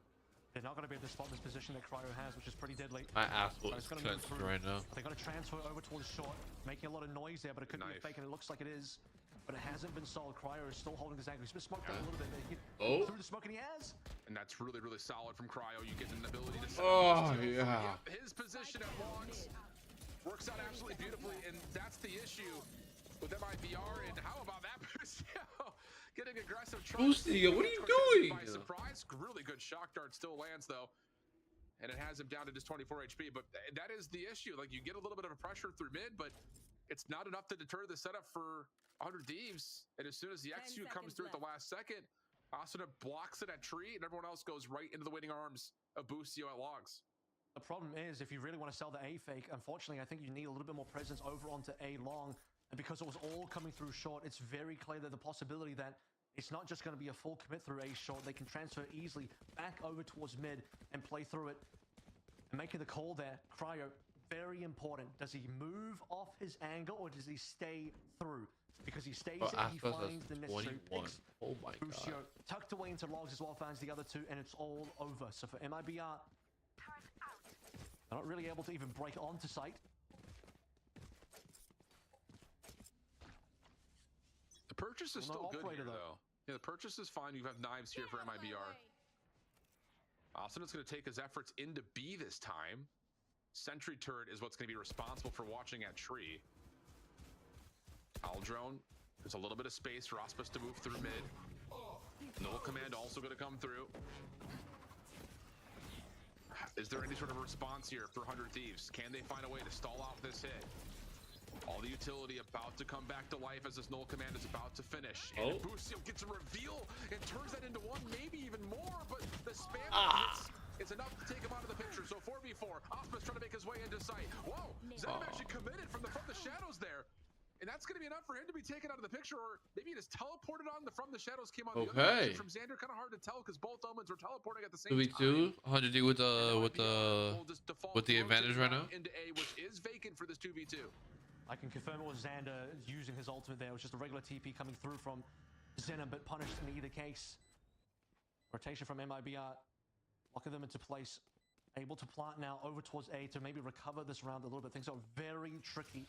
they're not going to be able to spot this position that Cryo has, which is pretty deadly. My ass will It's gonna clenched move through. right now. They're going to transfer over towards short, making a lot of noise there, but it could be a fake, and it looks like it is. But it hasn't been solid. Cryo is still holding his angle. He's been smoked out a little bit. Through the smoke, and he has. And that's really, really solid from Cryo. You get an ability to yeah. his position at once works out absolutely beautifully, and that's the issue with MIBR. And how about that Busio getting aggressive? Busio, what are you doing? By surprise, really good shock dart still lands though, and it has him down to just 24 HP. But that is the issue. Like, you get a little bit of a pressure through mid, but it's not enough to deter the setup for 100 Thieves. And as soon as the XU comes through at the last second, Asuna blocks it at tree, and everyone else goes right into the waiting arms of Busio at logs. The problem is, if you really want to sell the A fake, unfortunately, I think you need a little bit more presence over onto A long. And because it was all coming through short, it's very clear that the possibility that it's not just going to be a full commit through A short. They can transfer easily back over towards mid and play through it. And making the call there, Cryo, very important. Does he move off his angle or does he stay through? Because he stays in, he finds the necessary picks. Oh my Busio god. tucked away into logs as well, finds the other 2, and it's all over. So for MIBR, they're not really able to even break onto site. The purchase is still good here, though. Yeah, the purchase is fine. You have knives here for MIBR. Austin's going to take his efforts into B this time. Sentry turret is what's going to be responsible for watching at tree. Aldrone, there's a little bit of space for Auspice to move through mid. Null command also going to come through. Is there any sort of response here for 100 Thieves? Can they find a way to stall out this hit? All the utility about to come back to life as this null command is about to finish. And Busio gets a reveal and turns that into one, maybe even more, but the spam hits. It's enough to take him out of the picture. So 4v4, Auspice trying to make his way into sight. Whoa, Zenem actually committed from the shadows there. And that's going to be enough for him to be taken out of the picture, or maybe he just teleported on from the shadows, came on the other direction from Xander. Kind of hard to tell because both omens were teleporting at the same time. 2v2, 100D with the advantage right now. Into A, which is vacant for this 2v2. I can confirm it was Xander using his ultimate there. It was just a regular TP coming through from Zenem, but punished in either case. Rotation from MIBR, locking them into place. Able to plant now over towards A to maybe recover this round a little bit. Things are very tricky.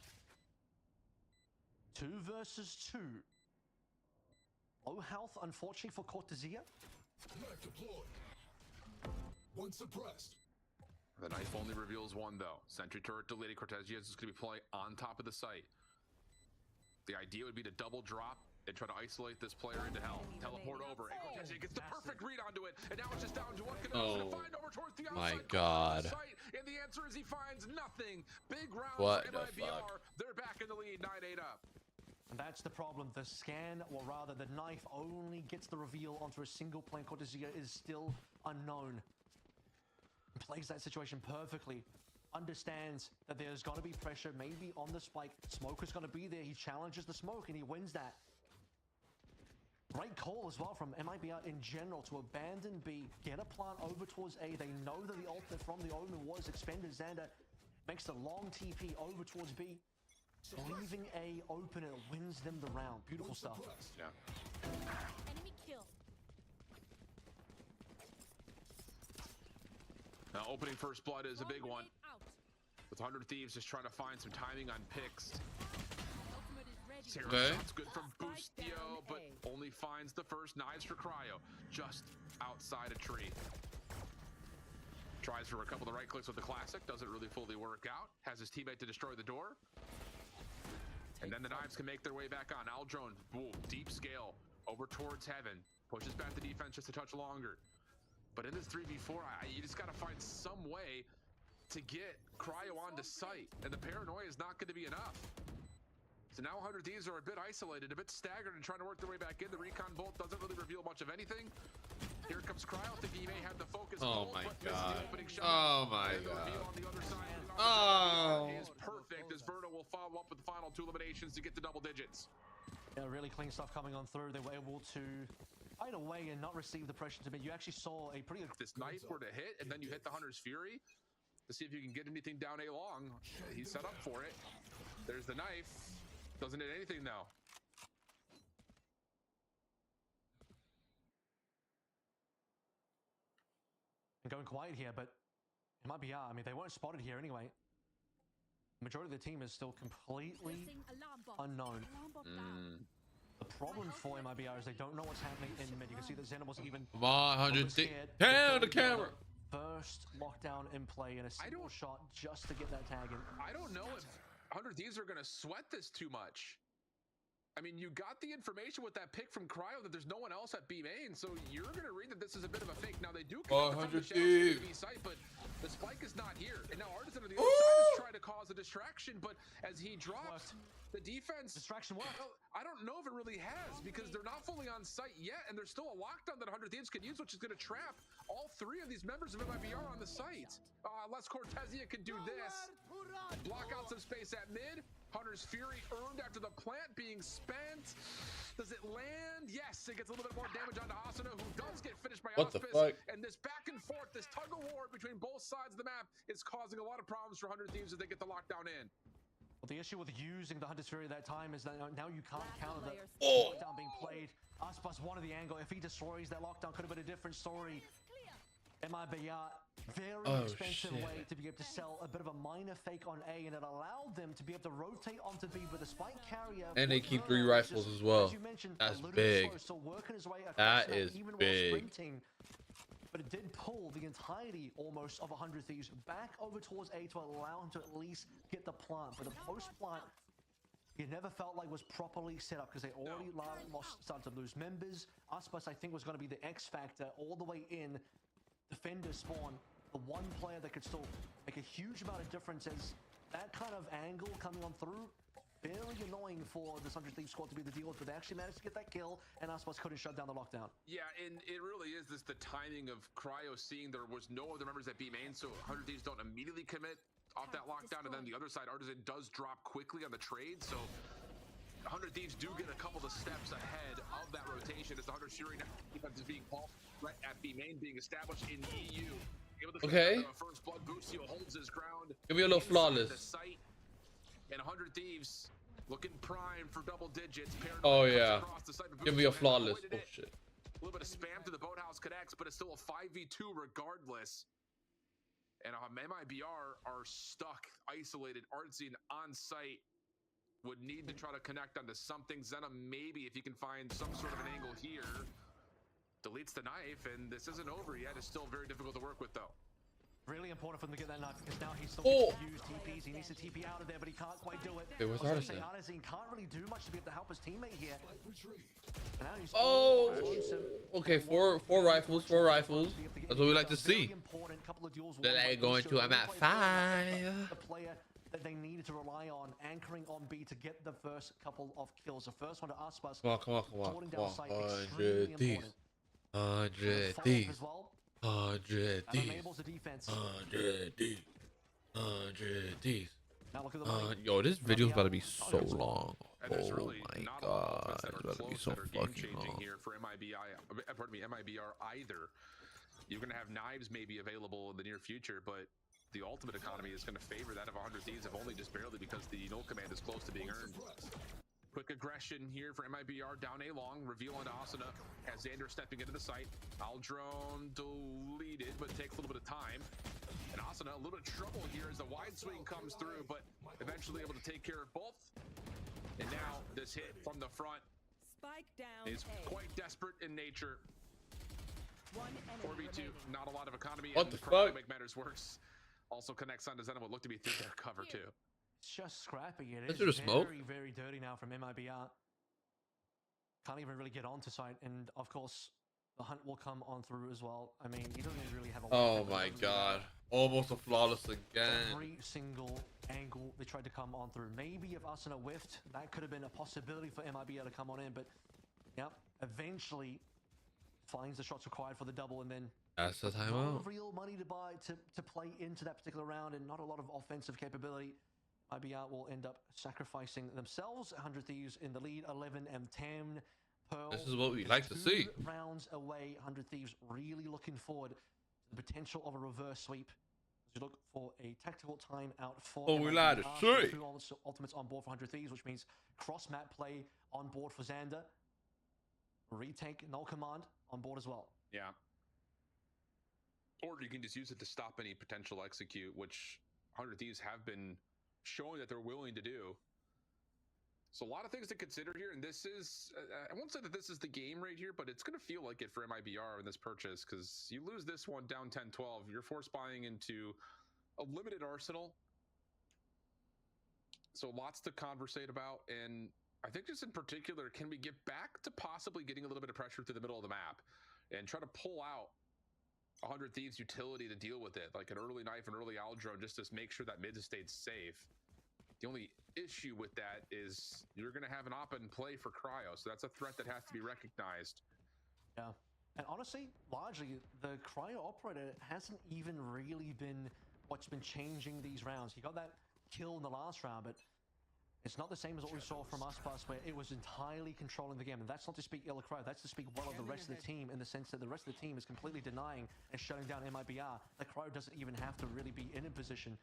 2 versus 2. Low health, unfortunately, for Cortesia. One suppressed. The knife only reveals one, though. Sentry turret to Lady Cortesia is going to be playing on top of the site. The idea would be to double drop and try to isolate this player into hell. Teleport over, and Cortesia gets the perfect read onto it, and now it's just down to one connection to find over towards the outside. My God. Site, and the answer is he finds nothing. Big round What for the MIBR. fuck? They're back in the lead, 9-8 up. And that's the problem. The scan, or rather the knife, only gets the reveal onto a single plane. Cortesia is still unknown. Plays that situation perfectly. Understands that there's got to be pressure, maybe on the spike. Smoker's going to be there. He challenges the smoke and he wins that. Great call as well from MIBR in general to abandon B, get a plant over towards A. They know that the ultimate from the Omen was expended. Xander makes the long TP over towards B, leaving A open, and it wins them the round. Beautiful stuff. Yeah. Enemy kill. Now, opening first blood is a big one. Out. With 100 Thieves just trying to find some timing on picks. Ultimate is ready. Zero Okay. shots good from Spike Bustio, down but A. only finds the first. Knives for Cryo, just outside a tree. Tries for a couple of right clicks with the classic, doesn't really fully work out. Has his teammate to destroy the door. And then the knives can make their way back on. Aldrone, boom, deep scale, over towards heaven. Pushes back the defense just a touch longer. But in this 3v4, you just got to find some way to get Cryo onto sight. And the paranoia is not going to be enough. So now 100 Thieves are a bit isolated, a bit staggered, and trying to work their way back in. The recon bolt doesn't really reveal much of anything. Here comes Cryo, thinking he may have the focus. Oh bolt, my but misses God. the opening shot. Oh my And the God. reveal on the other side. Oh. Is perfect as Verno will follow up with the final 2 eliminations to get to double digits. Yeah, really clean stuff coming on through. They were able to find a way and not receive the pressure to mid. You actually saw a pretty... If this knife were to hit, and then you hit the Hunter's Fury to see if you can get anything down A long. He's set up for it. There's the knife. Doesn't hit anything though. Going quiet here, but it might be I mean, they weren't spotted here anyway. Majority of the team is still completely Pressing alarm bomb. unknown. Alarm bomb down. The problem for MIBR is they don't know what's happening in mid. You can see that Xander wasn't even Come on, 100 scared. Down the camera. First lockdown in play and a single shot just to get that tag in. I don't know if 100 Thieves are going to sweat this too much. I mean, you got the information with that pick from Cryo that there's no one else at B main, so you're going to read that this is a bit of a fake. Now, they do come from the shadows to B site, but the spike is not here. And now Artisan on the other side is trying to cause a distraction, but as he drops, the defense... Distraction worked. I don't know if it really has, because they're not fully on site yet, and there's still a lockdown that 100 Thieves can use, which is going to trap all 3 of these members of MIBR on the site. Unless Cortesia can do this. Block out some space at mid. Hunter's Fury earned after the plant being spent. Does it land? Yes, it gets a little bit more damage onto Asuna, who does get finished by What the Auspice. fuck? And this back and forth, this tug of war between both sides of the map is causing a lot of problems for 100 Thieves as they get the lockdown in. Well, the issue with using the Hunter's Fury at that time is that now you can't counter the Oh. lockdown being played. Aspas wanted the angle. If he destroys that lockdown, could have been a different story. MIBR Very expensive way to be able to sell a bit of a minor fake on A, and it allowed them to be able to rotate onto B with a spike carrier. And they keep 3 Mibr, rifles just, as well. as you mentioned, That's a little big. bit slow, still working his way across That the map, is even while big. sprinting. But it did pull the entirety almost of 100 Thieves back over towards A to allow him to at least get the plant. But the post-plant, you never felt like was properly set up because they already started to lose members. Aspas, I think, was going to be the X factor all the way in. Defender spawn, the one player that could still make a huge amount of difference as that kind of angle coming on through. Very annoying for this 100 Thieves squad to be the deal with, but they actually managed to get that kill, and Aspas couldn't shut down the lockdown. Yeah, and it really is the timing of Cryo seeing there was no other members at B main, so 100 Thieves don't immediately commit off that lockdown, and then the other side, Artisan does drop quickly on the trade, so 100 Thieves do get a couple of steps ahead of that rotation as the 100 shooting defense is being called right at B main, being established in EU. Okay. First blood, Busio holds his ground. Give me a little flawless. The site, and 100 Thieves looking prime for double digits. Oh yeah. Give me a flawless. Oh shit. A little bit of spam to the boathouse connects, but it's still a 5v2 regardless. And MIBR are stuck, isolated. Artsy on site would need to try to connect onto something. Zena, maybe if you can find some sort of an angle here, deletes the knife, and this isn't over yet. It's still very difficult to work with, though. Really important for them to get that knife because now he's still use TPs. He needs to TP out of there, but he can't quite do it. It was Artisan. Artisan can't really do much to be able to help his teammate here. And now he's okay, four rifles. That's what we like to see. Then I go into I'm at 5. The player that they needed to rely on, anchoring on B to get the first couple of kills. The first one to Aspas. Come on. 100 Thieves. 100 Thieves. 100 Thieves. 100 Thieves. 100 Thieves. Yo, this video's about to be so long. Oh my god, it's about to be so fucking long. Here for MIBR either. You're gonna have knives maybe available in the near future, but the ultimate economy is going to favor that of 100 Thieves, if only just barely because the null command is close to being earned. Quick aggression here for MIBR, down A long, reveal onto Asuna as Xander stepping into the site. Aldrone deleted, but takes a little bit of time. And Asuna a little bit of trouble here as the wide swing comes through, but eventually able to take care of both. And now this hit from the front is quite desperate in nature. 4v2, not a lot of economy. What the fuck? Make matters worse. Also connects onto Zena, what looked to be through their cover too. It's just scrapping it. Is there a smoke? Very, very dirty now from MIBR. Can't even really get onto site, and of course, the hunt will come on through as well. I mean, he doesn't really have a. Oh my god! Almost a flawless again. Every single angle they tried to come on through. Maybe if Asuna whiffed, that could have been a possibility for MIBR to come on in, but yeah, eventually finds the shots required for the double, and then that's the not timeout. real money to buy to play into that particular round, and not a lot of offensive capability. IBR will end up sacrificing themselves. 100 Thieves in the lead, 11 and 10. Pearl, This is what we like to see. 2 rounds away. 100 Thieves really looking forward to the potential of a reverse sweep. As you look for a tactical timeout for. Oh, we like to see. 2 ultimates on board for 100 Thieves, which means cross map play on board for Xander. Retake null command on board as well. Yeah. Or you can just use it to stop any potential execute, which 100 Thieves have been showing that they're willing to do. So a lot of things to consider here, and this is, I won't say that this is the game right here, but it's going to feel like it for MIBR in this purchase, because you lose this one down 10-12, you're force buying into a limited arsenal. So lots to conversate about, and I think just in particular, can we get back to possibly getting a little bit of pressure through the middle of the map and try to pull out 100 Thieves utility to deal with it, like an early knife and early Aldrone, just to make sure that mid stays safe. The only issue with that is you're going to have an op in play for Cryo, so that's a threat that has to be recognized. Yeah, and honestly, largely, the Cryo operator hasn't even really been what's been changing these rounds. He got that kill in the last round, but it's not the same as what we saw from Aspas, where it was entirely controlling the game. And that's not to speak ill of Cryo, that's to speak well of the rest of the team, in the sense that the rest of the team is completely denying and shutting down MIBR. That Cryo doesn't even have to really be in a position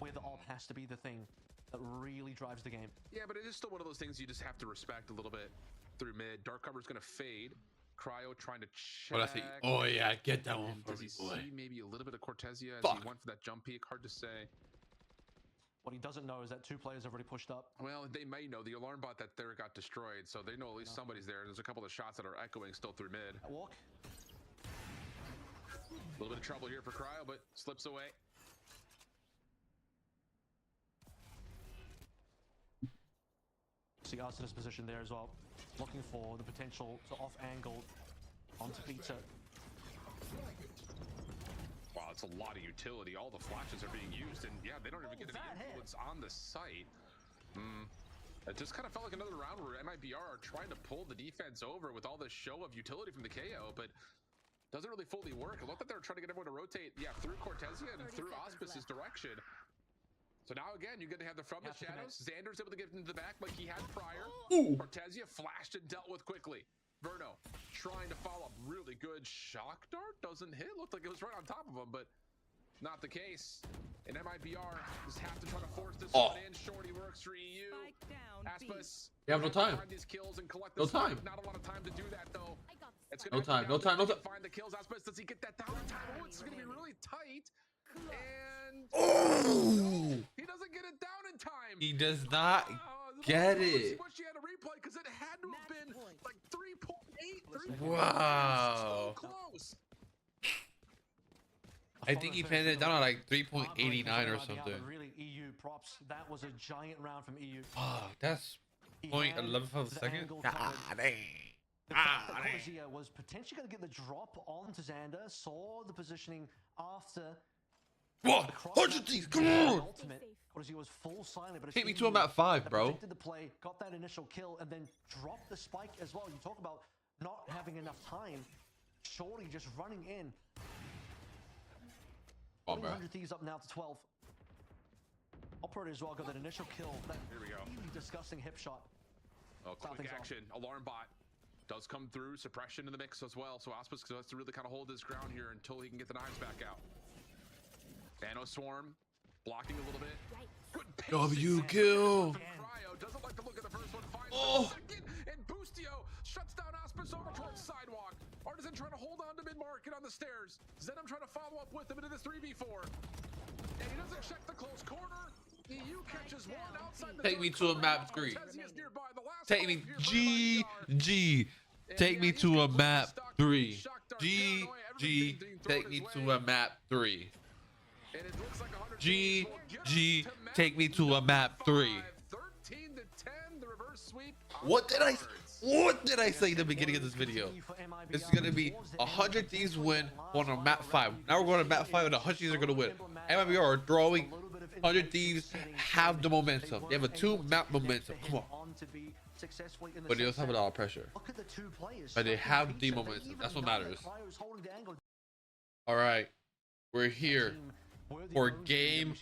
where the op has to be the thing that really drives the game. Yeah, but it is still one of those things you just have to respect a little bit through mid. Dark cover is going to fade. Cryo trying to check. What I think? Oh yeah, get that one for Does me, he boy. see maybe a little bit of Cortesia as Fuck. he went for that jump peek? Hard to say. What he doesn't know is that 2 players have already pushed up. Well, they may know the alarm bot that there got destroyed, so they know at least somebody's there. There's a couple of shots that are echoing still through mid. Walk. A little bit of trouble here for Cryo, but slips away. See Arsenal's position there as well, looking for the potential to off angle onto Peter. Wow, it's a lot of utility. All the flashes are being used, and yeah, they don't even get any influence on the site. It just kind of felt like another round where MIBR are trying to pull the defense over with all this show of utility from the KO, but doesn't really fully work. I love that they're trying to get everyone to rotate, yeah, through Cortesia and through Auspice's direction. So now again, you get to have the from the shadows. Xander's able to get into the back like he had prior. Cortesia flashed and dealt with quickly. Verno trying to follow up. Really good shock dart. Doesn't hit. Looked like it was right on top of him, but not the case. And MIBR just have to try to force this one in. Shorty works for EU. Aspis. You have no time. These kills and collect No this time. Not a lot of time to do that though. It's No time. No time. No time. Find the kills. Aspis, does he get that down in time? Oh, it's going to be really tight. And he doesn't get it down in time. He does not get it. Wish he had a replay because it had to have been like 3.8. Wow. So close. I think he pinned it down at like 3.89 or something. Really, EU props. That was a giant round from EU. Fuck, that's 0.11 of a second. God dang. Cortesia was potentially going to get the drop onto Xander. Saw the positioning after. What? 100 Thieves, come on! Cortesia was full silent, but Hit me to him at 5, bro. Predicted the play, got that initial kill, and then dropped the spike as well. You talk about not having enough time. Shorty just running in. 100 Thieves up now to 12. Operator as well got that initial kill. That Here we go. really disgusting hip shot. Oh, quick action. Alarm bot does come through. Suppression in the mix as well. So Auspice has to really kind of hold his ground here until he can get the knives back out. Nano Swarm blocking a little bit. Good W kill. Cryo doesn't like the look of the first one. Finds the second, and Boostio shuts down Auspice over towards sidewalk. Artisan trying to hold on to mid-market on the stairs. Zenom trying to follow up with him into this 3v4. And he doesn't check the close corner. EU catches one outside the Take me to a map 3. nearby. The last Take me here for GG. Take me to a map 3. GG. Take me to a map 3. And it looks like 100 GG. Take me to a map 3. 13 to 10, the reverse sweep. What did I say in the beginning of this video? This is gonna be 100 Thieves win on a map 5. Now we're going to map 5 and 100 Thieves are gonna win. MIBR are throwing 100 Thieves have the momentum. They have a 2 map momentum. Come on. But they also have a lot of pressure. But they have the momentum. That's what matters. Alright. We're here for game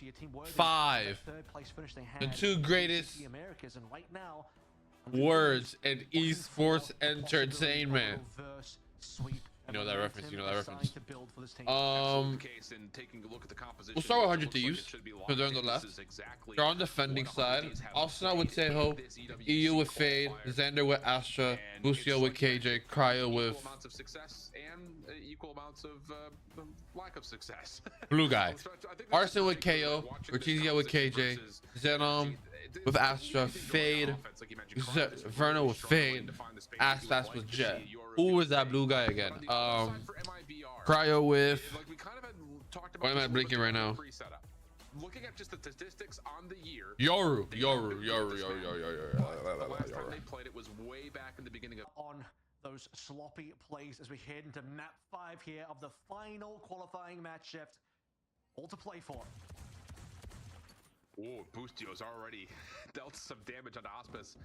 5. The 2 greatest words in esports entertainment. You know that reference. You know that reference. We'll start with 100 Thieves because they're on the left. They're on the defending side. Arsenal with Teho, EU with Fade, Xander with Astra, Lucio with KJ, Cryo with amounts of success and equal amounts of lack of success. Blue Guy. Arsenal with KO, Cortesia with KJ, Zenom with Astra, Fade, Verno with Fade, Aspas with Jet. Who was that blue guy again? Cryo with. Why am I blinking right now? Looking at just the statistics on the year. Yoru. The last time they played it was way back in the beginning of. On those sloppy plays as we head into map 5 here of the final qualifying match shift. All to play for. Oh, Boostio's already dealt some damage onto Auspice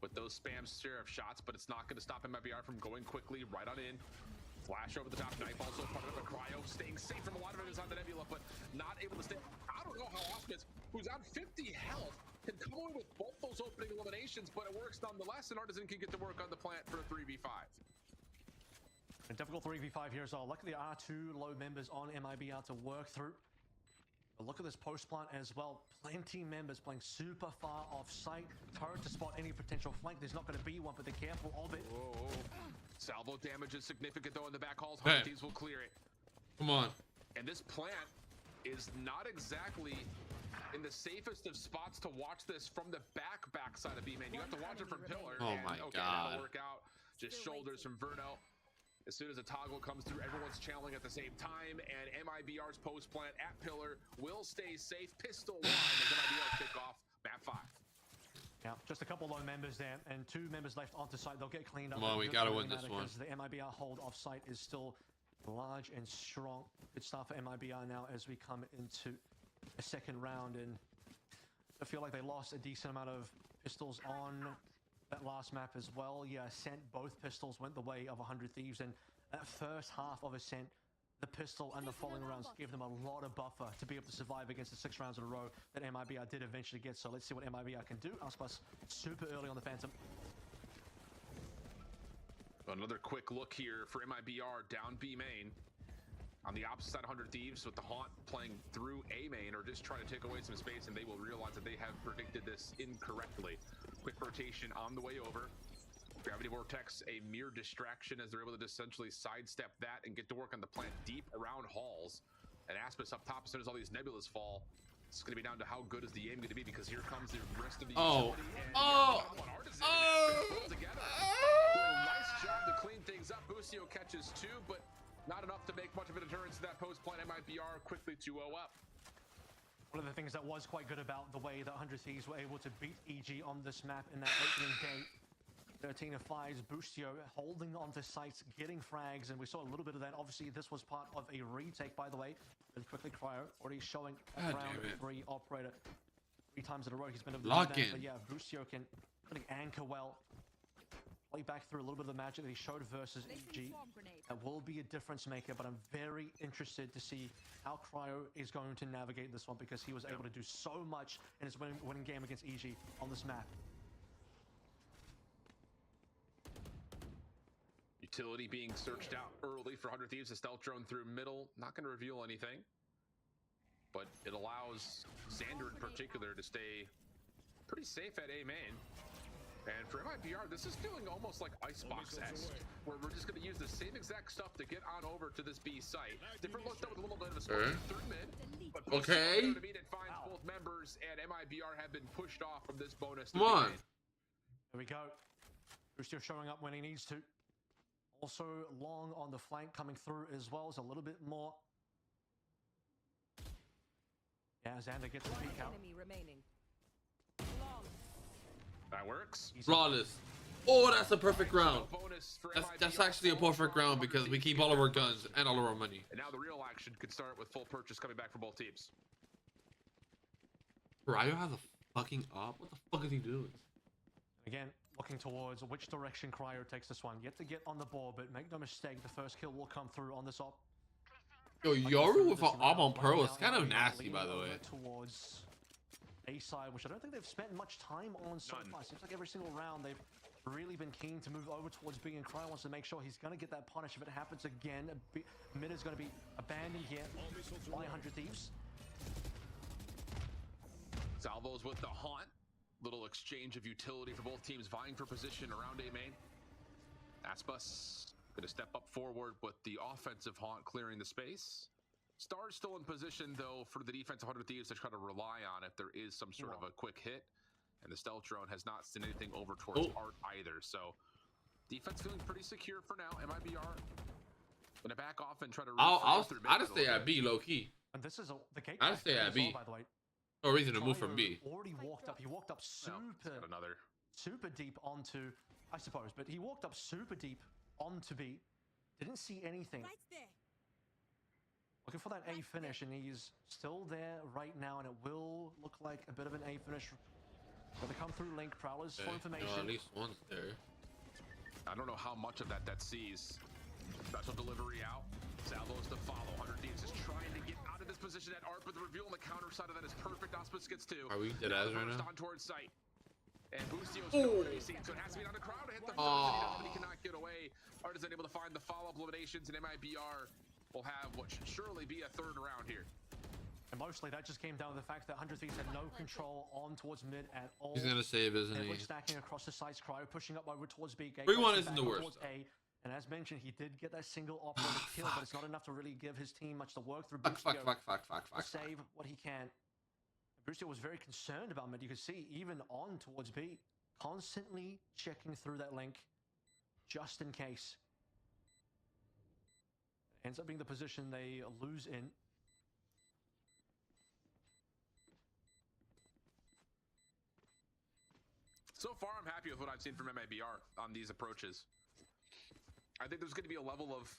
with those spam sheriff shots, but it's not going to stop MIBR from going quickly right on in. Flash over the top, knife also part of the Cryo, staying safe from a lot of it is on the Nebula, but not able to stay. I don't know how Auspice, who's on 50 health, can come away with both those opening eliminations, but it works nonetheless, and Artisan can get to work on the plant for a 3v5. A difficult 3v5 here as well. Luckily, there are 2 low members on MIBR to work through. But look at this post plant as well. Plenty members playing super far off site. Turret to spot any potential flank. There's not going to be one, but they're careful of it. Whoa. Salvo damage is significant though in the back halls. Hey. Thieves will clear it. Come on. And this plant is not exactly in the safest of spots to watch this from the back side of B-Man. You have to watch it from pillar. Oh and, my okay, God. That'll work out. Just shoulders from Verno. As soon as a toggle comes through, everyone's channeling at the same time, and MIBR's post plant at pillar will stay safe. Pistol line as MIBR kick off map 5. Yeah, just a couple low members there, and 2 members left onto site. They'll get cleaned up. Come on, we It gotta doesn't win this one. because the MIBR hold off site is still large and strong. Good start for MIBR now as we come into a second round, and I feel like they lost a decent amount of pistols on that last map as well. Yeah, Ascent, both pistols went the way of 100 Thieves, and that first half of Ascent, the pistol and the following rounds gave them a lot of buffer to be able to survive against the 6 rounds in a row that MIBR did eventually get. So let's see what MIBR can do. Aspas super early on the Phantom. Another quick look here for MIBR down B main. On the opposite side, 100 Thieves with the Haunt playing through A main, or just trying to take away some space, and they will realize that they have predicted this incorrectly. Quick rotation on the way over. Gravity Vortex, a mere distraction as they're able to essentially sidestep that and get to work on the plant deep around halls. And Aspis up top as soon as all these nebulas fall. It's going to be down to how good is the aim going to be, because here comes the rest of the utility. Together. Nice job to clean things up. Busio catches 2, but not enough to make much of a deterrence to that post plant. MIBR quickly 2-0 up. One of the things that was quite good about the way that 100 Thieves were able to beat EG on this map in that opening day. 13 of 5's Busio holding onto sites, getting frags, and we saw a little bit of that. Obviously, this was part of a retake, by the way. Really quickly, Cryo already showing a God round damn it. 3 operator 3 times in a row. He's been able to Lock do that, in. but yeah, Busio can really anchor well. Play back through a little bit of the magic that he showed versus EG. That will be a difference maker, but I'm very interested to see how Cryo is going to navigate this one, because he was able to do so much in his winning game against EG on this map. Utility being searched out early for 100 Thieves. A stealth drone through middle. Not going to reveal anything, but it allows Xander in particular to stay pretty safe at A main. And for MIBR, this is feeling almost like Icebox-esque, where we're just going to use the same exact stuff to get on over to this B site. Different look though, with a little bit of a split through mid. But Okay. to meet it finds both members, and MIBR have been pushed off from this bonus. Come on. There we go. Busio showing up when he needs to. Also long on the flank coming through as well as a little bit more. Yeah, Xander gets the peek out. Enemy remaining. That works. Flawless. Oh, that's a perfect round. Bonus for That's MIBR. actually a perfect round because we keep all of our guns and all of our money. And now the real action could start with full purchase coming back from both teams. Cryo has a fucking op? What the fuck is he doing? Again, looking towards which direction Cryo takes this one. Yet to get on the board, but make no mistake, the first kill will come through on this op. Yo, Yoru with an op on Pearl is kind of nasty, by the way. Towards A side, which I don't think they've spent much time on so far. Seems like every single round they've really been keen to move over towards B, and Cryo wants to make sure he's going to get that punish if it happens again. Mid is going to be abandoned here by 100 Thieves. Salvos with the Haunt. Little exchange of utility for both teams vying for position around A main. Aspas going to step up forward with the offensive Haunt clearing the space. Star's still in position though for the defensive 100 Thieves to try to rely on if there is some sort of a quick hit. And the stealth drone has not seen anything over towards Art either. So defense feeling pretty secure for now. MIBR going to back off and try to. I'd just stay at B low key. And this is the gate. I'd stay at B. By the way, No reason to move from B. Already walked up. He walked up super deep onto, I suppose, but he walked up super deep onto B. Didn't see anything. Right there. Looking for that A finish, and he's still there right now, and it will look like a bit of an A finish. But they come through Link Prowlers for information. At least one's there. I don't know how much of that sees. Special delivery out. Salvos to follow. 100 Thieves is trying to get out of this position at Art, but the reveal on the counter side of that is perfect. Auspice gets 2. Are we dead as right now? On towards sight. And Busio still racing, so it has to be on the crowd to hit the first, but he cannot get away. Art is unable to find the follow-up eliminations, and MIBR will have what should surely be a third round here. And mostly that just came down to the fact that 100 Thieves had no control on towards mid at all. He's gonna save, isn't They he? were stacking across the sites, Cryo pushing up over towards B. 3-1 isn't the worst, towards A. And as mentioned, he did get that single operator kill, but it's not enough to really give his team much to work through. Fuck. Save what he can. Brewster was very concerned about mid. You could see even on towards B, constantly checking through that link just in case. Ends up being the position they lose in. So far, I'm happy with what I've seen from MIBR on these approaches. I think there's going to be a level of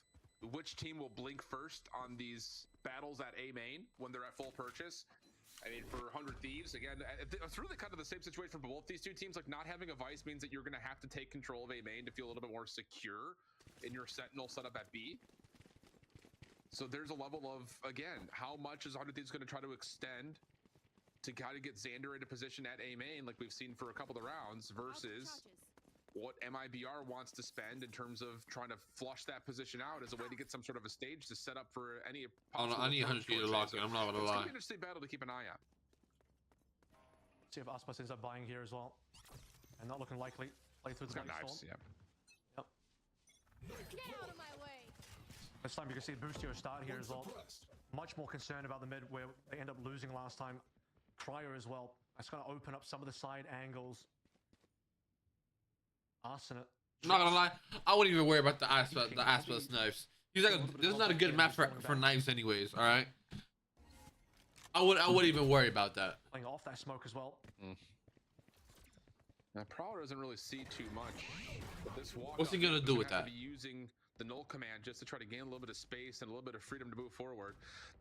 which team will blink first on these battles at A main when they're at full purchase. I mean, for 100 Thieves, again, it's really kind of the same situation for both these two teams. Like, not having a Vice means that you're going to have to take control of A main to feel a little bit more secure in your Sentinel setup at B. So there's a level of, again, how much is 100 Thieves going to try to extend to kind of get Xander into position at A main, like we've seen for a couple of rounds, versus what MIBR wants to spend in terms of trying to flush that position out as a way to get some sort of a stage to set up for any possible. I need 100 to lock in. I'm not gonna lie. It's gonna be an interesting battle to keep an eye on. See if Aspas ends up buying here as well, and not looking likely. Play through the Knives, yeah. Yep. Get out of my way. This time you can see Boostio start here as well. Much more concerned about the mid, where they end up losing last time. Cryo as well. That's going to open up some of the side angles. Arsena. Not gonna lie, I wouldn't even worry about the Aspas knives. He's like, this is not a good map for knives, anyways. All right. I wouldn't even worry about that. Playing off that smoke as well. Now Prowler doesn't really see too much. But this walk What's he gonna do with that? Be using the null command just to try to gain a little bit of space and a little bit of freedom to move forward.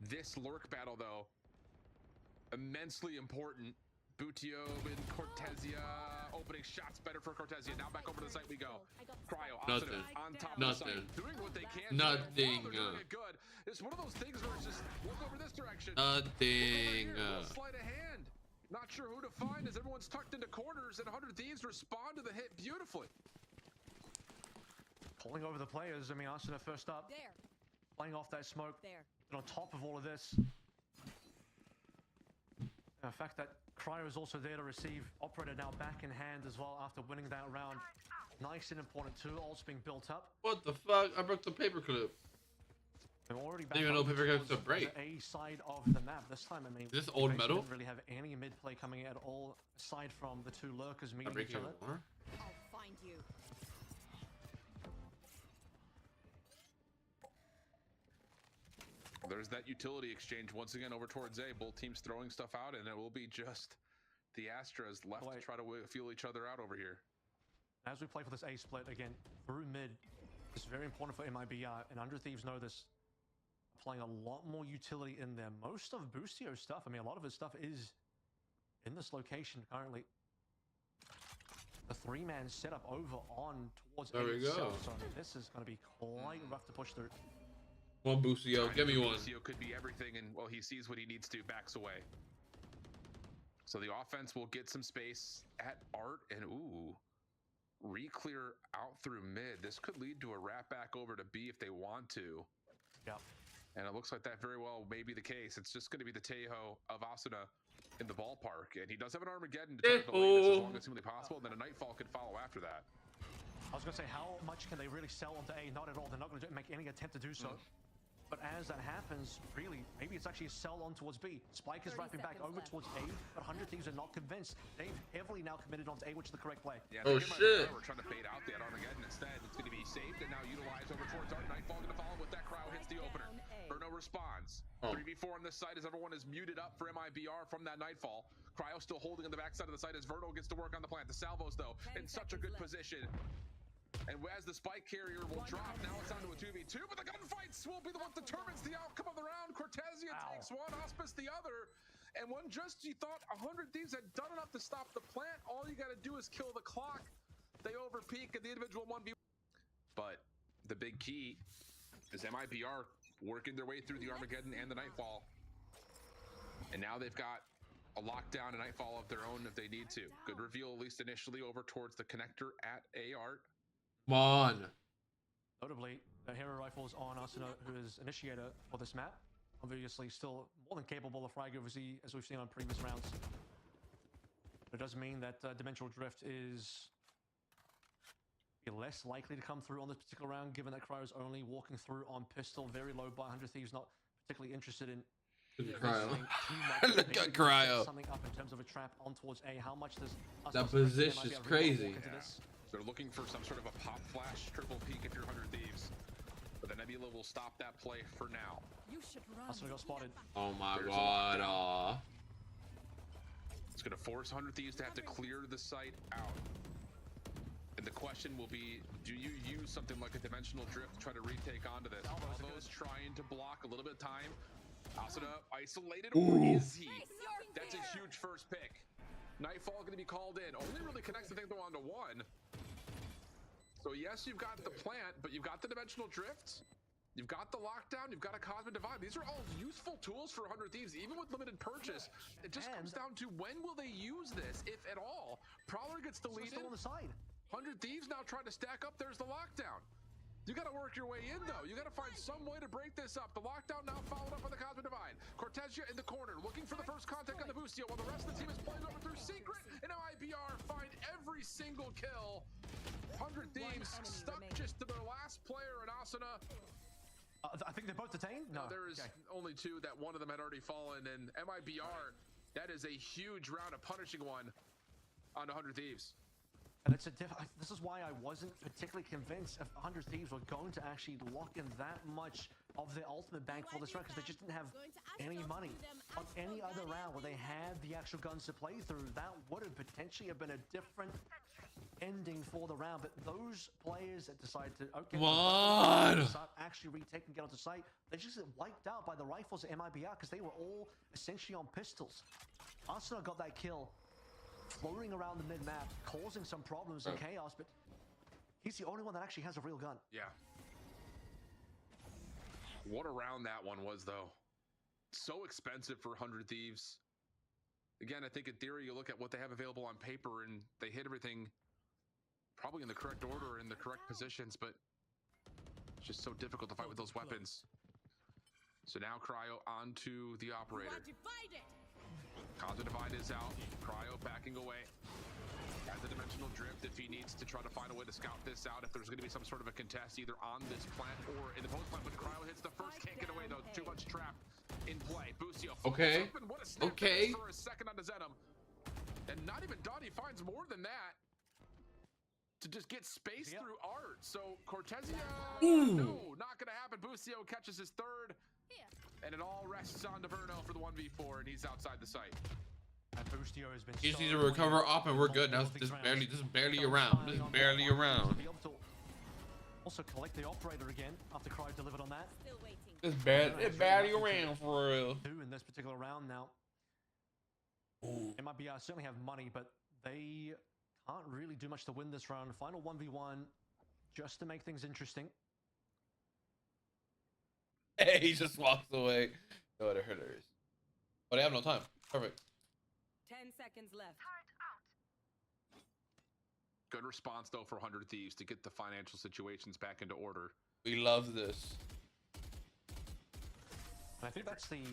This lurk battle, though, immensely important. Bootio and Cortesia opening shots better for Cortesia. Now back over to the site we go. Cryo Nothing. on top Nothing. of the site, doing what they can. Nothing. While they're doing it good. It's one of those things where it's just look over this direction. Nothing. Sleight of hand. Not sure who to find as everyone's tucked into corners, and 100 Thieves respond to the hit beautifully. Pulling over the players. I mean, Arsena first up. There. Playing off that smoke. There. And on top of all of this, the fact that Cryo is also there to receive. Operator now back in hand as well after winning that round. Nice and important too. Ult's being built up. What the fuck? I broke the paperclip. They're already back. Didn't even know over paperclips towards to break. The A side of the map. This time, I mean, Is this old Theives metal? Didn't really have any mid play coming at all, aside from the two lurkers meeting each other. I'll find you. There's that utility exchange once again over towards A. Both teams throwing stuff out, and it will be just the Astras left to try to feel each other out over here. As we play for this A split again through mid, it's very important for MIBR, and 100 Thieves know this. Applying a lot more utility in there. Most of Boostio's stuff, I mean, a lot of his stuff is in this location currently. The three-man setup over on towards There we go. itself, so this is going to be quite rough to push through. One Boostio, give me one. Boostio could be everything, and well, he sees what he needs to, backs away. So the offense will get some space at Art, and ooh, re-clear out through mid. This could lead to a wrap back over to B if they want to. Yep. And it looks like that very well may be the case. It's just going to be the Tejo of Asuna in the ballpark, and he does have an Armageddon to try to delay this as long as humanly possible. And then a Nightfall could follow after that. I was going to say, how much can they really sell onto A? Not at all. They're not going to make any attempt to do so. But as that happens, really, maybe it's actually a sell on towards B. Spike is 30 wrapping back seconds over left. towards A, but 100 Thieves are not convinced. They've heavily now committed onto A, which is the correct play. Yeah, Oh, shit. We're trying to fade out that Armageddon instead. It's going to be saved and now utilized over towards Art. Nightfall going to follow with that crowd hits the opener. Verno responds. 3v4 on this side as everyone is muted up for MIBR from that Nightfall. Cryo still holding on the backside of the site as Verno gets to work on the plant. The salvos, though, in such a good position. And as the spike carrier will drop, now it's down to a 2v2, but the gunfights will be the one that determines the outcome of the round. Cortesia takes one, Auspice the other. And when just you thought 100 Thieves had done enough to stop the plant, all you got to do is kill the clock. They overpeak at the individual 1v1. But the big key is MIBR working their way through the Armageddon and the Nightfall. And now they've got a lockdown and Nightfall of their own if they need to. Good reveal, at least initially, over towards the connector at A-Art. Come on. Notably, the hero rifle is on Arsena, who is initiator for this map. obviously still more than capable of frag, obviously, as we've seen on previous rounds. But it does mean that Dimensional Drift is less likely to come through on this particular round, given that Cryo's only walking through on pistol, very low buy. 100 Thieves not particularly interested in Look at Cryo. too much. Look at Cryo. Something up in terms of a trap on towards A. How much does That position's crazy. They're looking for some sort of a pop flash triple peek if you're 100 Thieves. But the Nebula will stop that play for now. You should run. Asuna got spotted. Oh my There's a god. lockdown. It's going to force 100 Thieves to have to clear the site out. And the question will be, do you use something like a Dimensional Drift to try to retake onto this? Almost trying to block a little bit of time. Asuna isolated, or is he? That's a huge first pick. Nightfall going to be called in. Only really connects the thing though onto one. So yes, you've got the plant, but you've got the Dimensional Drift. You've got the lockdown, you've got a Cosmic Divide. These are all useful tools for 100 Thieves, even with limited purchase. It just comes down to when will they use this, if at all. Prowler gets deleted. Still on the side. 100 Thieves now trying to stack up. There's the lockdown. You got to work your way in, though. You got to find some way to break this up. The lockdown now followed up by the Cosmic Divide. Cortesia in the corner, looking for the first contact on the Boostio, while the rest of the team is playing over through Secret, and Mibr find every single kill. 100 Thieves stuck just to their last player in Asuna. I think they're both detained? No. There is only two. That one of them had already fallen, and Mibr, that is a huge round, a punishing one on 100 Thieves. And it's this is why I wasn't particularly convinced if 100 Thieves were going to actually lock in that much of their ultimate bank for this round, because they just didn't have any money. On any other round where they had the actual guns to play through, that would have potentially have been a different ending for the round. But those players that decide to start actually retaking, get onto site, they just get wiped out by the rifles at Mibr because they were all essentially on pistols. Arsenal got that kill, floating around the mid-map, causing some problems and chaos, but he's the only one that actually has a real gun. Yeah. What a round that one was, though. So expensive for 100 Thieves. Again, I think in theory, you look at what they have available on paper, and they hit everything probably in the correct order, in the correct positions, but it's just so difficult to fight with those weapons. So now Cryo onto the operator. Cosmic Divide is out. Cryo backing away. Has the Dimensional Drift if he needs to try to find a way to scout this out. If there's going to be some sort of a contest either on this plant or in the post plant, but Cryo hits the first, can't get away though. Too much trap in play. Boostio. Okay. What a snap for a second onto Zenom. And not even done. He finds more than that to just get space through art. So Cortesia, no, not going to happen. Boostio catches his third. And it all rests on Diverno for the 1v4, and he's outside the site. And Boostio has been He just needs to recover up, and we're good. Now this is barely around. This is barely around. Also collect the operator again after Cryo delivered on that. Still waiting. It's barely around for real. Two in this particular round now. Mibr certainly have money, but they can't really do much to win this round. Final 1v1 just to make things interesting. Hey, he just walks away. No, they're hilarious. But they have no time. Perfect. 10 seconds left. Good response, though, for 100 Thieves to get the financial situations back into order. We love this. And I think that's the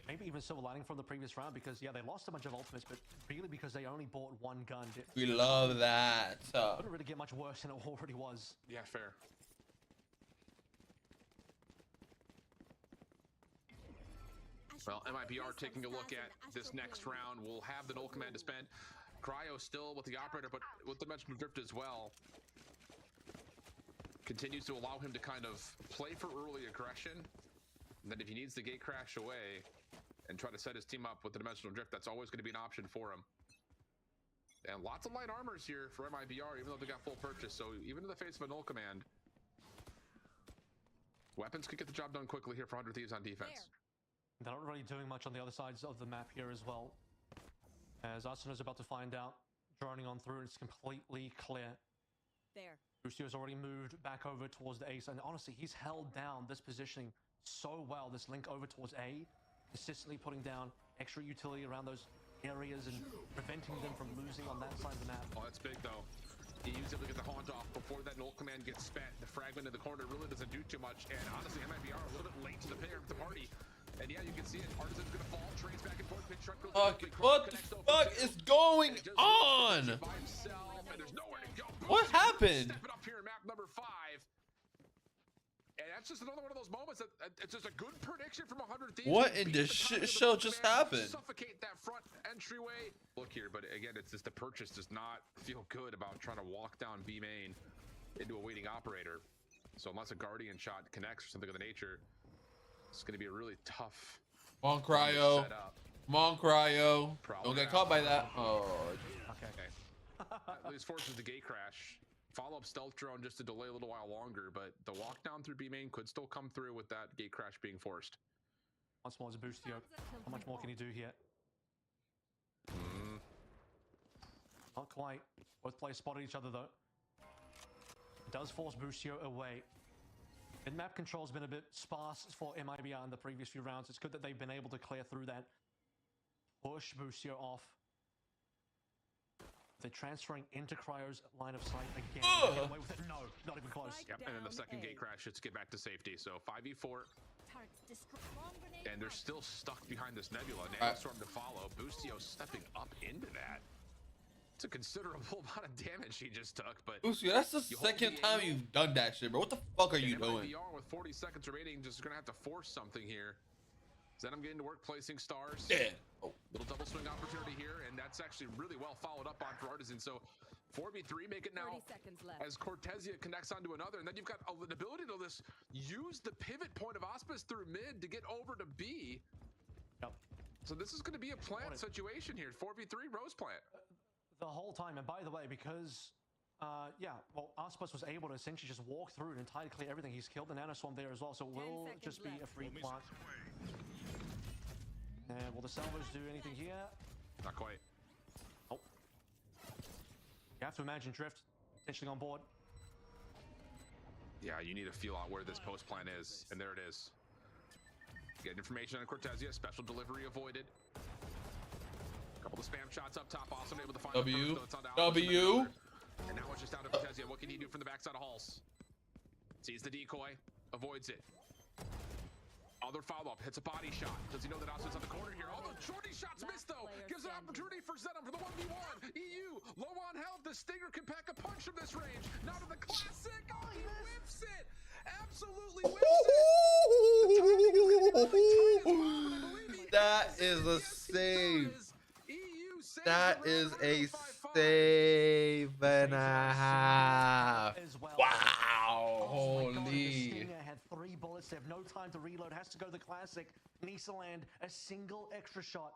maybe even silver lining from the previous round, because yeah, they lost a bunch of ultimates, but really because they only bought one gun. We love that. Couldn't really get much worse than it already was. Yeah, fair. Well, Mibr taking a look at this next round. We'll have the null command to spend. Cryo still with the operator, but with the Dimensional Drift as well. Continues to allow him to kind of play for early aggression. And then if he needs the gate crash away and try to set his team up with the Dimensional Drift, that's always going to be an option for him. And lots of light armors here for Mibr, even though they got full purchase. So even in the face of a null command, weapons could get the job done quickly here for 100 Thieves on defense. They're not really doing much on the other sides of the map here as well. As Arsenal is about to find out, droning on through, it's completely clear. There. Boostio's already moved back over towards the ace, and honestly, he's held down this positioning so well, this link over towards A, consistently putting down extra utility around those areas and preventing them from losing on that side of the map. Oh, that's big though. He used it to get the haunt off before that ult command gets spent. The fragment in the corner really doesn't do too much. And honestly, MIBR a little bit late to the party. And yeah, you can see it. Artisan's gonna fall, trains back and forth. Pin truck goes What the fuck is going on? by himself, and there's nowhere to go. What happened? Stepping up here in map number 5. And that's just another one of those moments that it's just a good prediction from 100 Thieves. What in the shit show just happened? Suffocate that front entryway. Look here, but again, it's just the purchase does not feel good about trying to walk down B main into a waiting operator. So unless a Guardian shot connects or something of the nature, it's going to be a really tough. Come on, Cryo. Setup. Come on, Cryo. Probably Don't get not. caught by that. Oh. Okay. At least forces the gate crash. Follow-up stealth drone just to delay a little while longer, but the walk down through B main could still come through with that gate crash being forced. Once more as a boostio. How much more can he do here? Not quite. Both players spotted each other though. Does force Boostio away. And map control's been a bit sparse for MIBR in the previous few rounds. It's good that they've been able to clear through that. Push Boostio off. They're transferring into Cryo's line of sight again. Get away with it. No, not even close. Yep, and then the second gate crash should get back to safety. So 5v4, and they're still stuck behind this nebula. Nanostorm to follow. Boostio stepping up into that. It's a considerable amount of damage he just took, but Boostio, that's the second time you've done that shit, bro. What the fuck are you doing? MIBR with 40 seconds remaining, just gonna have to force something here. Then I'm getting to work placing stars. Yeah. Oh. Little double swing opportunity here, and that's actually really well followed up on for Artisan. So 4v3, make it now as Cortezia connects onto another, and then you've got the ability to just use the pivot point of Auspice through mid to get over to B. Yep. So this is going to be a plant situation here. 4v3 Rose plant. The whole time, and by the way, because Auspice was able to essentially just walk through and entirely clear everything. He's killed the nanoswarm there as well, so it will just be a free plant. And will the salvos do anything here? Not quite. Oh. You have to imagine Drift potentially on board. Yeah, you need to feel out where this post plant is, and there it is. Get information on Cortezia, special delivery avoided. A couple of spam shots up top, also able to find W. W. And now it's just down to Cortezia. What can he do from the backside of Halls? Sees the decoy, avoids it. Other follow-up, hits a body shot. Does he know that Auspice on the corner here? All the shorty shots missed though. Gives an opportunity for Zenom for the 1v1. EU, low on health. The Stinger can pack a punch from this range. Now to the classic. Oh, he whips it. Absolutely whips it. That is a save. That is a save and a half. Wow. Holy. Had 3 bullets. They have no time to reload. Has to go to the classic. Needs to land a single extra shot.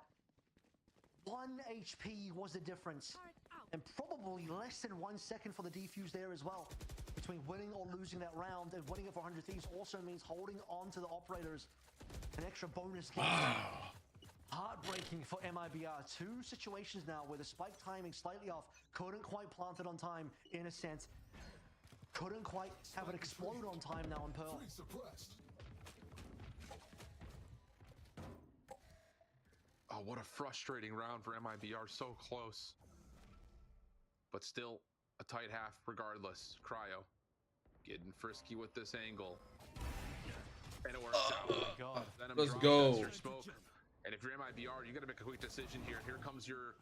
1 HP was the difference. And probably less than 1 second for the defuse there as well. Between winning or losing that round, and winning it for 100 Thieves also means holding on to the operators. An extra bonus game. Heartbreaking for MIBR. 2 situations now where the spike timing slightly off. Couldn't quite plant it on time in a sense. Couldn't quite have it explode on time now in Pearl. Oh, what a frustrating round for MIBR. So close. But still a tight half regardless. Cryo getting frisky with this angle. And it works out. Oh my God. Let's go. Smoke. And if you're MIBR, you got to make a quick decision here. Here comes your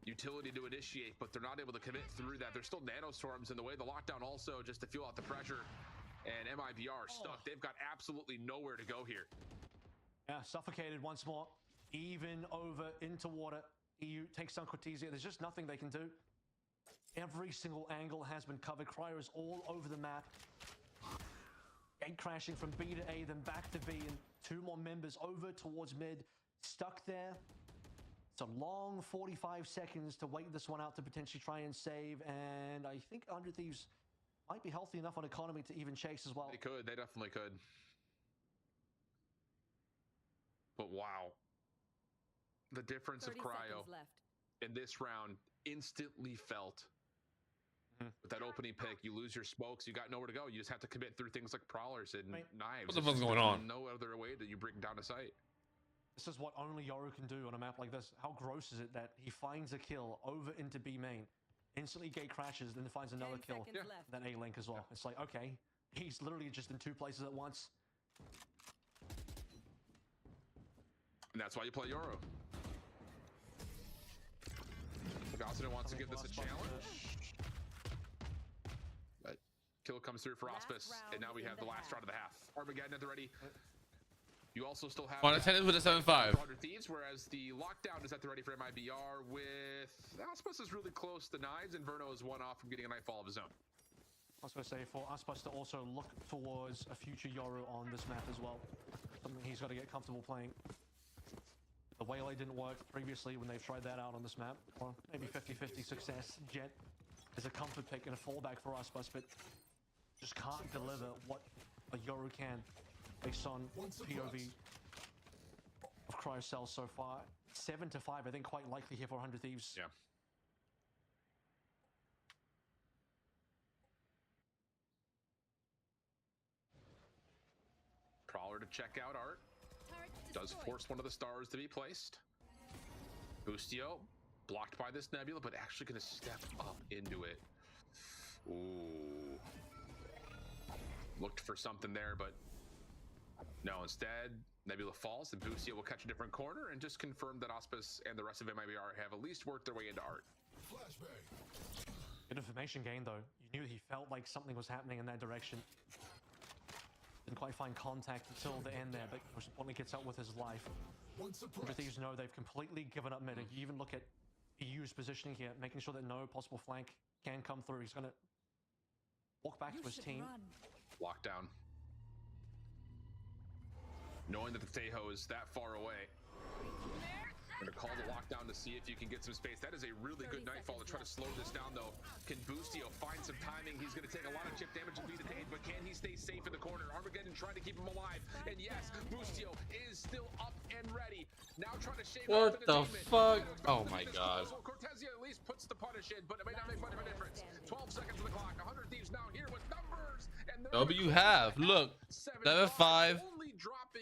utility to initiate, but they're not able to commit through that. There's still nanostorms in the way. The lockdown also just to feel out the pressure. And MIBR stuck. They've got absolutely nowhere to go here. Yeah, suffocated once more. Even over into water. EU takes down Cortezia. There's just nothing they can do. Every single angle has been covered. Cryo is all over the map. Gate crashing from B to A, then back to B, and 2 more members over towards mid. Stuck there. It's a long 45 seconds to wait this one out to potentially try and save, and I think 100 Thieves might be healthy enough on economy to even chase as well. They could. They definitely could. But wow. The difference of Cryo in this round instantly felt. With that opening pick, you lose your smokes. You got nowhere to go. You just have to commit through things like prowlers and knives. What the fuck's going on? No other way that you bring down a sight. This is what only Yoru can do on a map like this. How gross is it that he finds a kill over into B main? Instantly gate crashes, then finds another 10 kill. seconds left. Then A-Link as well. It's like, okay, he's literally just in 2 places at once. And that's why you play Yoru. Austin wants to give this a challenge. But kill comes through for Auspice, and now we have the last round of the half. Armageddon at the ready. You also still have On attendance with a 7-5. Thieves, whereas the lockdown is at the ready for MIBR with Auspice is really close to Knives, and Verno is one off from getting a Nightfall of his own. I was going to say, for Auspice to also look towards a future Yoru on this map as well. Something he's got to get comfortable playing. The Waylay didn't work previously when they've tried that out on this map. Or maybe 50-50 success. Jet is a comfort pick and a fallback for Auspice, but just can't deliver what a Yoru can based on POV of Cryocell so far. 7-5, I think quite likely here for 100 Thieves. Yeah. Prowler to check out Art. Does force one of the stars to be placed. Boostio blocked by this Nebula, but actually going to step up into it. Ooh. Looked for something there, but no, instead, Nebula falls, and Boostio will catch a different corner and just confirm that Auspice and the rest of MIBR have at least worked their way into Art. Good information gain, though. You knew he felt like something was happening in that direction. Didn't quite find contact until the end there, but most importantly gets out with his life. Thieves know they've completely given up mid. You even look at EU's positioning here, making sure that no possible flank can come through. He's going to walk back to his team. Lockdown. Knowing that the Theives is that far away. Gonna call the lockdown to see if you can get some space. That is a really good Nightfall to try to slow this down, though. Can Boostio find some timing? He's gonna take a lot of chip damage and be detained, but can he stay safe in the corner? Armageddon trying to keep him alive. And yes, Boostio is still up and ready. Now trying to shave What the fuck? Oh my god. Cortezia at least puts the punish in, but it may not make much of a difference. 12 seconds on the clock. 100 Thieves now here with numbers. And W have. Look. 7-5.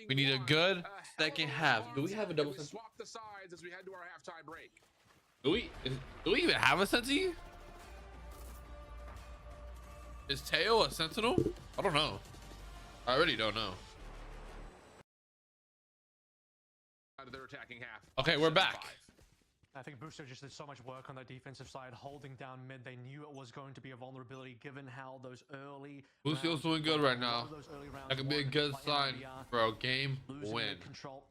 We need a good second half. Do we have a double sense? Swap the sides as we head to our halftime break. Do we even have a Sensi? Is Teo a Sentinel? I don't know. I really don't know. Out of their attacking half. Okay, we're back. I think Booster just did so much work on the defensive side, holding down mid. They knew it was going to be a vulnerability given how those early Boostio's doing good right now. That could be a good sign for a game win. Control.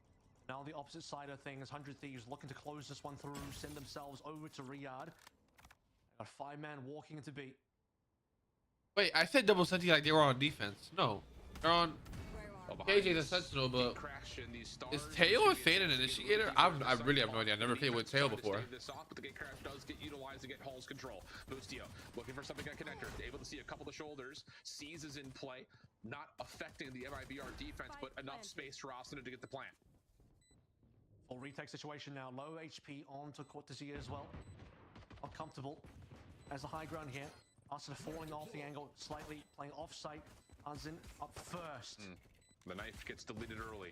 Now on the opposite side of things, 100 Thieves looking to close this one through, send themselves over to Riyadh. A 5-man walking into B. Wait, I said double Sensi like they were on defense. No, they're on. KJ's a Sentinel, but is Teo a Fade an initiator? I really have no idea. I've never played with Teo before. But the gate crash does get utilized to get Hall's control. Boostio looking for something on connector. Able to see a couple of shoulders. Sees is in play, not affecting the MIBR defense, but enough space for Austin to get the plant. Full retake situation now. Low HP onto Cortezia as well. Uncomfortable as the high ground here. Austin falling off the angle slightly, playing off-site. Unzin up first. The knife gets deleted early.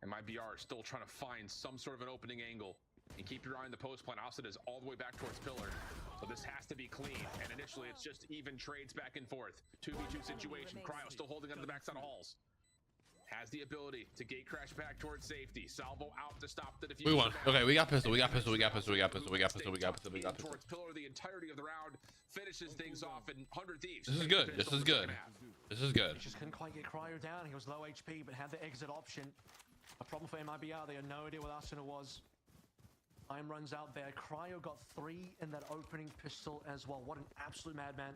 And MIBR is still trying to find some sort of an opening angle. And keep your eye on the post plan. Austin is all the way back towards pillar. So this has to be clean. And initially it's just even trades back and forth. 2v2 situation. Cryo still holding on to the backside of Halls. Has the ability to gate crash back towards safety. Salvo out to stop the defuse. We won. Okay, we got pistol. We got pistol. We got pistol. We got pistol. We got pistol. We got pistol. We got pistol. Towards pillar the entirety of the round. Finishes things off in 100 Thieves. This is good. This is good. This is good. He just couldn't quite get Cryo down. He was low HP, but had the exit option. A problem for MIBR. They had no idea what Arsenal was. Time runs out there. Cryo got 3 in that opening pistol as well. What an absolute madman.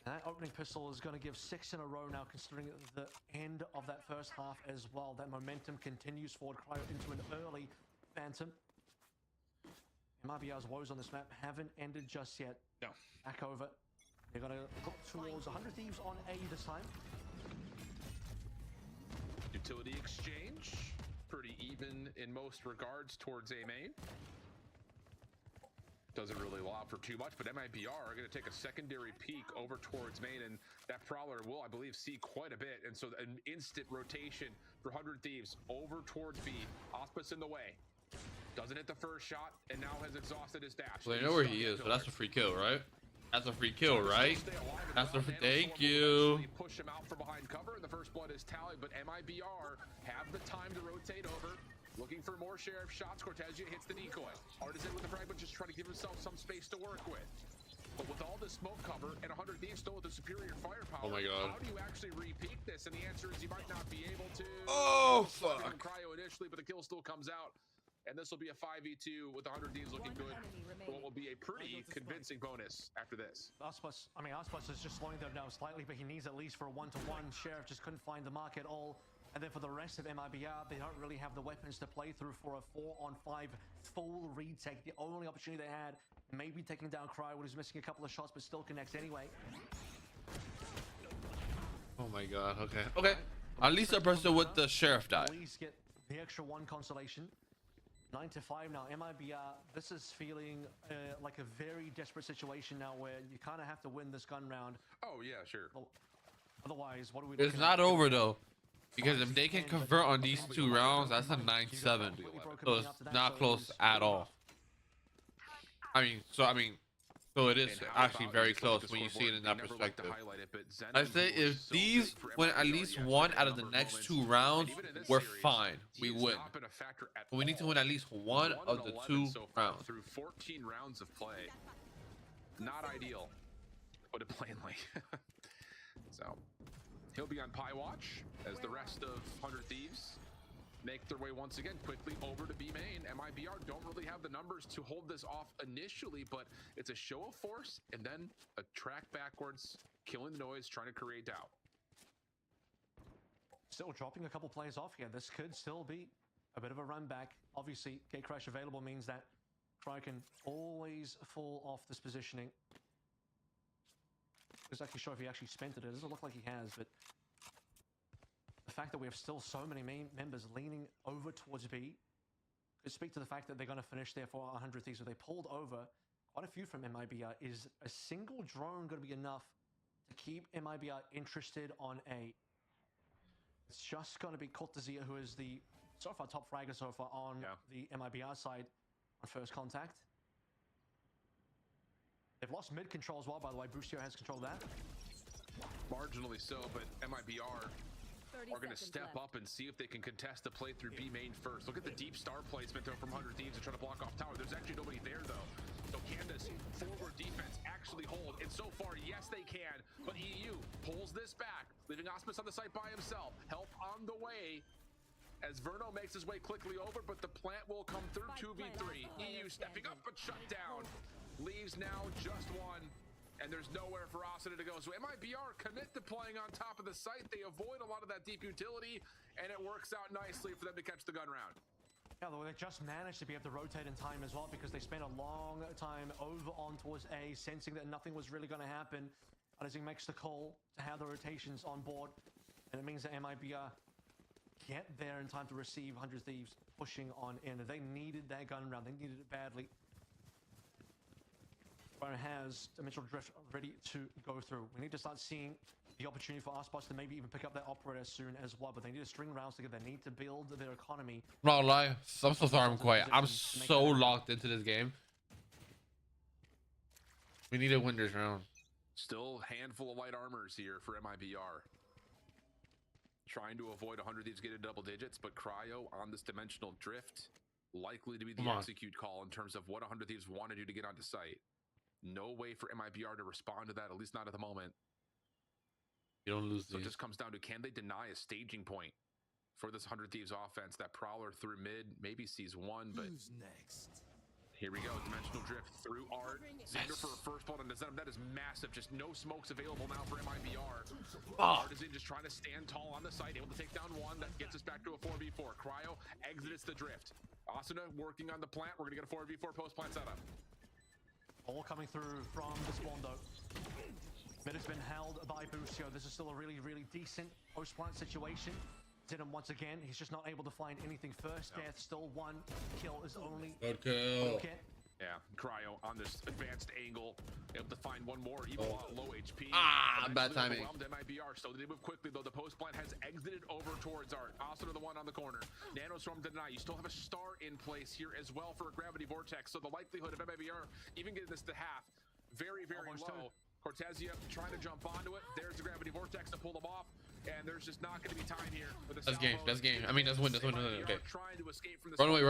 And that opening pistol is going to give 6 in a row now, considering the end of that first half as well. That momentum continues forward. Cryo into an early Phantom. MIBR's woes on this map haven't ended just yet. No. Back over. They're going to look towards 100 Thieves on A this time. Utility exchange. Pretty even in most regards towards A main. Doesn't really allow for too much, but MIBR are going to take a secondary peek over towards main, and that Prowler will, I believe, see quite a bit. And so an instant rotation for 100 Thieves over towards B. Auspice in the way. Doesn't hit the first shot, and now has exhausted his dash. Well, they know where he is, but that's a free kill, right? That's a free kill, right? That's a thank you. Push him out from behind cover, and the first blood is tallied, but MIBR have the time to rotate over. Looking for more sheriff shots. Cortezia hits the decoy. Artisan with the fragment, just trying to give himself some space to work with. But with all this smoke cover and 100 Thieves still with the superior firepower, oh my god, how do you actually repeat this? And the answer is you might not be able to. Oh fuck. Cryo initially, but the kill still comes out. And this will be a 5v2 with 100 Thieves looking good. What will be a pretty convincing bonus after this. Aspas is just slowing them down slightly, but he needs at least for a 1-to-1. Sheriff just couldn't find the mark at all. And then for the rest of MIBR, they don't really have the weapons to play through for a 4-on-5 full retake. The only opportunity they had, maybe taking down Cryo, who's missing a couple of shots, but still connects anyway. Oh my god, okay. Okay. At least the person with the sheriff died. At least get the extra 1 consolation. 9-5 now. MIBR, this is feeling like a very desperate situation now where you kind of have to win this gun round. Oh, yeah, sure. Otherwise, what do we It's not over though. Because if they can convert on these 2 rounds, that's a 9-7. So it's not close at all. So it is actually very close when you see it in that perspective. I say if these win at least 1 out of the next 2 rounds, we're fine. We win. But we need to win at least 1 of the 2 rounds. Through 14 rounds of play. Not ideal, put it plainly. So he'll be on Pie Watch as the rest of 100 Thieves make their way once again quickly over to B main. MIBR don't really have the numbers to hold this off initially, but it's a show of force and then a track backwards, killing the noise, trying to create doubt. Still dropping a couple plays off here. This could still be a bit of a run back. Obviously, gate crash available means that Cryo can always fall off this positioning. It's actually sure if he actually spent it. It doesn't look like he has, but the fact that we have still so many main members leaning over towards B could speak to the fact that they're going to finish there for 100 Thieves. So they pulled over quite a few from MIBR. Is a single drone going to be enough to keep MIBR interested on A? It's just going to be Cortezia, who is the so far top fragger so far on the MIBR side on first contact. They've lost mid control as well, by the way. Bustio has controlled that. Marginally so, but MIBR are going to step up and see if they can contest the play through B main first. Look at the deep star placement though from 100 Thieves to try to block off tower. There's actually nobody there though. So can this forward defense actually hold? And so far, yes they can, but EU pulls this back, leaving Osmus on the site by himself. Help on the way as Verno makes his way quickly over, but the plant will come through. 2v3. EU stepping up but shut down. Leaves now just 1. And there's nowhere for Asuna to go. So MIBR commit to playing on top of the site. They avoid a lot of that deep utility, and it works out nicely for them to catch the gun round. Yeah, though they just managed to be able to rotate in time as well, because they spent a long time over on towards A, sensing that nothing was really going to happen. Artisan makes the call to have the rotations on board, and it means that MIBR get there in time to receive 100 Thieves pushing on in. They needed that gun round. They needed it badly. Has Dimensional Drift ready to go through. We need to start seeing the opportunity for Aspas to maybe even pick up that operator soon as well, but they need to string rounds together. They need to build their economy. I'm not gonna lie, I'm so sorry I'm quiet. I'm so locked into this game. We need to win this round. Still handful of light armors here for MIBR. Trying to avoid 100 Thieves getting double digits, but Cryo on this Dimensional Drift likely to be the execute call in terms of what 100 Thieves want to do to get onto site. No way for MIBR to respond to that, at least not at the moment. You don't lose. So it just comes down to, can they deny a staging point for this 100 Thieves offense? That Prowler through mid maybe sees 1, but who's next? Here we go. Dimensional Drift through Art. Xander for a first blood on Dezenum. That is massive. Just no smokes available now for MIBR. Artisan just trying to stand tall on the site, able to take down 1. That gets us back to a 4v4. Cryo exits the drift. Asuna working on the plant. We're going to get a 4v4 post-plant setup. All coming through from the spawn though. Mid has been held by Bustio. This is still a really, really decent post-plant situation. Didn't once again. He's just not able to find anything first. Death, still 1 kill is only good kill. get. Yeah, Cryo on this advanced angle, able to find one more, even low HP. Bad timing. MIBR, so they move quickly though. The post plant has exited over towards Art. Also the one on the corner. Nanoswarm deny. You still have a star in place here as well for a gravity vortex. So the likelihood of MIBR even getting this to half, very, very low. Cortezia trying to jump onto it. There's the gravity vortex to pull them off. And there's just not going to be time here. That's game. That's game. I mean, that's win. That's win. Okay. Trying to escape from Run away.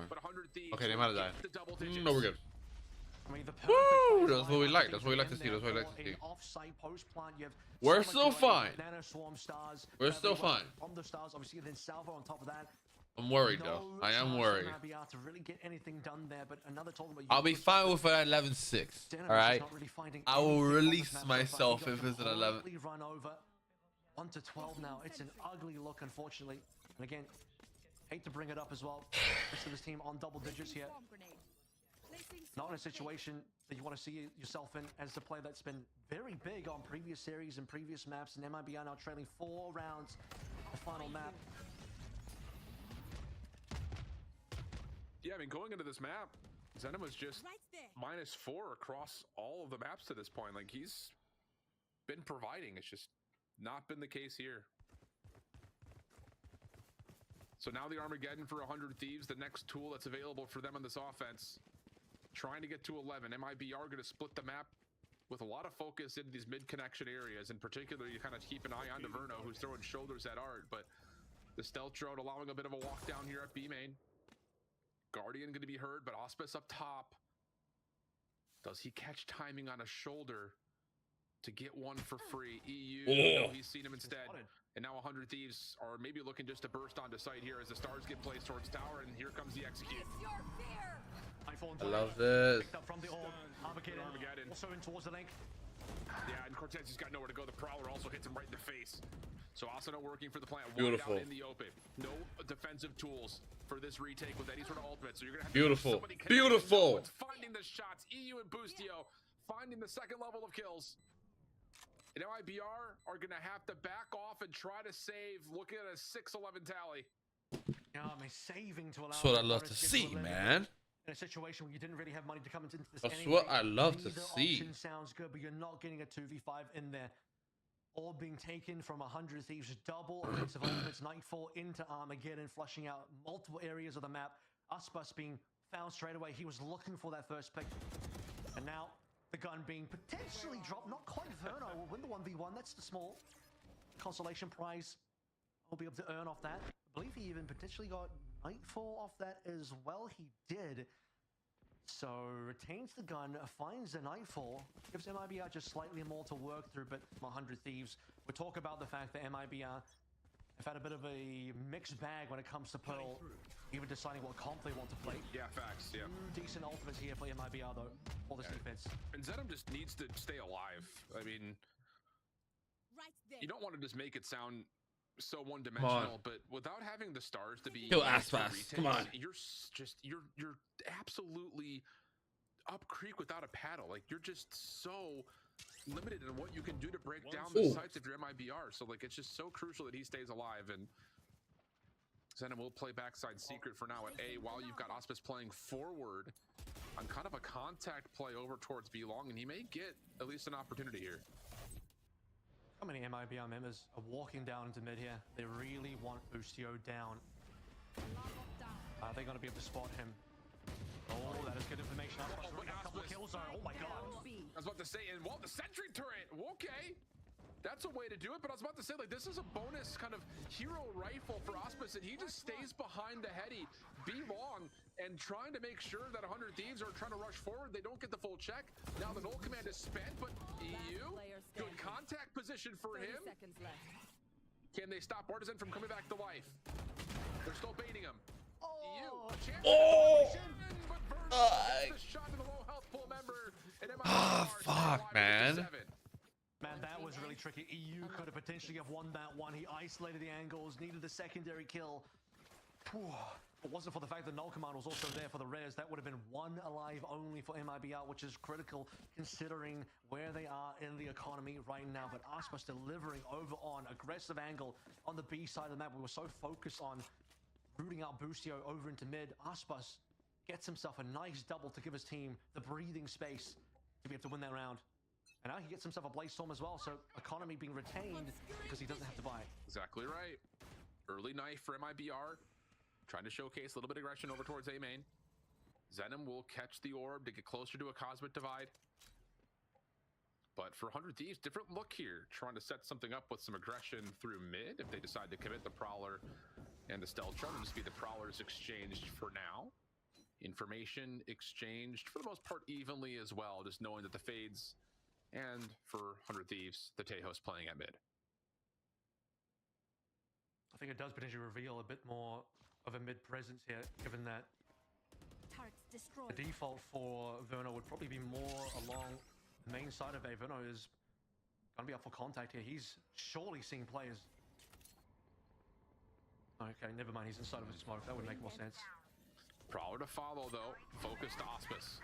But 100 Thieves. Okay, they might have died. No, we're good. I mean, Woo! That's what we like. That's what we like to see. That's what we like to see. We're still fine. We're still fine. From the stars, obviously, then Salvo on top of that. I'm worried though. I am worried. To really get anything done there, but another I'll be fine with an 11-6. All right. I will release myself if it's an 11. Run over 1 to 12 now. It's an ugly look, unfortunately. And again, hate to bring it up as well. Rest of this team on double digits here. Not in a situation that you want to see yourself in as a player that's been very big on previous series and previous maps, and MIBR now trailing 4 rounds the final map. Yeah, I mean, going into this map, Zenom was just -4 across all of the maps to this point. Like, he's been providing. It's just not been the case here. So now the Armageddon for 100 Thieves, the next tool that's available for them on this offense. Trying to get to 11. MIBR going to split the map with a lot of focus into these mid-connection areas. In particular, you kind of keep an eye on Verno, who's throwing shoulders at Art, but the stealth drone allowing a bit of a walk down here at B main. Guardian going to be heard, but Auspice up top. Does he catch timing on a shoulder to get one for free? EU, no, he's seen him instead. And now 100 Thieves are maybe looking just to burst onto site here as the stars get placed towards tower, and here comes the execute. I love this. Picked up from the Armageddon. Also in towards the link. Yeah, and Cortez has got nowhere to go. The Prowler also hits him right in the face. So Asuna working for the plant. Beautiful. Out in the open. No defensive tools for this retake with any sort of ultimate. So you're gonna have beautiful. To Beautiful. Finding the shots. EU and Boostio finding the second level of kills. And MIBR are gonna have to back off and try to save. Looking at a 6-11 tally. Yeah, I mean, saving to allow. That's what I love to see, man. In a situation where you didn't really have money to come into this. That's anyway, what I love to see. Option sounds good, but you're not getting a 2v5 in there. All being taken from 100 Thieves, double offensive ultimates, Nightfall into Armageddon, flushing out multiple areas of the map. Usbus being found straight away. He was looking for that first pick. And now the gun being potentially dropped. Not quite Verno will win the 1v1. That's the small consolation prize. He'll be able to earn off that. I believe he even potentially got Nightfall off that as well. He did. So retains the gun, finds the Nightfall, gives MIBR just slightly more to work through, but 100 Thieves. We talk about the fact that MIBR have had a bit of a mixed bag when it comes to Pearl, even deciding what comp they want to play. Yeah, facts, yeah. Decent ultimates here for MIBR though, for this defense. And Zenom just needs to stay alive. I mean, you don't want to just make it sound so one-dimensional, but without having the stars to be come on, you're absolutely up creek without a paddle. Like, you're just so limited in what you can do to break down the sites if you're MIBR. So like, it's just so crucial that he stays alive. And Zenom will play backside secret for now at A, while you've got Auspice playing forward on kind of a contact play over towards B long, and he may get at least an opportunity here. How many MIBR members are walking down into mid here? They really want Boostio down. Are they going to be able to spot him? Oh, that is good information. A couple of kills. Oh my god. I was about to say, and well, the sentry turret. Okay, that's a way to do it. But I was about to say, like, this is a bonus kind of hero rifle for Auspice, and he just stays behind the heady, B long, and trying to make sure that 100 Thieves are trying to rush forward. They don't get the full check. Now the null command is spent, but EU, good contact position for him. Can they stop Artisan from coming back to life? They're still baiting him. EU, a chance but Verno the shot to the low health pool member. Fuck, man. Man, that was really tricky. EU could have potentially have won that one. He isolated the angles, needed the secondary kill. If it wasn't for the fact that Null Command was also there for the res, that would have been one alive only for MIBR, which is critical considering where they are in the economy right now. But Aspas delivering over on aggressive angle on the B side of the map. We were so focused on rooting out Boostio over into mid. Aspas gets himself a nice double to give his team the breathing space to be able to win that round. And now he gets himself a Blaze Storm as well, so economy being retained because he doesn't have to buy it. Exactly right. Early knife for Mibr. Trying to showcase a little bit of aggression over towards A main. Zenom will catch the orb to get closer to a Cosmic Divide. But for 100 Thieves, different look here. Trying to set something up with some aggression through mid. If they decide to commit the Prowler and the Stealth Charge, it'll just be the Prowlers exchanged for now. Information exchanged for the most part evenly as well, just knowing that the Fades and for 100 Thieves, the Theives playing at mid. I think it does potentially reveal a bit more of a mid presence here, given that Turrets destroyed. the default for Verno would probably be more along the main side of A. Verno is going to be up for contact here. He's surely seeing players. Okay, never mind. He's inside of a smoke. That would make more sense. Prowler to follow though. Focused Auspice.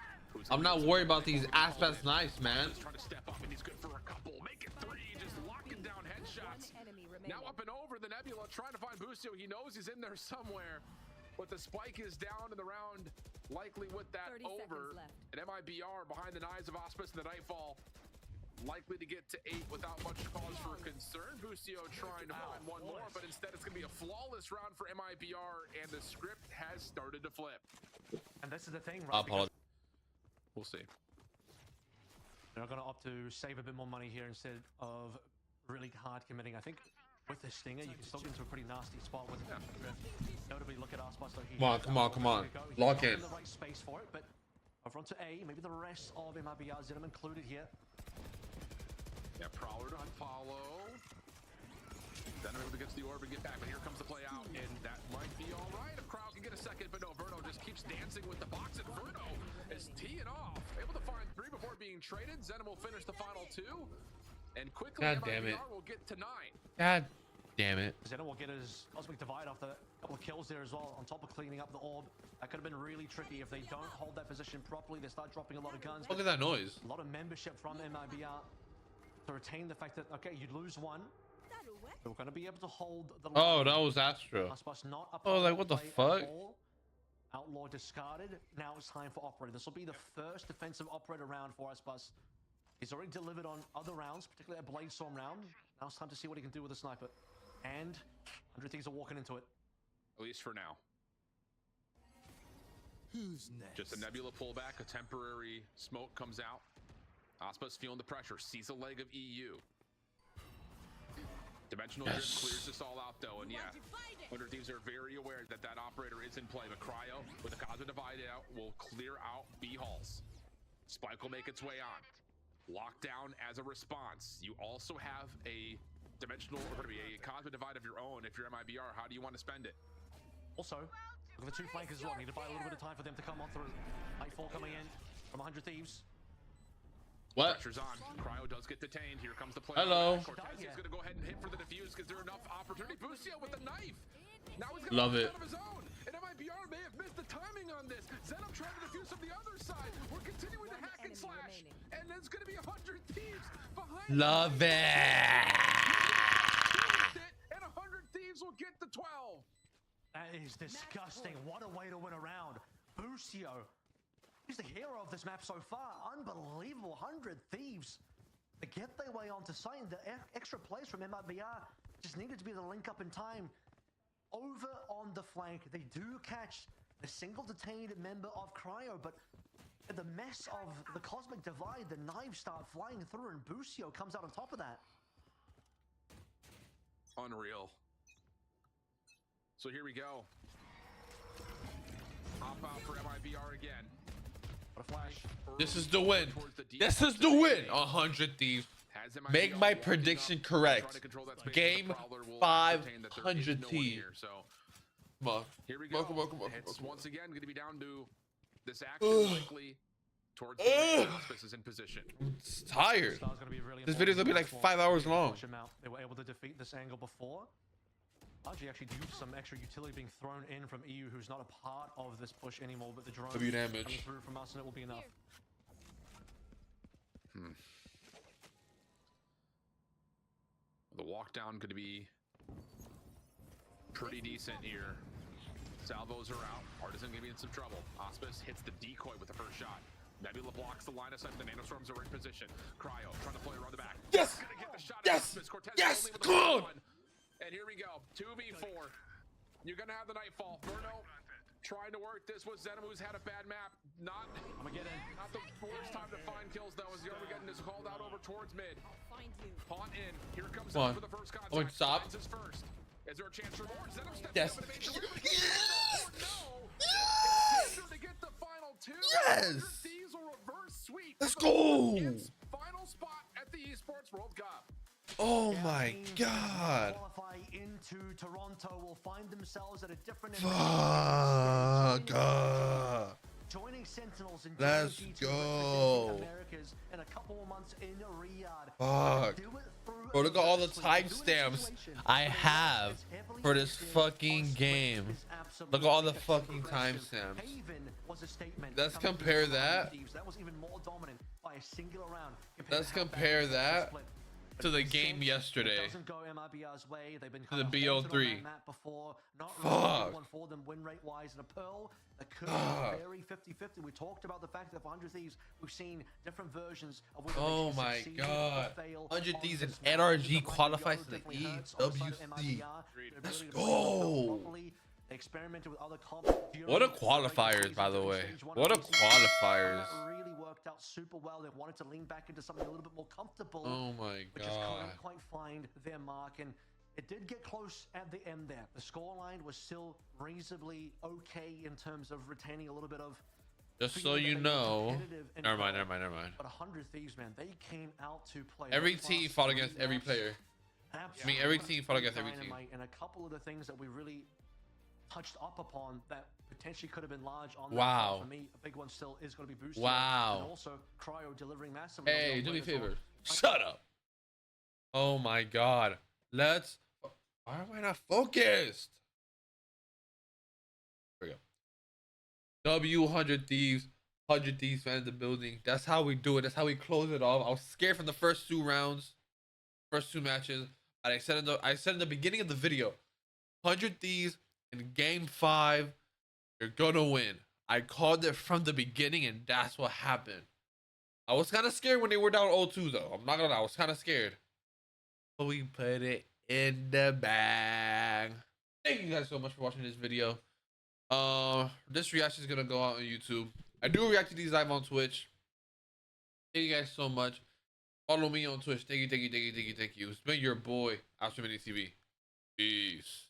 I'm not worried about these aspects knives, man. He's trying to step up and he's good for a couple. Make it 3. Just locking down headshots. Now up and over the Nebula, trying to find Busio. He knows he's in there somewhere. But the spike is down in the round, likely with that over. And Mibr behind the knives of Auspice and the Nightfall, likely to get to 8 without much cause for concern. Busio trying to find one more, but instead it's going to be a flawless round for Mibr, and the script has started to flip. And this is the thing, right? We'll see. They're going to opt to save a bit more money here instead of really hard committing. I think with the Stinger, you can still get into a pretty nasty spot with it. Notably, look at Auspice. Come on. Lock in. The right space for it, but over onto A, maybe the rest of Mibr, Zenom included here. Yeah, Prowler to unfollow. Then able to get to the orb and get back, but here comes the play out, and that might be all right. A crowd can get a second, but no, Verno just keeps dancing with the box, and Verno is teeing off. Able to find 3 before being traded. Zenom will finish the final 2, and quickly Mibr will get to 9. God damn it. Zenom will get his Cosmic Divide after a couple of kills there as well, on top of cleaning up the orb. That could have been really tricky if they don't hold that position properly. They start dropping a lot of guns. Look at that noise. A lot of membership from Mibr to retain the fact that, okay, you'd lose one. We're going to be able to hold the line. Oh, that was Astro. Not a Oh, like what the fuck? Outlaw discarded. Now it's time for Operator. This will be the first defensive Operator round for Auspice. He's already delivered on other rounds, particularly a Blade Storm round. Now it's time to see what he can do with the sniper. And 100 Thieves are walking into it. At least for now. Who's next? Just a Nebula pullback, a temporary smoke comes out. Auspice feeling the pressure, sees a leg of EU. Dimensional Drift clears this all out though, and yeah, 100 Thieves are very aware that that operator is in play, but Cryo with the Cosmic Divide out will clear out B halls. Spike will make its way on. Lockdown as a response. You also have a dimensional, or going to be a Cosmic Divide of your own if you're Mibr. How do you want to spend it? Also, look at the 2 flankers as well. Need to buy a little bit of time for them to come on through. Nightfall coming in from 100 Thieves. What? Pressure's on. Cryo does get detained. Here comes the play. Hello. Cortez is going to go ahead and hit for the defuse because there's enough opportunity. Busio with the knife. Now he's going Love to it. out of his own. And Mibr may have missed the timing on this. Zenom trying to defuse from the other side. We're continuing to hack and slash. And there's going to be 100 Thieves behind. Love it. And 100 Thieves will get the 12. That is disgusting. What a way to win a round. Busio. He's the hero of this map so far. Unbelievable. 100 Thieves to get their way onto site. The extra plays from Mibr just needed to be the link up in time. Over on the flank, they do catch a single detained member of Cryo, but in the mess of the Cosmic Divide, the knives start flying through, and Busio comes out on top of that. Unreal. So here we go. Hop out for Mibr again. What a flash. This is the win. This is the win. 100 Thieves. Make my prediction correct. Game 500 Thieves. Come on. Here we go. Come on. It's once again going to be down to this action likely towards the Auspice is in position. I'm tired. Really This video's gonna be like 5 hours long. They were able to defeat this angle before. RG actually due to some extra utility being thrown in from EU, who's not a part of this push anymore, but the drone W damage coming through from us, and it will be enough. The walk down going to be pretty decent here. Salvos are out. Partisan gonna be in some trouble. Auspice hits the decoy with the first shot. Nebula blocks the line of sight. The nanostorms are in position. Cryo trying to play around the back. Yes! Gonna get the shot at Yes! Auspice. Cortez Yes! only with the Come on! one. And here we go. 2v4. You're gonna have the Nightfall. Bruno trying to work this with Zenom, who's had a bad map. Not the worst time to find kills though, as the Armageddon is called out over towards mid. I'll find you. Pawn in. Here comes Come on. for the first contact. Oh, stop. Finds his first. Is there a chance for more? Zenom steps Yes. up and evades the Yes. no. Yes. To get the final two. Yes. These will reverse sweep. Let's go. Its final spot at the Esports World Cup. Oh Yeah, my teams that god. qualify into Toronto will find themselves at a different Fuck. joining Sentinels and Let's joining G2 go. representing Americas in a couple of months in Riyadh. Fuck. Do it through Bro, look at all the reverse sweep. Do it in a timestamps situation I where the have is heavily for this featured fucking on split game. is Look at all the absolutely fucking aggressive. timestamps. Haven was a statement Let's coming compare through from that. Theives. That was even more dominant by a singular round. Let's compared to how bad compare it was that split. to the But game since yesterday. It doesn't go MIBR's way. They've been To the kind of haunted on BO3. that map before. Not Fuck. really a good one for them win rate wise. And a Pearl that could Fuck. be very 50-50. We talked about the fact that for 100 Thieves, we've seen different versions of whether Oh they can my succeed or god. fail 100 on Thieves and this map. NRG Like qualifies Yo to the definitely hurts on the side of EWC. MIBR. Their Let's ability to play the field go. properly. They experimented with other comps. What a during the qualifiers, season, by the during way. stage one What of a the season. qualifiers. That really worked out super well. They wanted to lean back into something a little bit more comfortable. Oh my But just god. couldn't quite find their mark, and it did get close at the end there. The scoreline was still reasonably okay in terms of retaining a little bit of. Just so feeling that you they were know. competitive and Never mind, well. never mind, never mind. But 100 Thieves, man, they came out to play. Every Those team last fought 3 against every maps, player. absolutely every team fought against every team. dynamite, and a couple of the things that we really touched up upon that potentially could have been large on that Wow. front. For me, a big one still is going to be boosted. Wow. And also Cryo delivering massively. on the Hey, do me a upgrade as well. favor. Shut up. Oh my god. Let's. Why am I not focused? There we go. W100 Thieves. 100 Thieves fans in the building. That's how we do it. That's how we close it off. I was scared from the first 2 rounds, first 2 matches. And I said in the beginning of the video, 100 Thieves in game 5, you're gonna win. I called it from the beginning, and that's what happened. I was kind of scared when they were down 0-2, though. I'm not gonna lie, I was kind of scared. But we put it in the bag. Thank you guys so much for watching this video. This reaction is gonna go out on YouTube. I do react to these live on Twitch. Thank you guys so much. Follow me on Twitch. Thank you, thank you, thank you, thank you, thank you. It's been your boy, AstralManiatv. Peace.